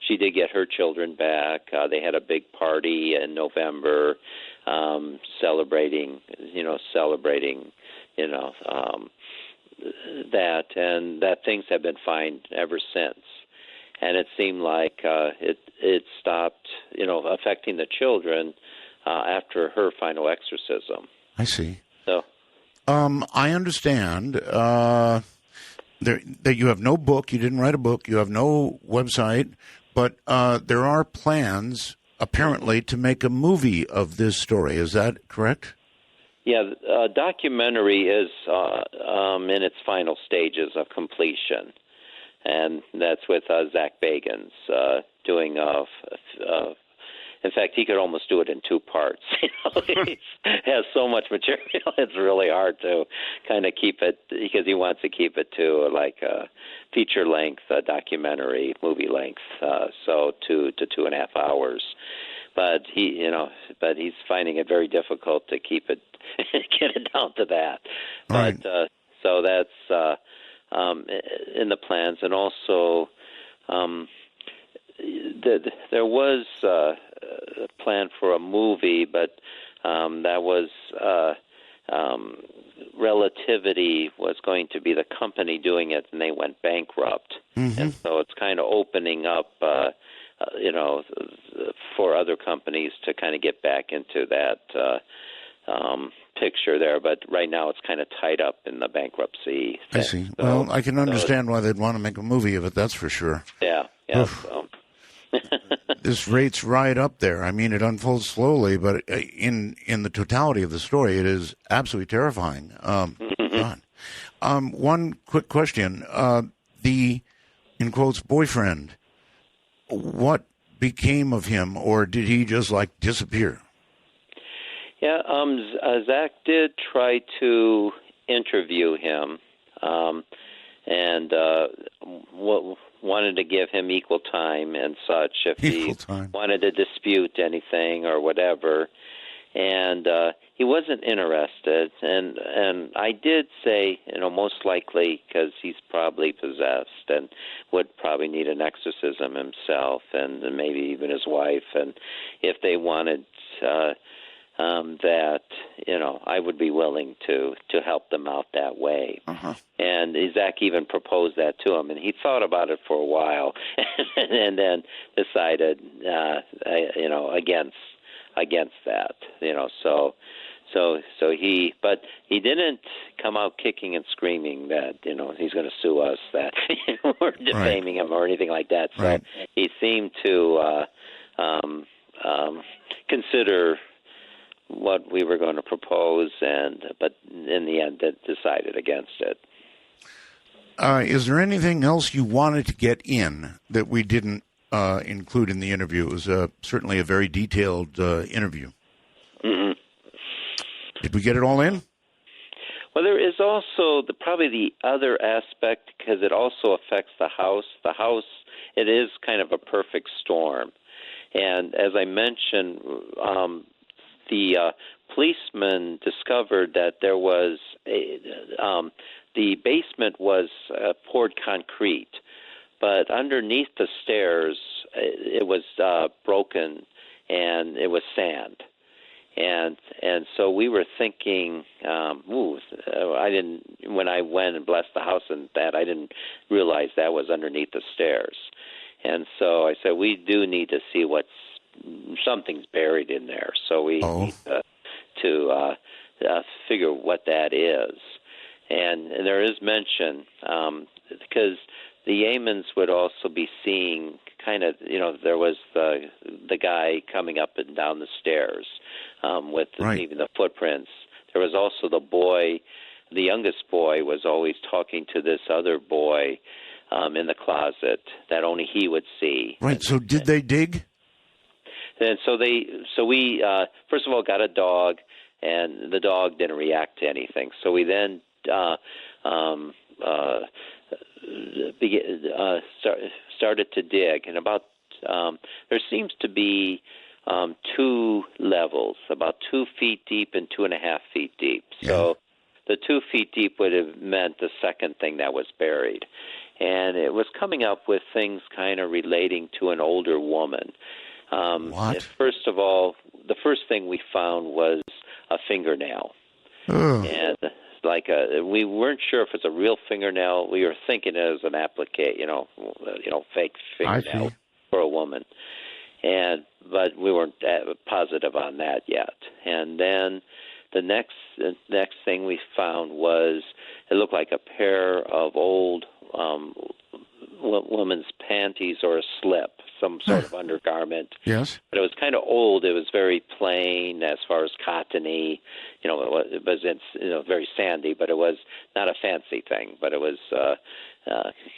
she did get her children back. They had a big party in November, celebrating that, and that things have been fine ever since. And it seemed like it stopped, affecting the children after her final exorcism. I see. So, I understand that you have no book, you didn't write a book, you have no website, but there are plans, apparently, to make a movie of this story. Is that correct? Yeah, the documentary is in its final stages of completion. And that's with Zach Bagans doing in fact, he could almost do it in two parts. He has so much material, it's really hard to kind of keep it, because he wants to keep it to like a feature-length documentary, movie length, so 2 to 2.5 hours. But he's finding it very difficult to keep it, get it down to that. Right. But so that's in the plans, and also there was a plan for a movie, but that was Relativity was going to be the company doing it, and they went bankrupt. Mm-hmm. And so it's kind of opening up, for other companies to kind of get back into that picture there, but right now it's kind of tied up in the bankruptcy thing. I see. Well, I can understand why they'd want to make a movie of it, that's for sure. Yeah. So. This rate's right up there. I mean, it unfolds slowly, but in the totality of the story, it is absolutely terrifying. God. One quick question. The, in quotes, boyfriend, what became of him, or did he just, disappear? Yeah, Zach did try to interview him, and wanted to give him equal time and such if he wanted to dispute anything or whatever. And he wasn't interested. And I did say, most likely because he's probably possessed and would probably need an exorcism himself and maybe even his wife. And if they wanted that, I would be willing to help them out that way. Uh-huh. And Zach even proposed that to him, and he thought about it for a while, and then decided, against that. But he didn't come out kicking and screaming that he's going to sue us, that we're defaming him or anything like that. So he seemed to consider what we were going to propose, but in the end, decided against it. Is there anything else you wanted to get in that we didn't include in the interview? It was certainly a very detailed interview. Mm-hmm. Did we get it all in? Well, there is also probably the other aspect, because it also affects the house. The house, it is kind of a perfect storm. And as I mentioned, the policeman discovered that there was the basement was poured concrete, but underneath the stairs it was broken and it was sand. And so we were thinking, I didn't, when I went and blessed the house and that, I didn't realize that was underneath the stairs. And so I said, we do need to see something's buried in there. So we need to figure what that is. And there is mention, because the Amons would also be seeing kind of, there was the guy coming up and down the stairs with even the footprints. There was also the boy, the youngest boy was always talking to this other boy in the closet that only he would see. Right, so did they dig? And so we first of all got a dog, and the dog didn't react to anything. So we then started to dig, and about there seems to be 2 levels, about 2 feet deep and 2.5 feet deep. Yeah. So the 2 feet deep would have meant the second thing that was buried, and it was coming up with things kind of relating to an older woman. What? First of all, the first thing we found was a fingernail. Ugh. And we weren't sure if it's a real fingernail. We were thinking it was an applique, fake fingernail for a woman. But we weren't positive on that yet. And then the next thing we found was it looked like a pair of old woman's panties or a slip, some sort of undergarment. Yes. But it was kind of old. It was very plain as far as cottony. It was very sandy, but it was not a fancy thing. But it was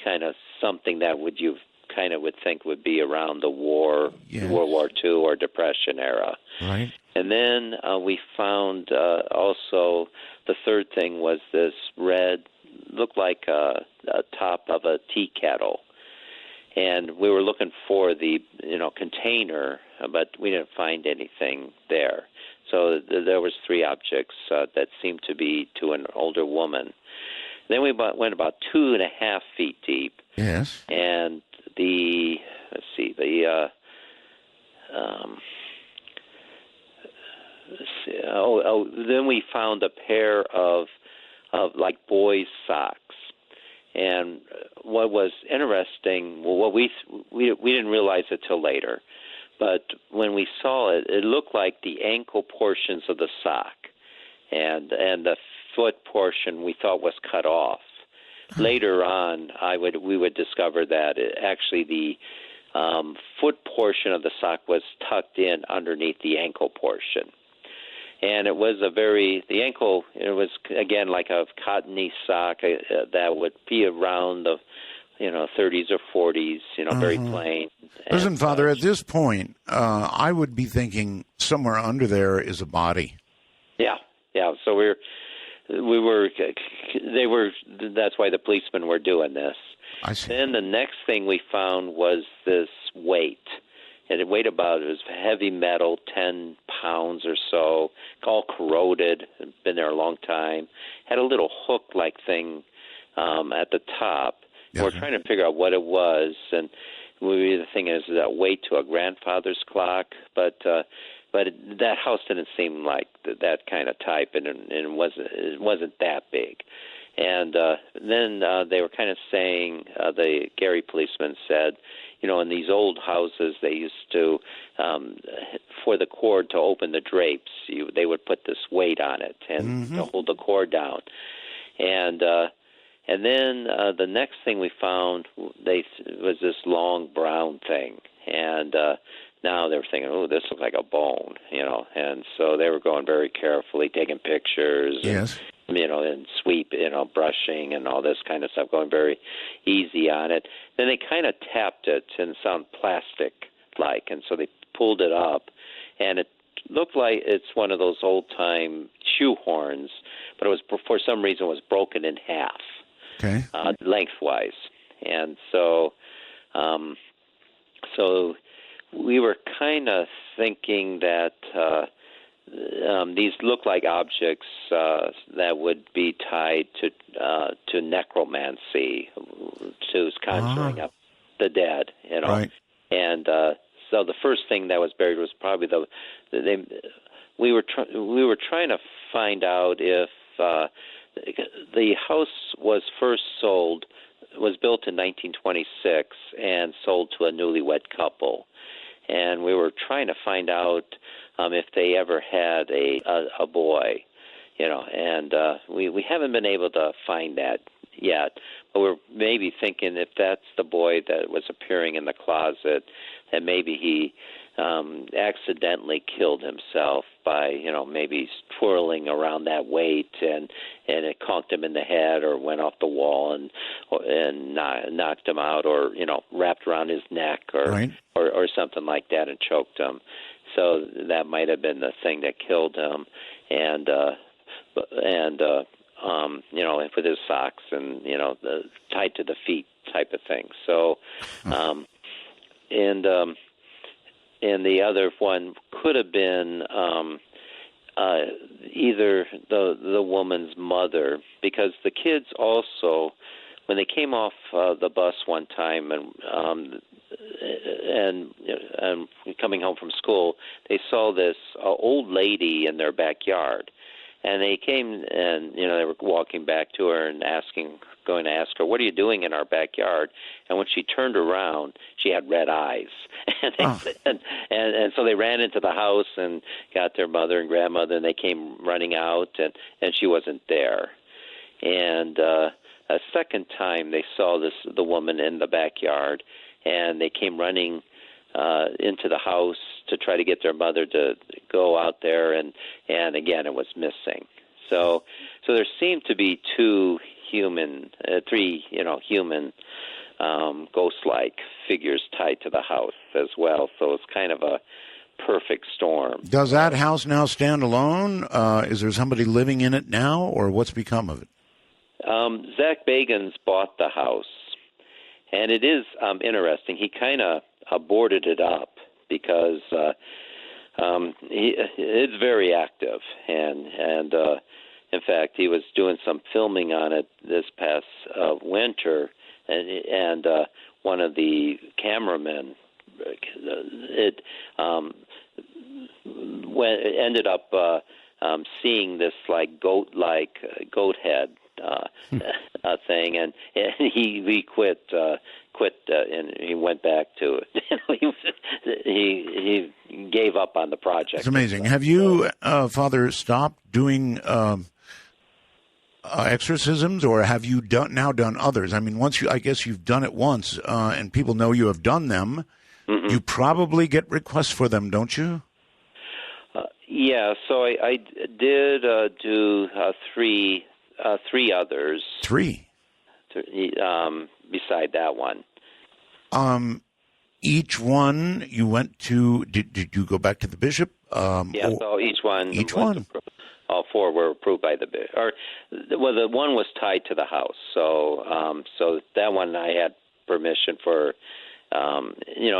kind of something that you kind of would think would be around the war, World War II or Depression era. Right. And then we found also the third thing was this red, looked like a top of a tea kettle. And we were looking for the container, but we didn't find anything there. So there was 3 objects that seemed to be to an older woman. Then we went about 2.5 feet deep. Yes. And then we found a pair of like boys' socks. And what was interesting, what we didn't realize it till later, but when we saw it, it looked like the ankle portions of the sock. and the foot portion we thought was cut off. Later on, we would discover that actually the foot portion of the sock was tucked in underneath the ankle portion. And it was the ankle, it was, again, like a cottony sock that would be around the, 30s or 40s, very plain. Listen, Father, at this point, I would be thinking somewhere under there is a body. Yeah. So that's why the policemen were doing this. I see. Then the next thing we found was this weight. And it weighed it was heavy metal, 10 pounds or so, all corroded, been there a long time. Had a little hook-like thing at the top. And we're trying to figure out what it was. And the thing is that weight to a grandfather's clock, but that house didn't seem like that kind of type, and it wasn't that big. And then they were kind of saying, the Gary policeman said, in these old houses, they used to, for the cord to open the drapes, they would put this weight on it and to hold the cord down. And then the next thing we found was this long brown thing. And now they were thinking, oh, this looks like a bone, And so they were going very carefully, taking pictures. Yes. And sweep, brushing and all this kind of stuff, going very easy on it. Then they kind of tapped it and it sounded plastic-like, and so they pulled it up, and it looked like it's one of those old-time shoe horns, but it was, for some reason, was broken in half, lengthwise. And so we were kind of thinking that these look like objects that would be tied to necromancy, to conjuring up the dead, Right. And so the first thing that was buried was probably we were trying to find out if the house was built in 1926 and sold to a newlywed couple, and we were trying to find out if they ever had a boy, and we haven't been able to find that yet. But we're maybe thinking if that's the boy that was appearing in the closet, that maybe he accidentally killed himself by, maybe twirling around that weight, and it conked him in the head or went off the wall and knocked him out, or, wrapped around his neck or something like that and choked him. So that might have been the thing that killed him, and with his socks and tied to the feet type of thing. So, and the other one could have been either the woman's mother, because the kids also, when they came off the bus one time and coming home from school, they saw this old lady in their backyard, and they came and they were walking back to her and going to ask her, "What are you doing in our backyard?" And when she turned around, she had red eyes, and so they ran into the house and got their mother and grandmother, and they came running out, and she wasn't there. And a second time, they saw the woman in the backyard, and they came running into the house to try to get their mother to go out there, and again, it was missing. So there seemed to be three human ghost-like figures tied to the house as well. So it's kind of a perfect storm. Does that house now stand alone? Is there somebody living in it now, or what's become of it? Zach Bagans bought the house, and it is interesting. He kind of boarded it up because it's very active, and in fact, he was doing some filming on it this past winter, and one of the cameramen ended up seeing this like goat head thing, and he quit, and he went back to it. he gave up on the project. It's amazing. Have you, Father, stopped doing exorcisms, or have you now done others? I mean, I guess you've done it once, and people know you have done them. Mm-hmm. You probably get requests for them, don't you? Yeah. So I did do three others. Three. Beside that one. Each one you went to. Did you go back to the bishop? So each one. Approved. All four were approved by the bishop. The one was tied to the house. So that one I had permission for.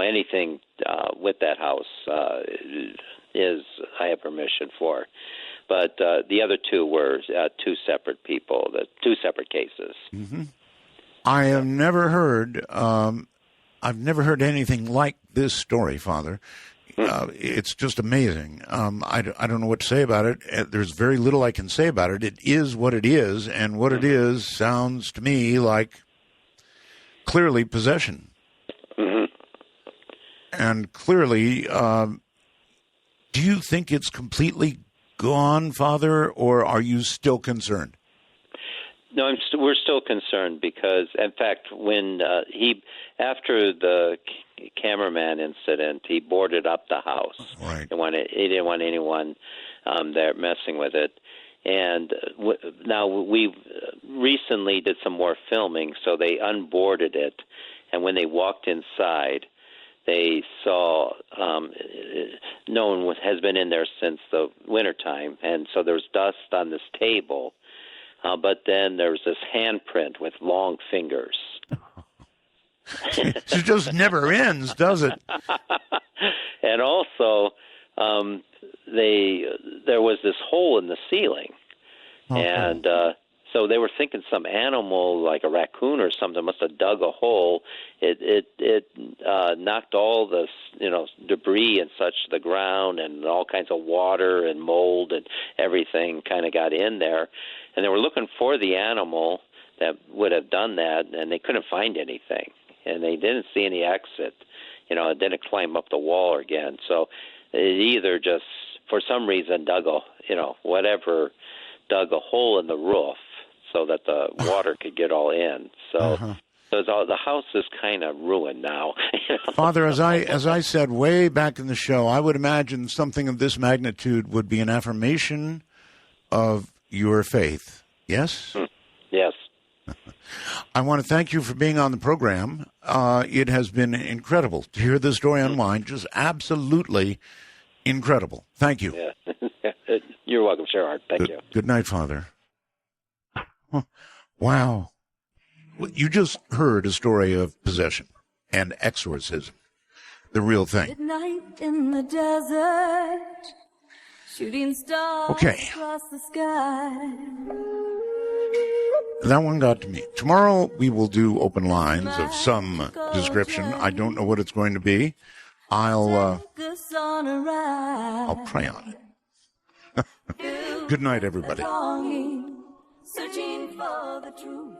Anything with that house I have permission for. But the other two were two separate people, two separate cases. Mm-hmm. I have never heard. I've never heard anything like this story, Father. It's just amazing. I don't know what to say about it. There's very little I can say about it. It is what it is, and what it is sounds to me like clearly possession. Mm-hmm. And clearly, do you think it's completely gone, Father, or are you still concerned? No, we're still concerned because, in fact, when after the cameraman incident, he boarded up the house. Right. He didn't want anyone there messing with it. And now we recently did some more filming, so they unboarded it. And when they walked inside, they saw no one has been in there since the wintertime, and so there's dust on this table. But then there's this handprint with long fingers. It just never ends, does it? And also, there was this hole in the ceiling, and so they were thinking some animal, like a raccoon or something, must have dug a hole. It knocked all the debris and such to the ground, and all kinds of water and mold and everything kind of got in there. And they were looking for the animal that would have done that, and they couldn't find anything. And they didn't see any exit. It didn't climb up the wall again. So it either just, for some reason, dug a hole in the roof so that the water could get all in. So, so the house is kind of ruined now. Father, as I said way back in the show, I would imagine something of this magnitude would be an affirmation of your faith. Yes? Yes. I want to thank you for being on the program. It has been incredible to hear this story unwind. Just absolutely incredible. Thank you. Yeah. You're welcome, Sherrod. Thank you. Good night, Father. Wow. You just heard a story of possession and exorcism. The real thing. At night in the desert, shooting stars across the sky. That one got to me. Tomorrow we will do open lines of some description. I don't know what it's going to be. I'll pray on it. Good night, everybody. Searching for the truth.